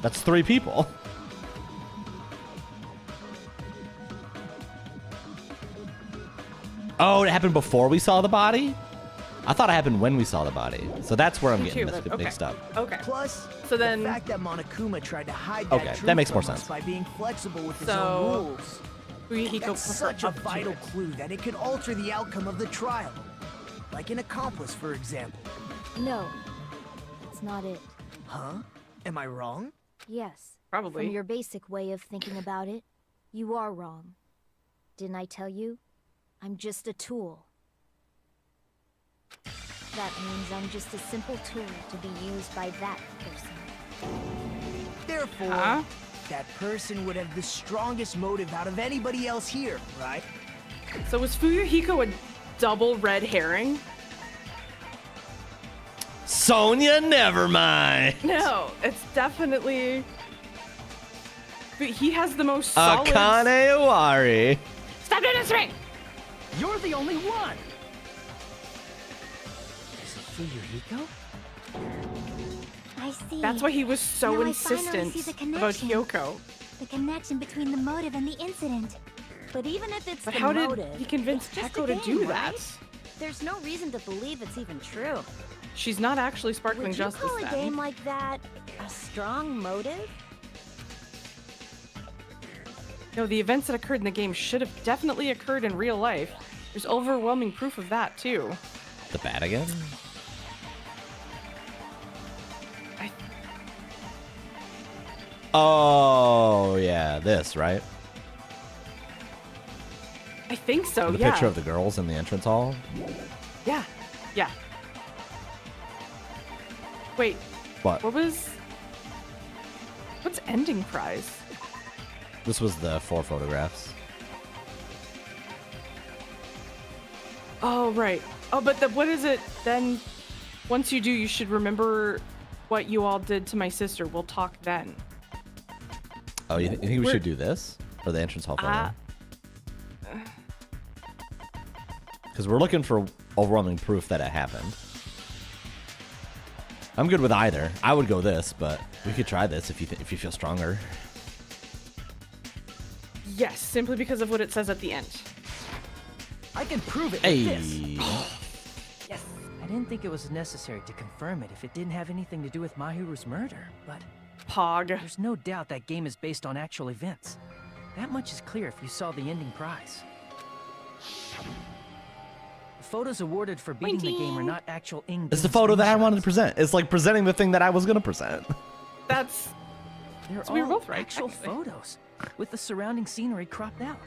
That's 3 people. Oh, it happened before we saw the body? I thought it happened when we saw the body. So that's where I'm getting mixed up. Okay. Plus, so then the fact that Monokuma tried to hide that truth that makes more from us sense. by being flexible with his own rules. Fuyuhiko That's such a vital clue that it could alter the outcome of the trial. Like an accomplice, for example. No, that's not it. Huh? Am I wrong? Yes. Probably. From your basic way of thinking about it, you are wrong. Didn't I tell you? I'm just a tool. That means I'm just a simple tool to be used by that person. Therefore, that person would have the strongest motive out of anybody else here, right? So was Fuyuhiko a double red herring? Sonya, never mind. No, it's definitely... But he has the most solid... Akane Iwari. Stop doing this to me! You're the only one! Is it Fuyuhiko? I see. That's why he was so Now insistent about Hiyoko. The connection between the motive and the incident. But even if it's But the how motive, did he convince it's just Peko a to game, do right? that? There's no reason to believe it's even true. She's not actually Sparkling Would you Justice call a then. game like that a strong motive? No, the events that occurred in the game should have definitely occurred in real life. There's overwhelming proof of that, too. The bat again? Oh, yeah, this, right? I think so, The yeah. picture of the girls in the entrance hall? Yeah, yeah. Wait. What? What's ending prize? This was the 4 photographs. Oh, right. Oh, but what is it then? Once you do, you should remember what you all did to my sister. We'll talk then. Oh, you think we should do this? Or the entrance hall photo? Because we're looking for overwhelming proof that it happened. I'm good with either. I would go this, but we could try this if you feel stronger. Yes, simply because of what it says at the end. I can prove it Hey. with this. Yes. I didn't think it was necessary to confirm it if it didn't have anything to do with Mahiru's murder, but... Pog. There's no doubt that game is based on actual events. That much is clear if you saw the ending prize. The photos awarded for beating the game are not actual in-game It's the photo that I wanted to present. It's like presenting the thing that I was going to present. That's... They're So we were all both right, actual actually. photos, with the surrounding scenery cropped out.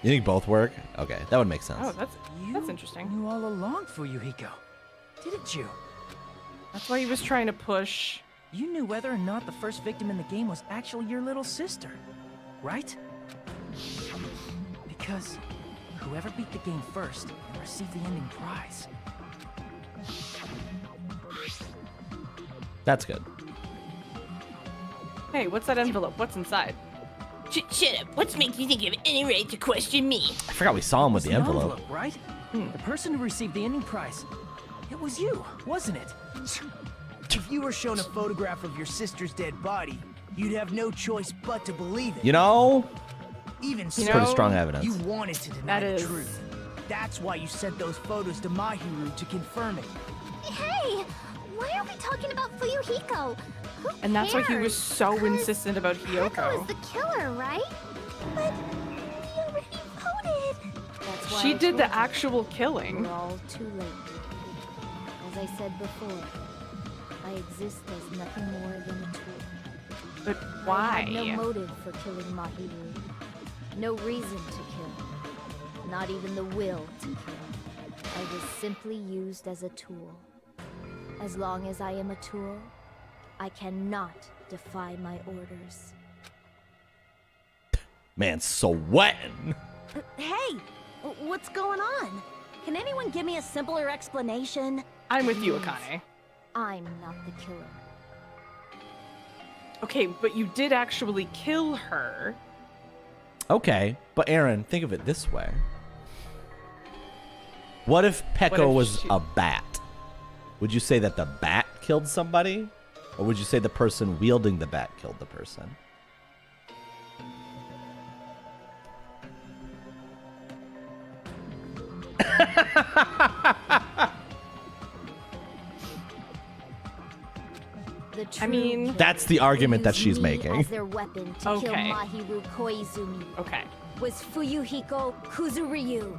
You think both work? Okay, that would make sense. Oh, that's interesting. Knew all along, Fuyuhiko, didn't you? That's why he was trying to push. You knew whether or not the first victim in the game was actually your little sister, right? Because whoever beat the game first will receive the ending prize. That's good. Hey, what's that envelope? What's inside? Shut up. What makes you think you have any right to question me? I forgot we saw him with the An envelope. right? The person who received the ending prize. It was you, wasn't it? If you were shown a photograph of your sister's dead body, you'd have no choice but to believe it. You know? Even It's so, pretty strong evidence. you wanted to deny the truth. That's why you sent those photos to Mahiru to confirm it. Hey! Why are we talking about Fuyuhiko? Who And that's why he cares? was so insistent about Peko Hiyoko. is the killer, right? But we already voted. That's why She I did the told you. actual killing. We're all too late. As I said before, I exist as nothing more than a tool. But I why? had no motive for killing Mahiru. No reason to kill. Not even the will to kill. I was simply used as a tool. As long as I am a tool, I cannot defy my orders. Man, sweating. Hey, what's going on? Can anyone give me a simpler explanation? I'm with you, Akane. I'm not the killer. Okay, but you did actually kill her. Okay, but Aaron, think of it this way. What if Peko was a bat? Would you say that the bat killed somebody? Or would you say the person wielding the bat killed the person? The I mean, that's the argument that used she's me making. As their weapon to kill Okay. Mahiru Koizumi. Okay. Was Fuyuhiko Kuzuryu.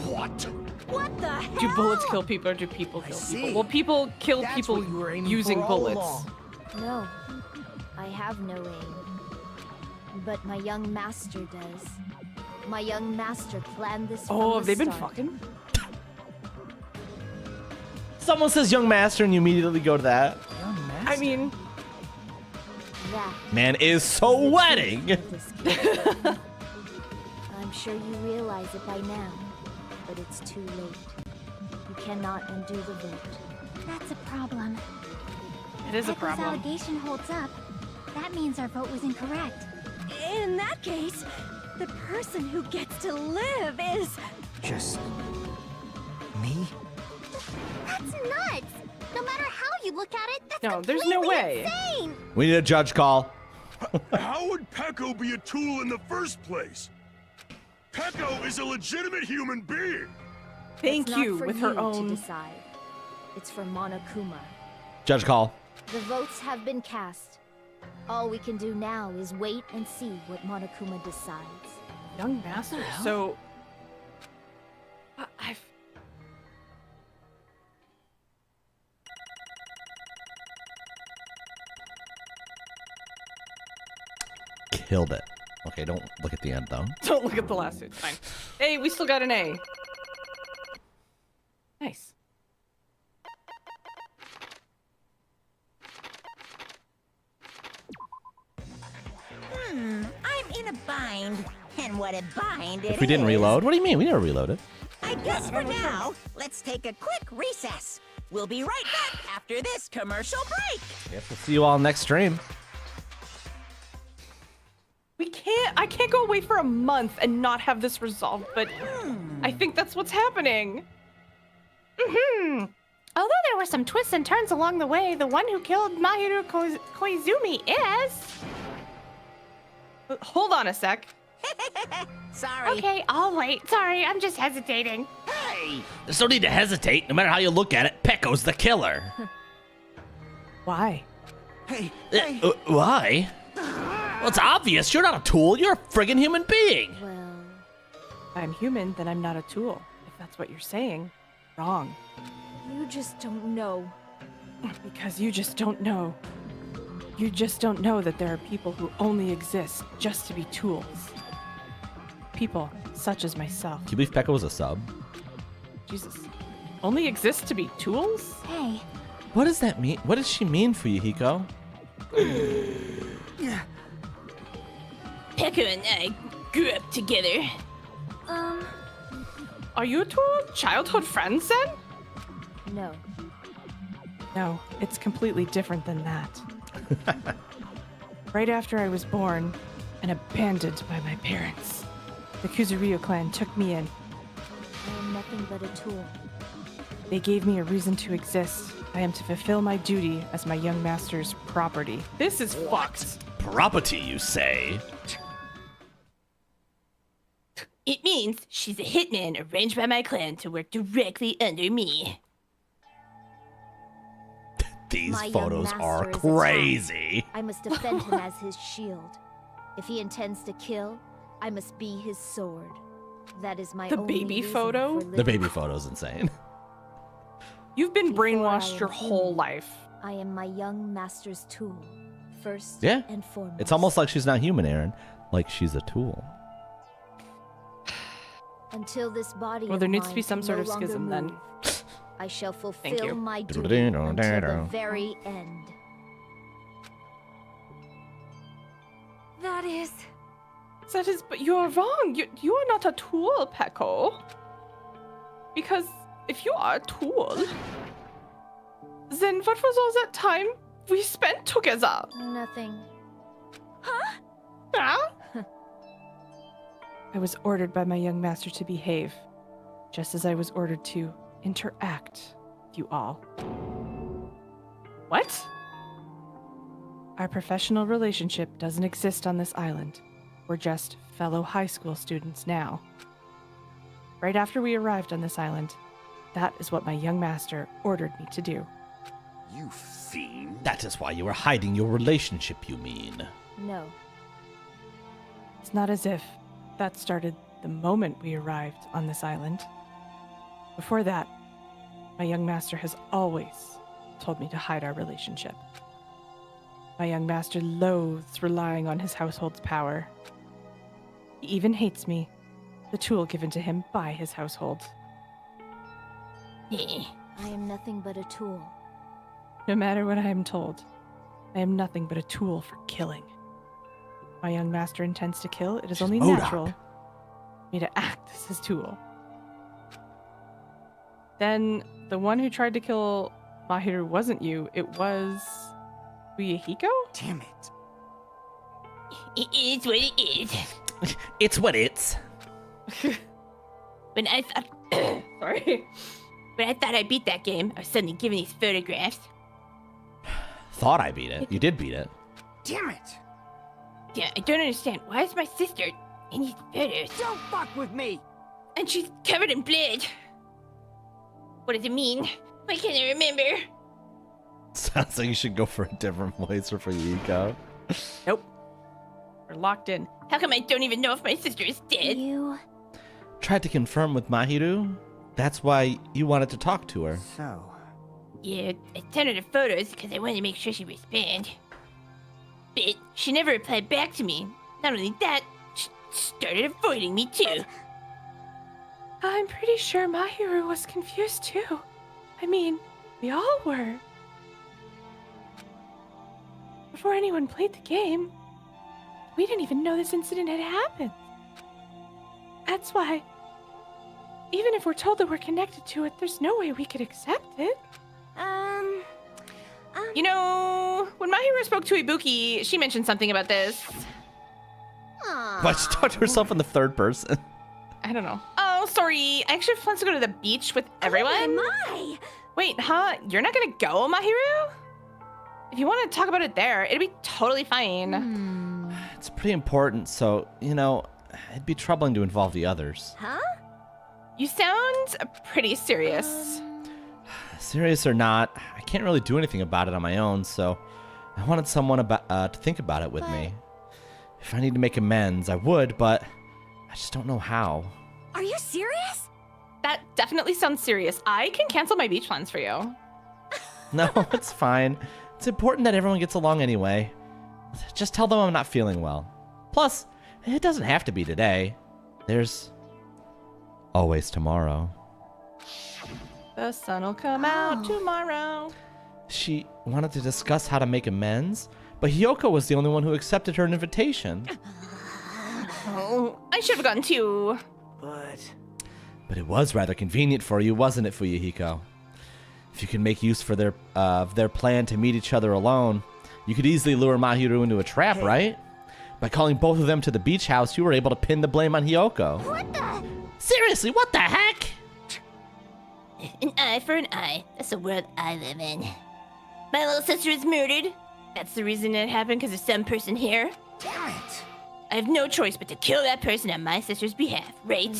What? What the hell? Do bullets kill people or do people kill see. people? Well, people kill That's people what you were aiming using for all bullets. along. No, I have no aim. But my young master does. My young master planned this from Oh, the have they been start. fucking? Someone says young master and you immediately go to that. I mean, That Man is sweating. I'm sure you realize it by now, but it's too late. You cannot undo the vote. That's a problem. it is a Peko's problem. allegation holds up. That means our vote was incorrect. In that case, the person who gets to live is... Just me? That's nuts! No matter how you look at it, that's No, there's no completely way. insane! We need a judge call. How would Peko be a tool in the first place? Peko is a legitimate human being. Thank It's not you for with her you own. to decide. It's for Monokuma. Judge call. The votes have been cast. All we can do now is wait and see what Monokuma decides. Young master. So, I've. Killed it. Okay, don't look at the end though. Don't look at the last two. It's fine. Hey, we still got an A. Nice. I'm in a bind. And what a bind it If we didn't is. reload, what do you mean? We never reloaded. I guess for now, let's take a quick recess. We'll be right back after this commercial break. Guess we'll see you all next stream. I can't go away for a month and not have this resolved, but I think that's what's happening. Mm-hmm. Although there were some twists and turns along the way, the one who killed Mahiru Koizumi is... Hold on a sec. Sorry. Okay, I'll wait. Sorry, I'm just hesitating. Hey! There's no need to hesitate. No matter how you look at it, Peko's the killer. Why? Hey, Why? Well, it's obvious. You're not a tool. You're a friggin' human being. Well, If I'm human, then I'm not a tool. If that's what you're saying, wrong. you just don't know. Because you just don't know. You just don't know that there are people who only exist just to be tools. People such as myself. Do you believe Peko was a sub? Jesus. Only exist to be tools? Hey, What does that mean? What does she mean for you, Hiko? Peko and I grew up together. Are you two childhood friends then? No. No, it's completely different than that. Right after I was born, and abandoned by my parents. The Kuzuryu clan took me in. I am nothing but a tool. They gave me a reason to exist. I am to fulfill my duty as my young master's property. This is fucked. Property, you say? It means she's a hitman arranged by my clan to work directly under me. These My young photos master are is crazy. attacked. I must defend him as his shield. If he intends to kill, I must be his sword. That is my The only baby reason photo? for The living. baby photo's insane. You've been Before brainwashed I your am whole human, life. I am my young master's tool. First Yeah. and foremost. It's almost like she's not human, Aaron. Like she's a tool. Until this body Well, of there needs to mine be some can sort no of longer schism then. move, I shall you. fulfill my duty until the very end. That is... That is, but you are wrong. You are not a tool, Peko. Because if you are a tool, then what was all that time we spent together? Nothing. Huh? I was ordered by my young master to behave, just as I was ordered to interact with you all. What? Our professional relationship doesn't exist on this island. We're just fellow high school students now. Right after we arrived on this island, that is what my young master ordered me to do. You fiend. That is why you were hiding your relationship, you mean? No. It's not as if that started the moment we arrived on this island. Before that, my young master has always told me to hide our relationship. My young master loathes relying on his household's power. He even hates me, the tool given to him by his household. I am nothing but a tool. No matter what I am told, I am nothing but a tool for killing. My young master intends to kill. It is only MODOK. natural for me to act as his tool. Then the one who tried to kill Mahiru wasn't you. It was Uyahiko? Damn it. It is what it is. It's what it's. When I thought... Sorry. When I thought I beat that game, I was suddenly given these photographs. Thought I beat it. You did beat it. Damn it. Yeah, I don't understand. Why is my sister in these photos? Don't fuck with me. And she's covered in blood. What does it mean? Why can't I remember? Sounds like you should go for a different voice or for Yiko. Nope. We're locked in. How come I don't even know if my sister is dead? You... Tried to confirm with Mahiru. That's why you wanted to talk to her. So... Yeah, I sent her the photos because I wanted to make sure she'd respond. But she never replied back to me. Not only that, she started avoiding me too. I'm pretty sure Mahiru was confused too. I mean, we all were. Before anyone played the game, we didn't even know this incident had happened. That's why, even if we're told that we're connected to it, there's no way we could accept it. You know, when Mahiru spoke to Ibuki, she mentioned something about this. Why she talked to herself in the third person? I don't know. Oh, sorry. I actually have plans to go to the beach with everyone. Oh my! Wait, huh? You're not gonna go, Mahiru? If you want to talk about it there, it'd be totally fine. It's pretty important, so, you know, it'd be troubling to involve the others. Huh? You sound pretty serious. Serious or not, I can't really do anything about it on my own, so I wanted someone to think about it with me. If I need to make amends, I would, but I just don't know how. Are you serious? That definitely sounds serious. I can cancel my beach plans for you. No, it's fine. It's important that everyone gets along anyway. Just tell them I'm not feeling well. Plus, it doesn't have to be today. There's always tomorrow. The sun'll come out tomorrow. She wanted to discuss how to make amends, but Hyoko was the only one who accepted her invitation. Oh, I should have gone too. But it was rather convenient for you, wasn't it, Fuyuhiko? If you can make use of their plan to meet each other alone, you could easily lure Mahiru into a trap, right? By calling both of them to the beach house, you were able to pin the blame on Hiyoko. What the? Seriously, what the heck? An eye for an eye. That's the world I live in. My little sister is murdered. That's the reason it happened, because of some person here. Damn it! I have no choice but to kill that person on my sister's behalf, right?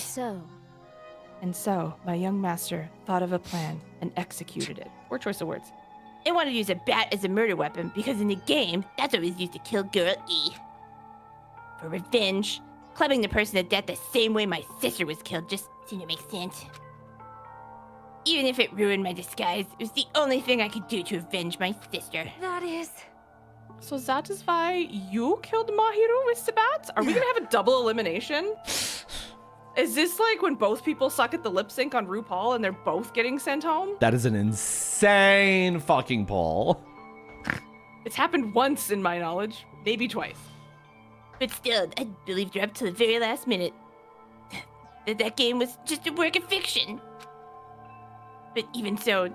And so, my young master thought of a plan and executed it. Poor choice of words. I wanted to use a bat as a murder weapon because in the game, that's what was used to kill Girl E. For revenge, clubbing the person to death the same way my sister was killed just seemed to make sense. Even if it ruined my disguise, it was the only thing I could do to avenge my sister. That is... So that is why you killed Mahiru with the bat? Are we gonna have a double elimination? Is this like when both people suck at the lip sync on RuPaul and they're both getting sent home? That is an insane fucking poll. It's happened once in my knowledge, maybe twice. But still, I believed her up to the very last minute. That game was just a work of fiction. But even so,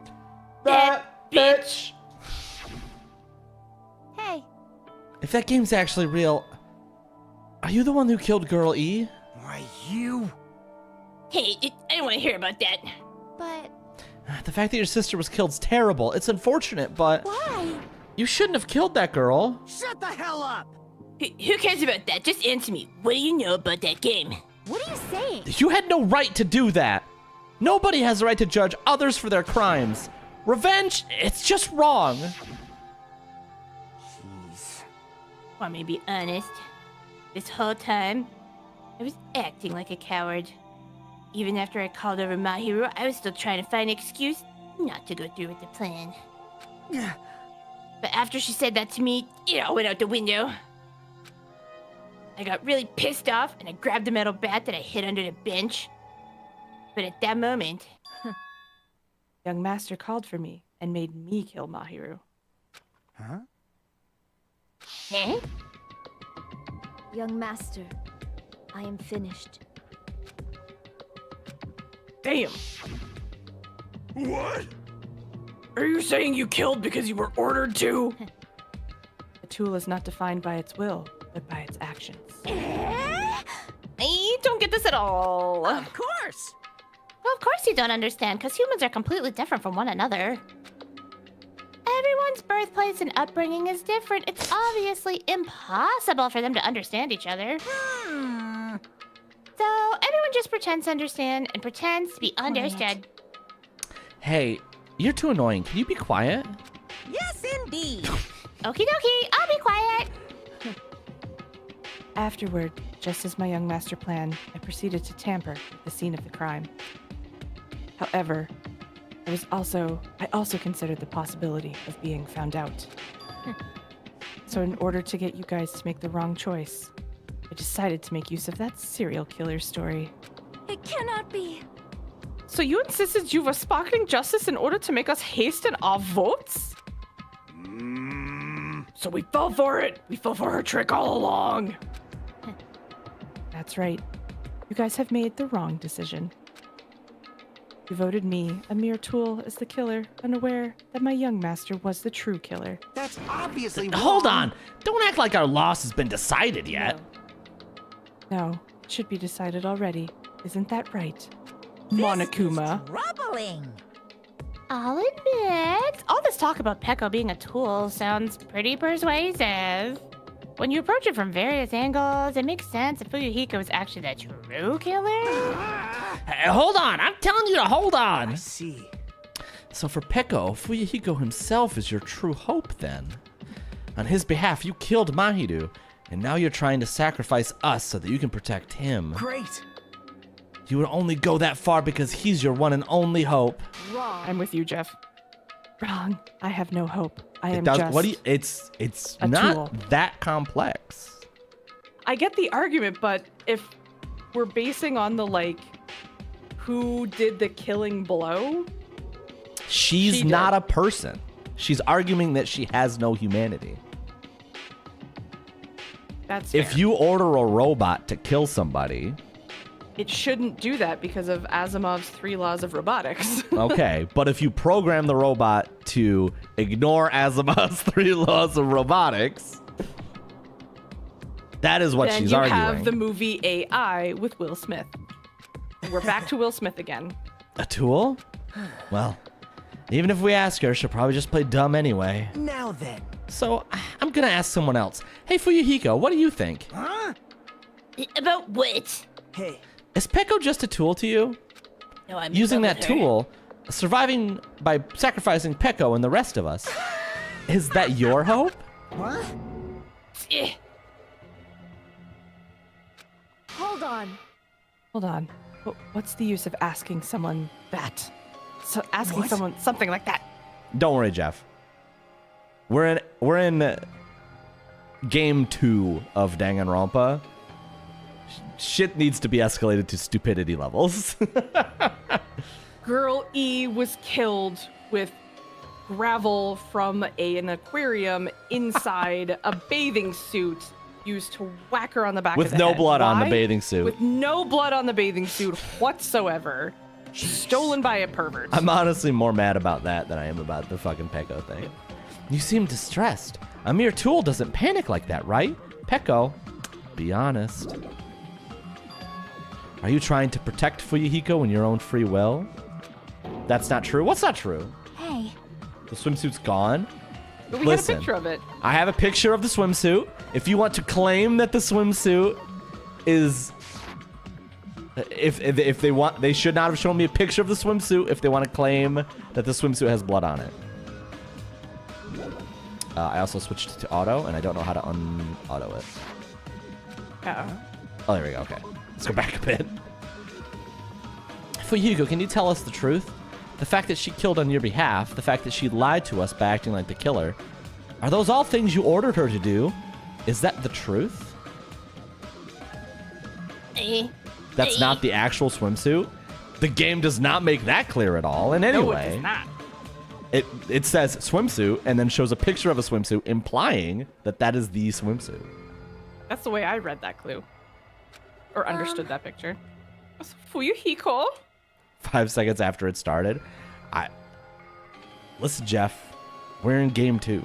that bitch. Hey. If that game's actually real, are you the one who killed Girl E? Why, you? Hey, I don't want to hear about that. But... The fact that your sister was killed's terrible. It's unfortunate, but... Why? You shouldn't have killed that girl. Shut the hell up! Who cares about that? Just answer me. What do you know about that game? What are you saying? You had no right to do that. Nobody has the right to judge others for their crimes. Revenge, it's just wrong. Jeez. Want me to be honest? This whole time, I was acting like a coward. Even after I called over Mahiru, I was still trying to find an excuse not to go through with the plan. But after she said that to me, it all went out the window. I got really pissed off and I grabbed the metal bat that I hid under the bench. But at that moment... Young master called for me and made me kill Mahiru. Huh? Eh? Young master, I am finished. Damn. What? Are you saying you killed because you were ordered to? A tool is not defined by its will, but by its actions. I don't get this at all. Of course. Well, of course you don't understand, because humans are completely different from one another. Everyone's birthplace and upbringing is different. It's obviously impossible for them to understand each other. So everyone just pretends to understand and pretends to be understood. Hey, you're too annoying. Can you be quiet? Yes, indeed. Okie dokie, I'll be quiet. Afterward, just as my young master planned, I proceeded to tamper with the scene of the crime. However, I also considered the possibility of being found out. So in order to get you guys to make the wrong choice, I decided to make use of that serial killer story. It cannot be. So you insisted you were sparkling justice in order to make us hasten our votes? So we fell for it. We fell for her trick all along. That's right. You guys have made the wrong decision. You voted me, a mere tool, as the killer, unaware that my young master was the true killer. That's obviously wrong. Hold on. Don't act like our loss has been decided yet. No, it should be decided already. Isn't that right, Monokuma? Troubling. I'll admit, all this talk about Peko being a tool sounds pretty persuasive. When you approach it from various angles, it makes sense if Fuyuhiko is actually the true killer. Hey, hold on. I'm telling you to hold on. I see. So for Peko, Fuyuhiko himself is your true hope then. On his behalf, you killed Mahiru, and now you're trying to sacrifice us so that you can protect him. Great. You would only go that far because he's your one and only hope. Wrong. I'm with you, Jeff. Wrong. I have no hope. I am does, just what do you, it's a not tool. that complex. I get the argument, but if we're basing on the, like, who did the killing blow? She's not a person. She's arguing that she has no humanity. That's fair. If you order a robot to kill somebody... It shouldn't do that because of Asimov's 3 laws of robotics. Okay, but if you program the robot to ignore Asimov's 3 laws of robotics, That is what then she's you arguing. have the movie AI with Will Smith. We're back to Will Smith again. A tool? Well, even if we ask her, she'll probably just play dumb anyway. Now then. So, I'm gonna ask someone else. Hey, Fuyuhiko, what do you think? Huh? About what? Hey. Is Peko just a tool to you? No, I'm Using in love that with her. tool, surviving by sacrificing Peko and the rest of us. Is that your hope? What? Hold on. Hold on. What's the use of asking someone that? So asking What? someone something like that. Don't worry, Jeff. We're in game 2 of Danganronpa. Shit needs to be escalated to stupidity levels. Girl E was killed with gravel from an aquarium inside a bathing suit used to whack her on the back With of the no head. blood on the Why? bathing suit. With no blood on the bathing suit whatsoever. Stolen by a pervert. I'm honestly more mad about that than I am about the fucking Peko thing. You seem distressed. A mere tool doesn't panic like that, right? Peko, be honest. Are you trying to protect Fuyuhiko in your own free will? That's not true. What's not true? Hey, The swimsuit's gone? But we Listen, got a picture of it. I have a picture of the swimsuit. If you want to claim that the swimsuit is... If they want, they should not have shown me a picture of the swimsuit if they want to claim that the swimsuit has blood on it. I also switched to auto, and I don't know how to un-auto it. Oh, there we go. Okay. Let's go back a bit. Fuyuhiko, can you tell us the truth? The fact that she killed on your behalf, the fact that she lied to us by acting like the killer, are those all things you ordered her to do? Is that the truth? That's not the actual swimsuit? The game does not make that clear at all. And anyway, No, it does not. It says swimsuit and then shows a picture of a swimsuit implying that that is the swimsuit. That's the way I read that clue. Or understood that picture. Fuyuhiko? 5 seconds after it started. Listen, Jeff, we're in game 2.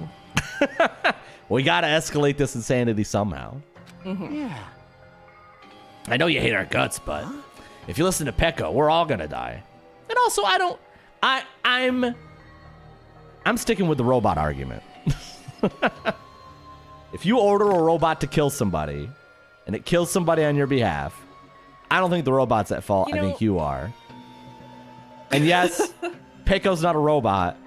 We gotta escalate this insanity somehow. Mm-hmm. Yeah. I know you hate our guts, but if you listen to Peko, we're all gonna die. And also, I'm sticking with the robot argument. If you order a robot to kill somebody, and it kills somebody on your behalf, I don't think the robot's at fault. I think you are. And yes, Peko's not a robot,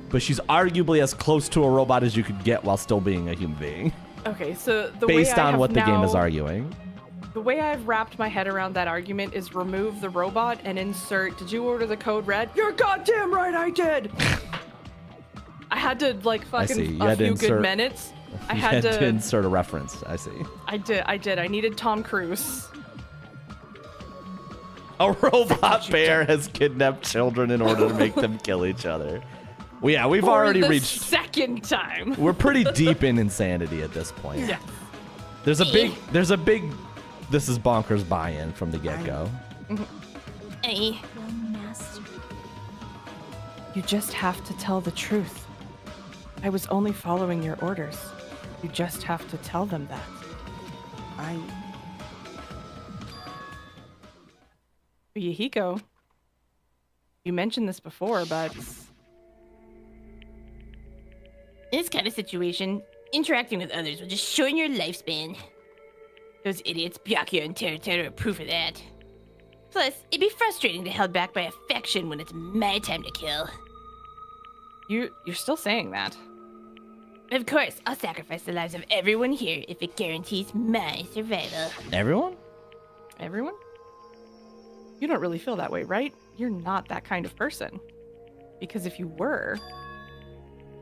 but she's arguably as close to a robot as you could get while still being a human being. Okay, so the Based way I on have what the game is now- arguing. The way I've wrapped my head around that argument is remove the robot and insert, did you order the code red? You're goddamn right I did! I had to, like, I see. fucking You a had to few insert- good minutes. I You had to insert a reference. I see. I did. I needed Tom Cruise. A robot bear has kidnapped children in order to make them kill each other. Well, yeah, we've For already the reached... second time. We're pretty deep in insanity at this point. Yeah. There's a big this is bonkers buy-in from the get-go. Hey. young master. You just have to tell the truth. I was only following your orders. You just have to tell them that. Yahiko, you mentioned this before, but In this kind of situation, interacting with others will just shorten your lifespan. Those idiots, Byakuya and Teruteru, are proof of that. Plus, it'd be frustrating to held back by affection when it's my time to kill. you're still saying that. Of course, I'll sacrifice the lives of everyone here if it guarantees my survival. Everyone? Everyone? You don't really feel that way, right? You're not that kind of person. Because if you were,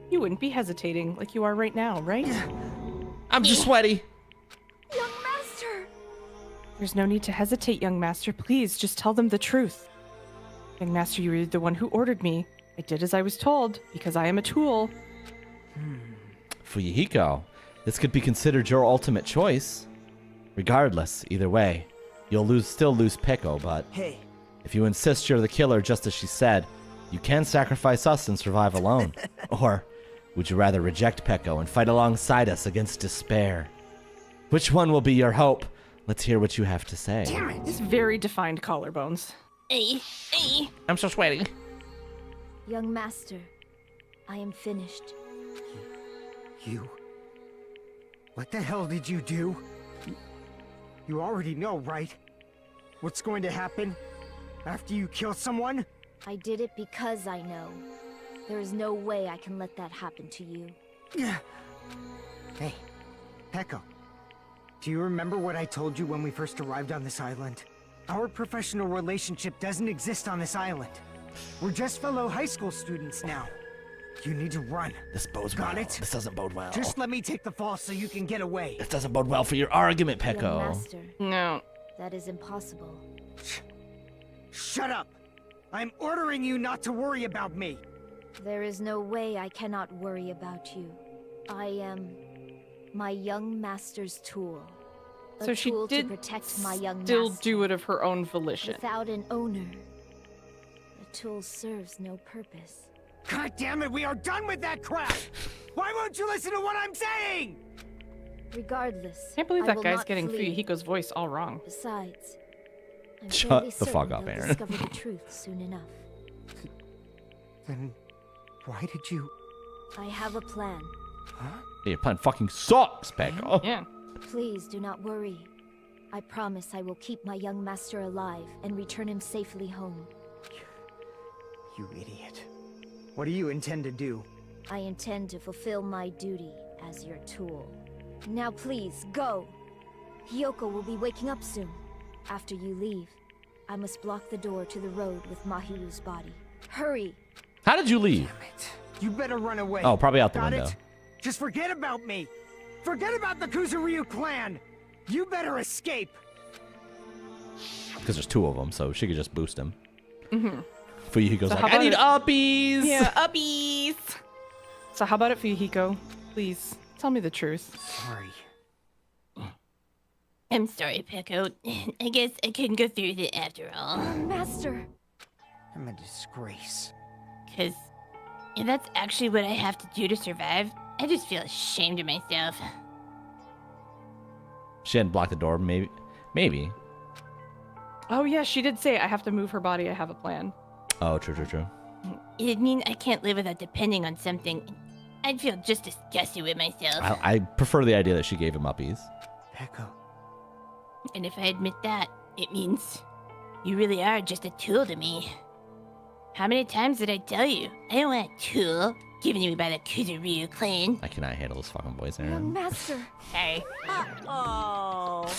you wouldn't be hesitating like you are right now, right? I'm just sweaty. Young master! There's no need to hesitate, young master. Please, just tell them the truth. Young master, you were the one who ordered me. I did as I was told, because I am a tool. Fuyuhiko, this could be considered your ultimate choice. Regardless, either way, you'll still lose Peko, but Hey. if you insist you're the killer just as she said, you can sacrifice us and survive alone. Or would you rather reject Peko and fight alongside us against despair? Which one will be your hope? Let's hear what you have to say. Damn it. It's very defined collarbones. I'm so sweaty. Young master, I am finished. You? What the hell did you do? You already know, right? What's going to happen after you kill someone? I did it because I know. There is no way I can let that happen to you. Hey, Peko. Do you remember what I told you when we first arrived on this island? Our professional relationship doesn't exist on this island. We're just fellow high school students now. You need to run. This bodes Got well. it? This doesn't bode well. Just let me take the fall so you can get away. This doesn't bode well for your argument, Young Peko. master, No. that is impossible. Shut up! I'm ordering you not to worry about me. There is no way I cannot worry about you. I am my young master's tool. A So she tool did to protect my young still master. do it of her own volition. Without an owner, the tool serves no purpose. God damn it, we are done with that crap! Why won't you listen to what I'm saying? Regardless, I can't believe I that will guy's not getting flee. Fuyuhiko's voice all wrong. Besides, I'm Shut fairly the fuck certain up, they'll Aaron. discover the truth soon enough. Then why did you... I have a plan. Your plan fucking sucks, Peko. Yeah. Please do not worry. I promise I will keep my young master alive and return him safely home. You idiot. What do you intend to do? I intend to fulfill my duty as your tool. Now please, go! Hiyoko will be waking up soon. After you leave, I must block the door to the road with Mahiru's body. Hurry! How did you leave? Damn it. You better run away. Oh, probably out the Got window. it? Just forget about me. Forget about the Kuzuryu clan. You better escape. Because there's two of them, so she could just boost him. Mm-hmm. Fuyuhiko's So like, how I need about uppies! Yeah, uppies! So how about it, Fuyuhiko? Please, tell me the truth. Sorry. I'm sorry, Peko. I guess I couldn't go through with it after all. Master! I'm a disgrace. Because if that's actually what I have to do to survive, I just feel ashamed of myself. She hadn't blocked the door, maybe. Maybe. Oh yeah, she did say I have to move her body. I have a plan. Oh, true, true, true. It'd mean I can't live without depending on something. I'd feel just disgusted with myself. I prefer the idea that she gave him uppies. Peko. And if I admit that, it means you really are just a tool to me. How many times did I tell you? I don't want a tool given to me by the Kuzuryu clan. I cannot handle this fucking voice, Young Aaron. master! Hey. Oh,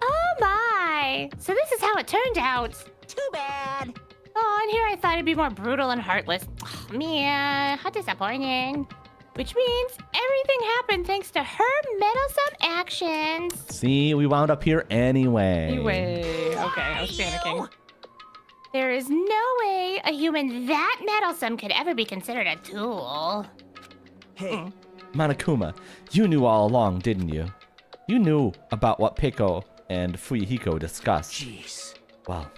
Oh my! So this is how it turned out. too bad. Oh, and here I thought it'd be more brutal and heartless. Oh, man, how disappointing. Which means everything happened thanks to her meddlesome actions. See, we wound up here anyway. Anyway, okay, I was panicking. There is no way a human that meddlesome could ever be considered a tool. Hey, Monokuma, you knew all along, didn't you? You knew about what Peko and Fuyuhiko discussed. jeez. Well,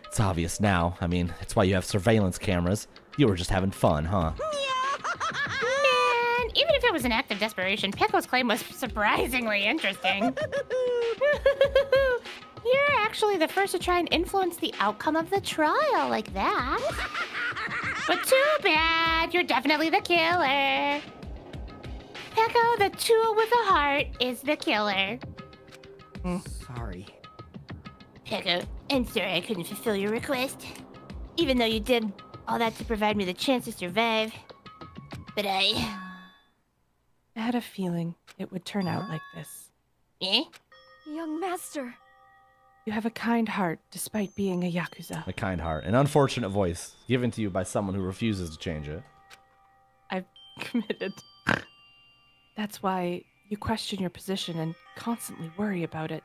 it's obvious now. I mean, it's why you have surveillance cameras. You were just having fun, huh? Man, even if it was an act of desperation, Pecco's claim was surprisingly interesting. You're actually the first to try and influence the outcome of the trial like that. But too bad, you're definitely the killer. Pecco, the tool with a heart, is the killer. Sorry. Pecco, I'm sorry I couldn't fulfill your request. Even though you did all that to provide me the chance to survive. But I had a feeling it would turn out like this. Eh? Young master! You have a kind heart despite being a Yakuza. A kind heart. An unfortunate voice given to you by someone who refuses to change it. I've committed. That's why you question your position and constantly worry about it.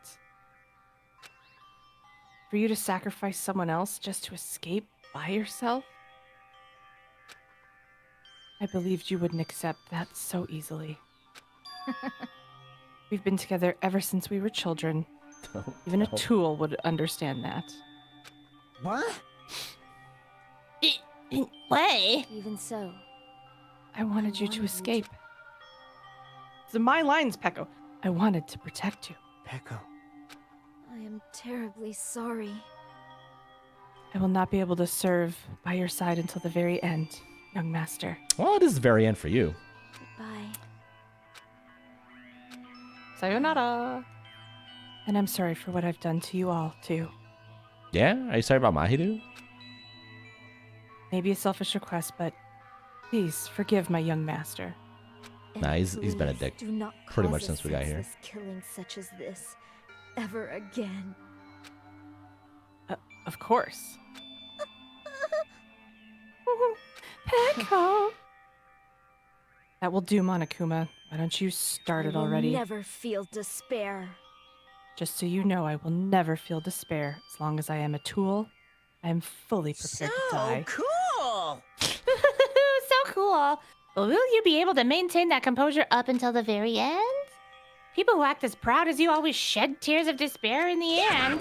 For you to sacrifice someone else just to escape by yourself? I believed you wouldn't accept that so easily. We've been together ever since we were children. Even a tool would understand that. What? What? Even so. I wanted you to escape. So my lines, Pecco. I wanted to protect you. Peko. I am terribly sorry. I will not be able to serve by your side until the very end, young master. Well, it is the very end for you. Goodbye. Sayonara. And I'm sorry for what I've done to you all, too. Yeah? Are you sorry about Mahiru? Maybe a selfish request, but please forgive my young master. Nah, he's been a dick Do not pretty cause much a since we got here. senseless killing such as this ever again. Of course. Peko. That will do, Monokuma. Why don't you start it already? I will never feel despair. Just so you know, I will never feel despair. As long as I am a tool, I am fully prepared to die. Cool! So cool. But will you be able to maintain that composure up until the very end? People who act as proud as you always shed tears of despair in the end.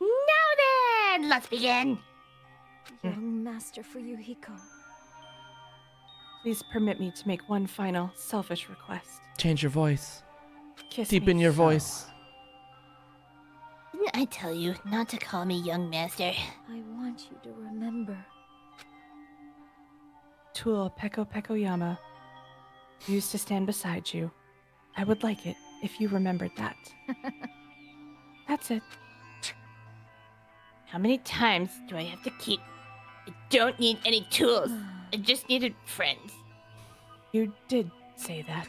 Now then, let's begin. Young Master Fuyuhiko. Please permit me to make one final selfish request. Change your voice. Kiss Deepen me. your voice. Didn't I tell you not to call me young master? I want you to remember. Tool Peko Pekoyama used to stand beside you. I would like it if you remembered that. That's it. How many times do I have to keep? I don't need any tools. I just needed friends. You did say that.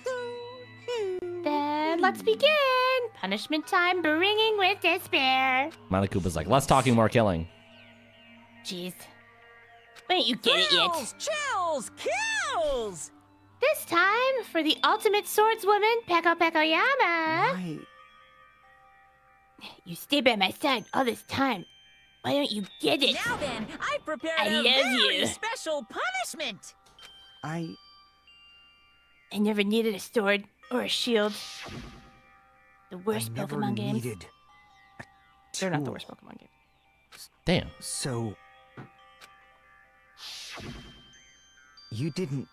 Then let's begin. Punishment time, bringing with despair. Monokuma's like, less talking, more killing. Jeez. Why don't you get it yet? Chills! Kills! This time for the ultimate swordswoman, Peko Pekoyama. Why? You stay by my side all this time. Why don't you get it? Now then, I prepared I a love very you. special punishment. I never needed a sword or a shield. The worst never Pokemon games. needed They're not the worst Pokemon games. Damn. So you didn't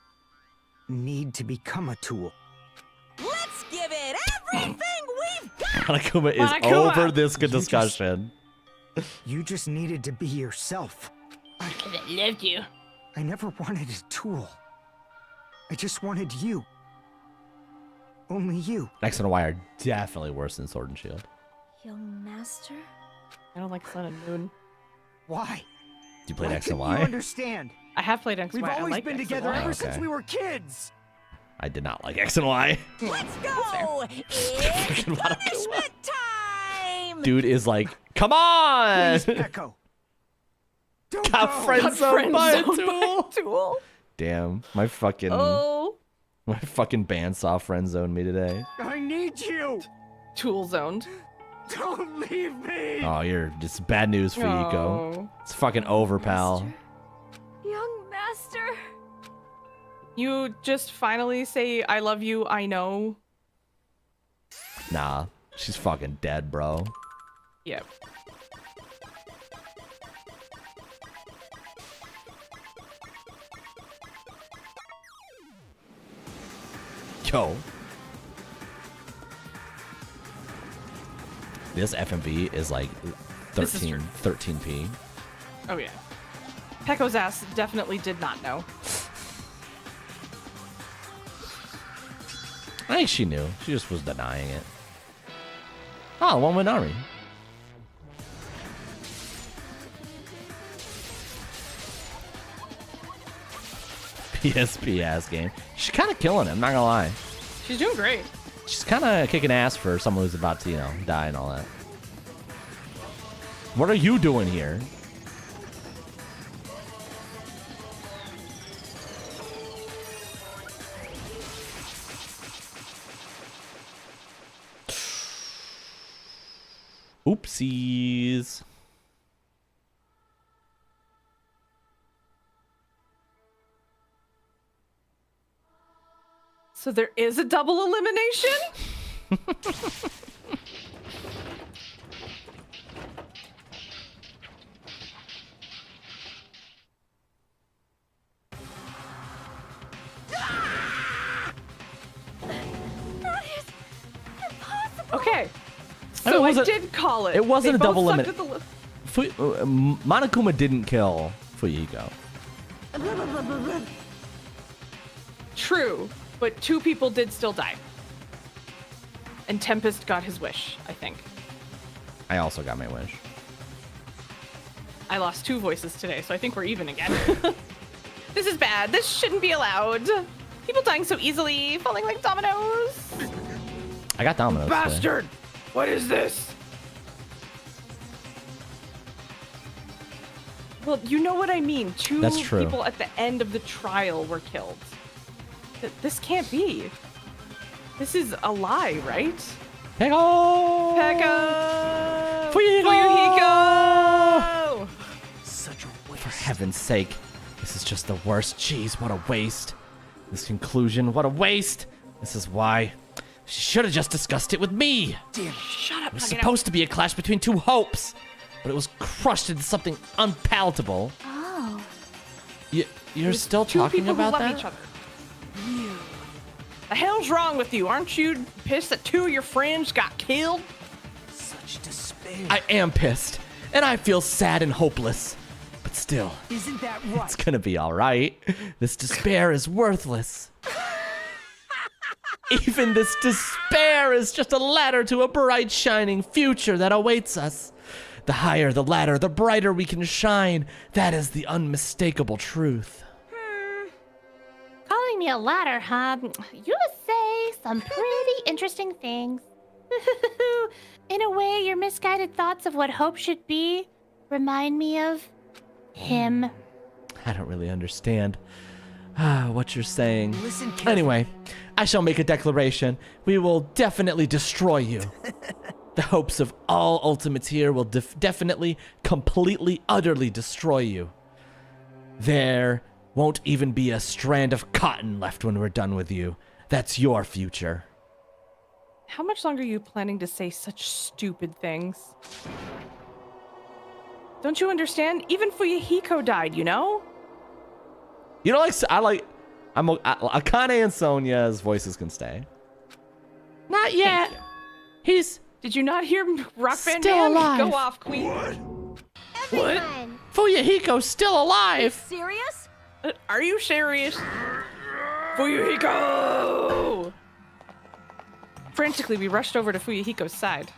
need to become a tool. Let's give it everything we've got. Monokuma is Monokuma! over this good discussion. You just needed to be yourself. Because I loved you. I never wanted a tool. I just wanted you. Only you. X and Y are definitely worse than Sword and Shield. Young Master? I don't like Sun and Moon. Why? Do you play Why X and couldn't you Y? understand? I have played X and We've Y. I always like been X and together Y. ever since Okay. we were kids. I did not like X and Y. Let's go. It's punishment time. Dude is like, come on! Please, Peko. Don't Got go. friend zoned by a friend-zoned tool. Tool. Damn, my fucking bandsaw friend zoned me today. I need you. Tool zoned. Don't leave me. Oh, you're just bad news for Yiko. Oh. It's fucking over, pal. Young Master? You just finally say, I love you, I know. Nah, she's fucking dead, bro. Yep. Yo. This FMV is like This is 13, true. 13p. Oh, yeah. Peko's ass definitely did not know. I think she knew. She just was denying it. Oh, one-win army. PSP ass game. She's kind of killing it, I'm not gonna lie. She's doing great. She's kind of kicking ass for someone who's about to, die and all that. What are you doing here? Oopsies. So there is a double elimination? That is Okay. I mean, So it I wasn't- did call it. It wasn't They a both double sucked limit. at the Monokuma didn't kill Fuyuhiko. True, but 2 people did still die. And Tempest got his wish, I think. I also got my wish. I lost 2 voices today, so I think we're even again. This is bad. This shouldn't be allowed. People dying so easily, falling like dominoes. I got dominoes. today. Bastard! What is this? Well, you know what I mean. 2 That's true. people at the end of the trial were killed. This can't be. This is a lie, right? Peko! Peko! Fuyuhiko! Such a waste. For heaven's sake, this is just the worst. Jeez, what a waste. This conclusion, what a waste. This is why. She should have just discussed it with me. Damn. Shut up. It was supposed to be a clash between 2 hopes, but it was crushed into something unpalatable. Oh. You're still 2 talking people about who love that? each other. The hell's wrong with you? Aren't you pissed that 2 of your friends got killed? Such despair. I am pissed, and I feel sad and hopeless. But still, Isn't that right? it's gonna be all right. This despair is worthless. Even this despair is just a ladder to a bright, shining future that awaits us. The higher the ladder, the brighter we can shine. That is the unmistakable truth. Calling me a ladder, huh? You say some pretty interesting things. In a way, your misguided thoughts of what hope should be remind me of him. I don't really understand what you're saying. Listen carefully. Anyway, I shall make a declaration. We will definitely destroy you. The hopes of all Ultimates here will definitely, completely, utterly destroy you. There won't even be a strand of cotton left when we're done with you. That's your future. How much longer are you planning to say such stupid things? Don't you understand? Even Fuyuhiko died, you know? You know, Akane and Sonya's voices can stay. Not yet. Did you not hear Rock Band Still Man? alive. Go off, Queen. What? Fuyuhiko's still alive. Serious? Are you serious? Fuyuhiko! Frantically, we rushed over to Fuyuhiko's side.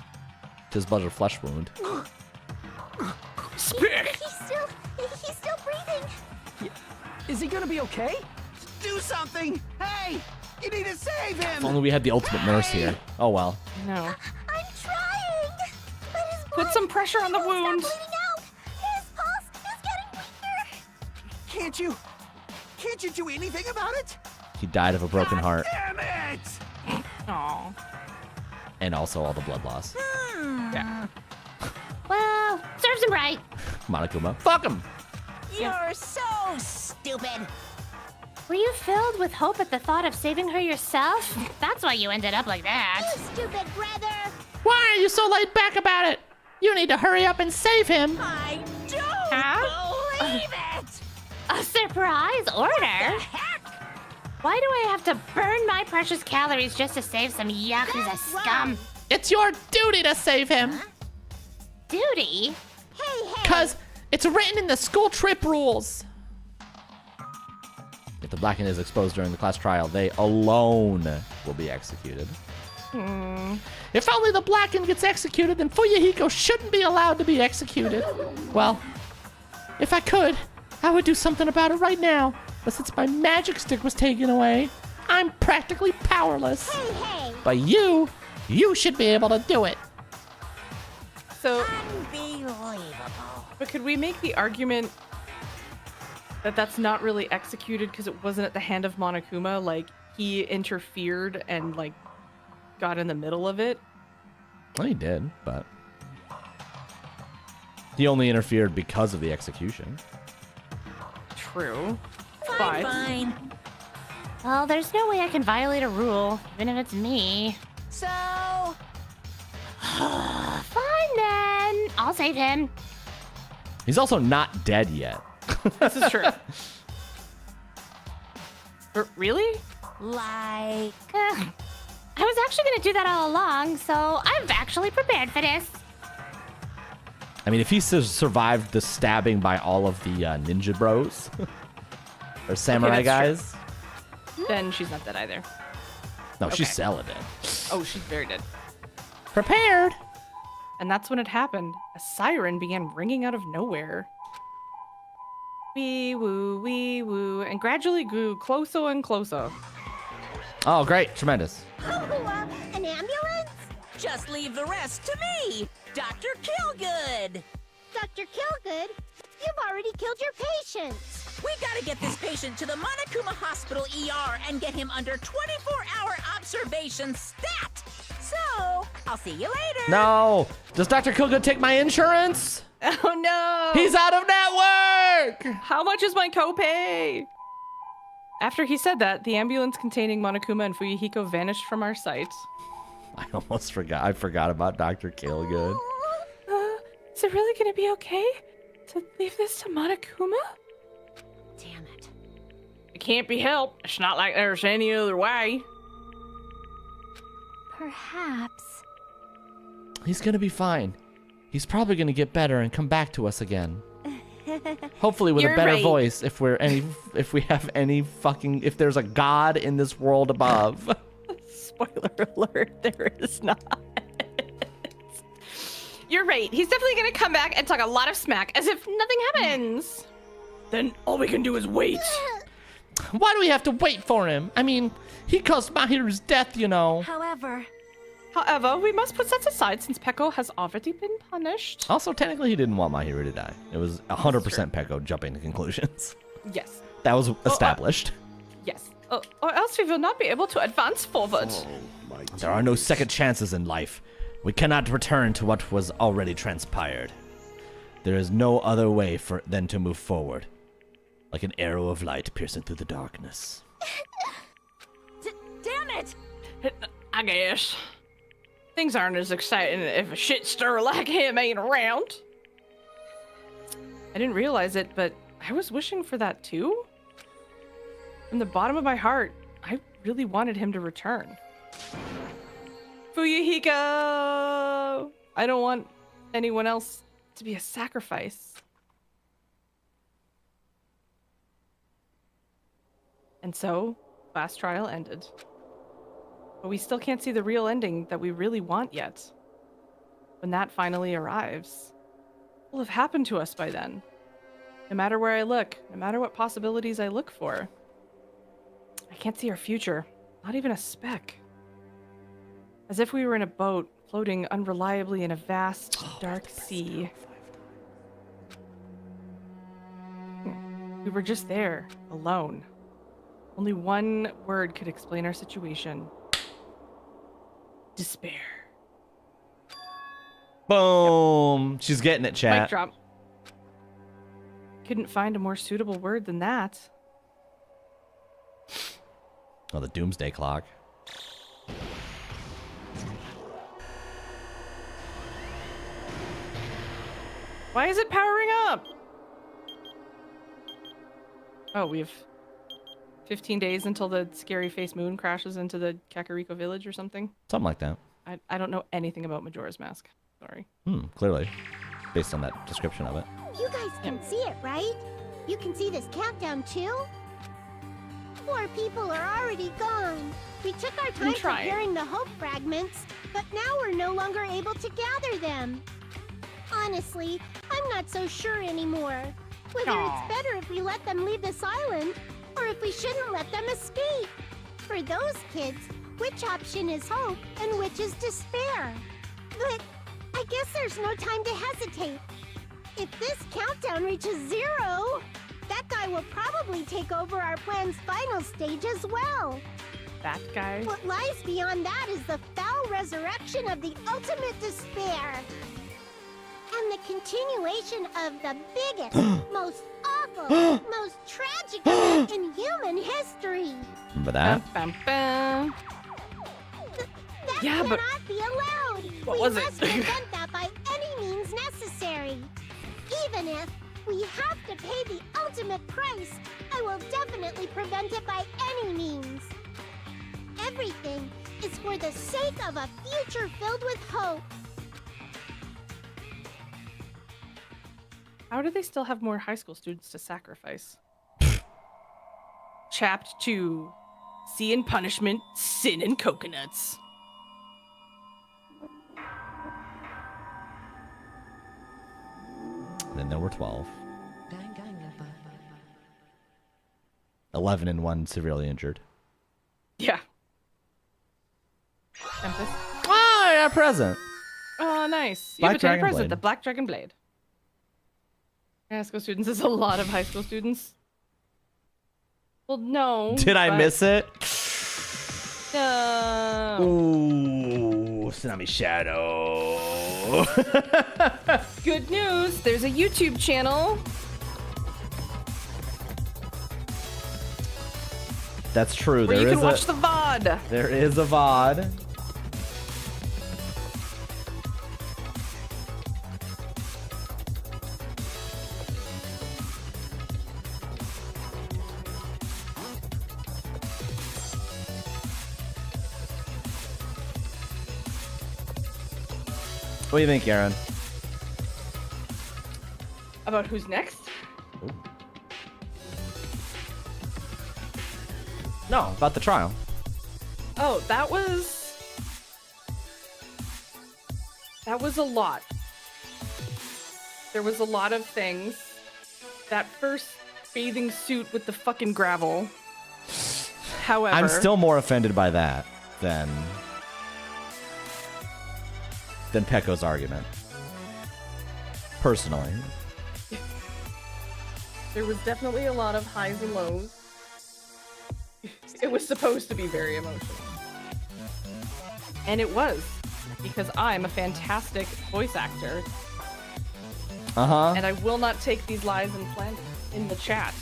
His blood or flesh wound. Spick! He's still breathing. Is he gonna be okay? Do something! Hey! You need to save him! If only we had the ultimate nurse here. Oh well. No. I'm trying. But his Put some pressure on the wound. bleeding out. His pulse is getting weaker. Can't you do anything about it? He died of a broken heart. Damn it! Aw. And also all the blood loss. Yeah. Well, serves him right. Monokuma. Fuck him! You're so stupid. Were you filled with hope at the thought of saving her yourself? That's why you ended up like that. You stupid brother. Why are you so laid back about it? You need to hurry up and save him. I don't believe it. A surprise order? Why do I have to burn my precious calories just to save some Yakuza scum? It's your duty to save him. Duty? Cause it's written in the school trip rules. If the Blackened is exposed during the class trial, they alone will be executed. If only the Blackened gets executed, then Fuyuhiko shouldn't be allowed to be executed. Well, if I could, I would do something about it right now. But since my magic stick was taken away, I'm practically powerless. But you should be able to do it. So, Unbelievable. but could we make the argument that that's not really executed because it wasn't at the hand of Monokuma? Like, he interfered and, like, got in the middle of it? Well, he did, but he only interfered because of the execution. True. Fine. Well, there's no way I can violate a rule, even if it's me. So, Fine then. I'll save him. He's also not dead yet. This is true. Really? like, I was actually going to do that all along, so I've actually prepared for this. I mean, if he survived the stabbing by all of the ninja bros or samurai guys, then she's not dead either. No, she's selling it. Oh, she's very dead. Prepared. And that's when it happened. A siren began ringing out of nowhere. Wee woo, and gradually grew closer and closer. Oh, great. Tremendous. An ambulance? Just leave the rest to me, Dr. Killgood. Dr. Killgood, you've already killed your patient. We gotta get this patient to the Monokuma Hospital ER and get him under 24-hour observation stat. So, I'll see you later. No. Does Dr. Killgood take my insurance? Oh, no. He's out of network. How much is my copay? After he said that, the ambulance containing Monokuma and Fuyuhiko vanished from our sight. I almost forgot. I forgot about Dr. Killgood. Is it really going to be okay to leave this to Monokuma? Damn it. It can't be helped. It's not like there's any other way. Perhaps. He's going to be fine. He's probably going to get better and come back to us again. Hopefully with a better voice if there's a god in this world above. Spoiler alert, there is not. You're right. He's definitely going to come back and talk a lot of smack as if nothing happens. Then all we can do is wait. Why do we have to wait for him? I mean, he caused Mahiru's death, you know. However, we must put that aside since Peko has already been punished. Also, technically, he didn't want Mahiru to die. It was 100% Peko jumping to conclusions. Yes. That was established. Yes. Or else we will not be able to advance forward. There are no second chances in life. We cannot return to what was already transpired. There is no other way than to move forward. Like an arrow of light piercing through the darkness. Damn it! I guess. Things aren't as exciting if a shit stir like him ain't around. I didn't realize it, but I was wishing for that too. From the bottom of my heart, I really wanted him to return. Fuyuhiko! I don't want anyone else to be a sacrifice. And so, last trial ended. But we still can't see the real ending that we really want yet. When that finally arrives, what will have happened to us by then? No matter where I look, no matter what possibilities I look for, I can't see our future, not even a speck. As if we were in a boat, floating unreliably in a vast, dark sea. We were just there, alone. Only one word could explain our situation. Despair. Boom! She's getting it, chat. Mic drop. Couldn't find a more suitable word than that. Oh, the doomsday clock. Why is it powering up? Oh, we have 15 days until the scary face moon crashes into the Kakariko village or something? Something like that. I don't know anything about Majora's Mask. Sorry. Clearly. Based on that description of it. You guys can see it, right? You can see this countdown too? 4 people are already gone. We took our time preparing the hope fragments, but now we're no longer able to gather them. Honestly, I'm not so sure anymore. Whether it's better if we let them leave this island, or if we shouldn't let them escape. For those kids, which option is hope and which is despair? But I guess there's no time to hesitate. If this countdown reaches 0, that guy will probably take over our plan's final stage as well. That guy? What lies beyond that is the foul resurrection of the ultimate despair. And the continuation of the biggest, most awful, most tragic event in human history. Remember that? That cannot be allowed. What was it? We must prevent that by any means necessary. Even if we have to pay the ultimate price, I will definitely prevent it by any means. Everything is sacrifice for the sake of a future filled with hope. How do they still have more high school students to sacrifice? Chapped 2. Sea and punishment, sin and coconuts. Then there were 12. 11 and 1 severely injured. Yeah. Tempest. Oh, I got a present. Oh, nice. You Black have a tiny Dragon present, Blade. the Black Dragon Blade. High school students is a lot of high school students. Well, no. Did I miss it? No. Ooh, Tsunami Shadow. Good news. There's a YouTube channel. That's true. Where There you is can watch the VOD. There is a VOD. What do you think, Aaron? About who's next? No, about the trial. Oh, that was a lot. There was a lot of things. That first bathing suit with the fucking gravel. However, I'm still more offended by that than Pecco's argument. Personally. There was definitely a lot of highs and lows. It was supposed to be very emotional. And it was, because I'm a fantastic voice actor. Uh-huh. And I will not take these lies and slanders in the chat.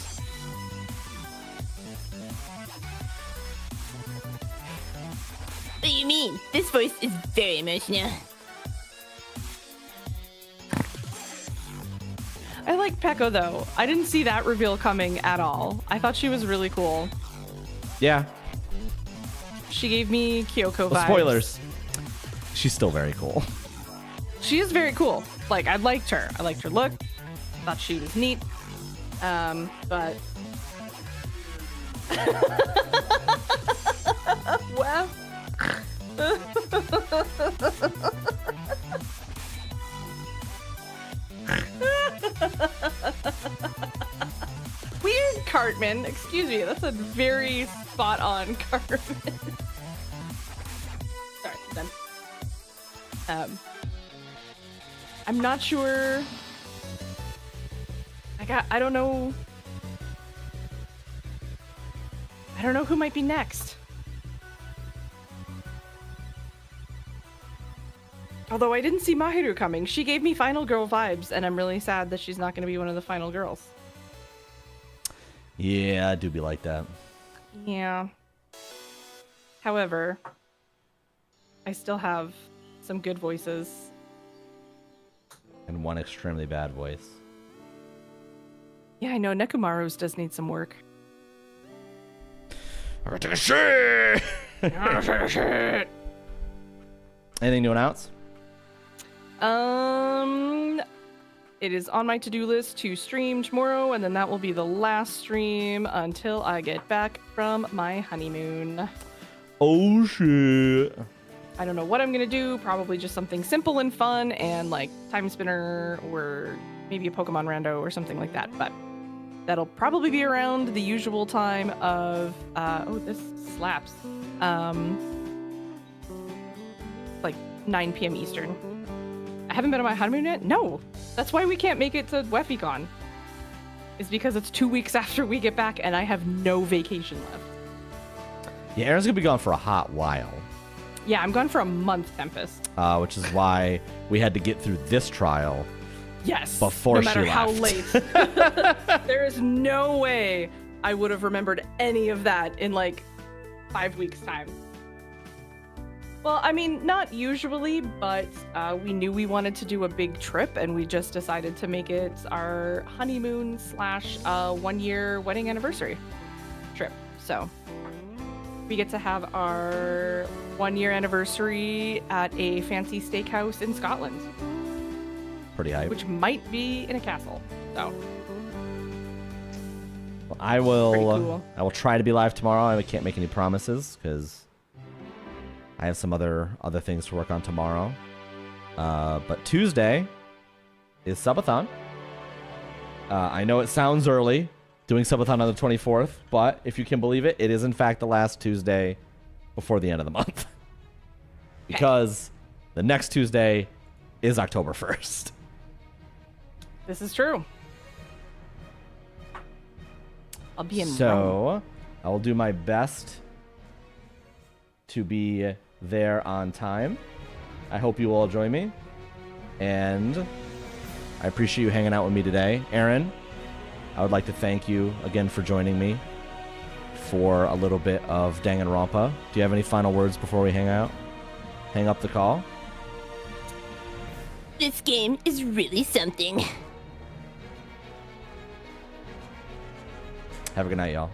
What do you mean? This voice is very emotional. I like Pecco though. I didn't see that reveal coming at all. I thought she was really cool. Yeah. She gave me Kyoko vibes. Well, spoilers. She's still very cool. She is very cool. Like, I liked her. I liked her look. Thought she was neat. But... well... Weird Cartman. Excuse me. That's a very spot-on Cartman. Sorry, done. I'm not sure. I don't know. I don't know who might be next. Although I didn't see Mahiru coming. She gave me final girl vibes, and I'm really sad that she's not going to be one of the final girls. Yeah, I do be like that. Yeah. However, I still have some good voices. And one extremely bad voice. Yeah, I know. Nekomaru's does need some work. I'm gonna take a shit! Anything to announce? It is on my to-do list to stream tomorrow, and then that will be the last stream until I get back from my honeymoon. Oh shit. I don't know what I'm gonna do. Probably just something simple and fun, and like Time Spinner or maybe a Pokemon Rando or something like that. But that'll probably be around the usual time of oh, this slaps. Like 9 p.m. Eastern. I haven't been on my honeymoon yet? No. That's why we can't make it to WEFICon. It's because it's 2 weeks after we get back and I have no vacation left. Yeah, Aaron's gonna be gone for a hot while. Yeah, I'm gone for a month, Tempest. Which is why we had to get through this trial. Yes. Before no matter she how left. late. There is no way I would have remembered any of that in like 5 weeks' time. Well, I mean, not usually, but we knew we wanted to do a big trip, and we just decided to make it our honeymoon / 1 year wedding anniversary trip. So We get to have our 1-year anniversary at a fancy steakhouse in Scotland. Pretty hype. Which might be in a castle. So. Well, I will. Cool. I will try to be live tomorrow. I can't make any promises because I have some other things to work on tomorrow. But Tuesday is subathon. I know it sounds early doing subathon on the 24th, but if you can believe it, it is in fact the last Tuesday before the end of the month. Because the next Tuesday is October 1st. This is true. I'll be in Rome. So I will do my best to be there on time. I hope you all join me. And I appreciate you hanging out with me today. Aaron, I would like to thank you again for joining me for a little bit of Danganronpa. Do you have any final words before we hang out? Hang up the call? This game is really something. Have a good night, y'all.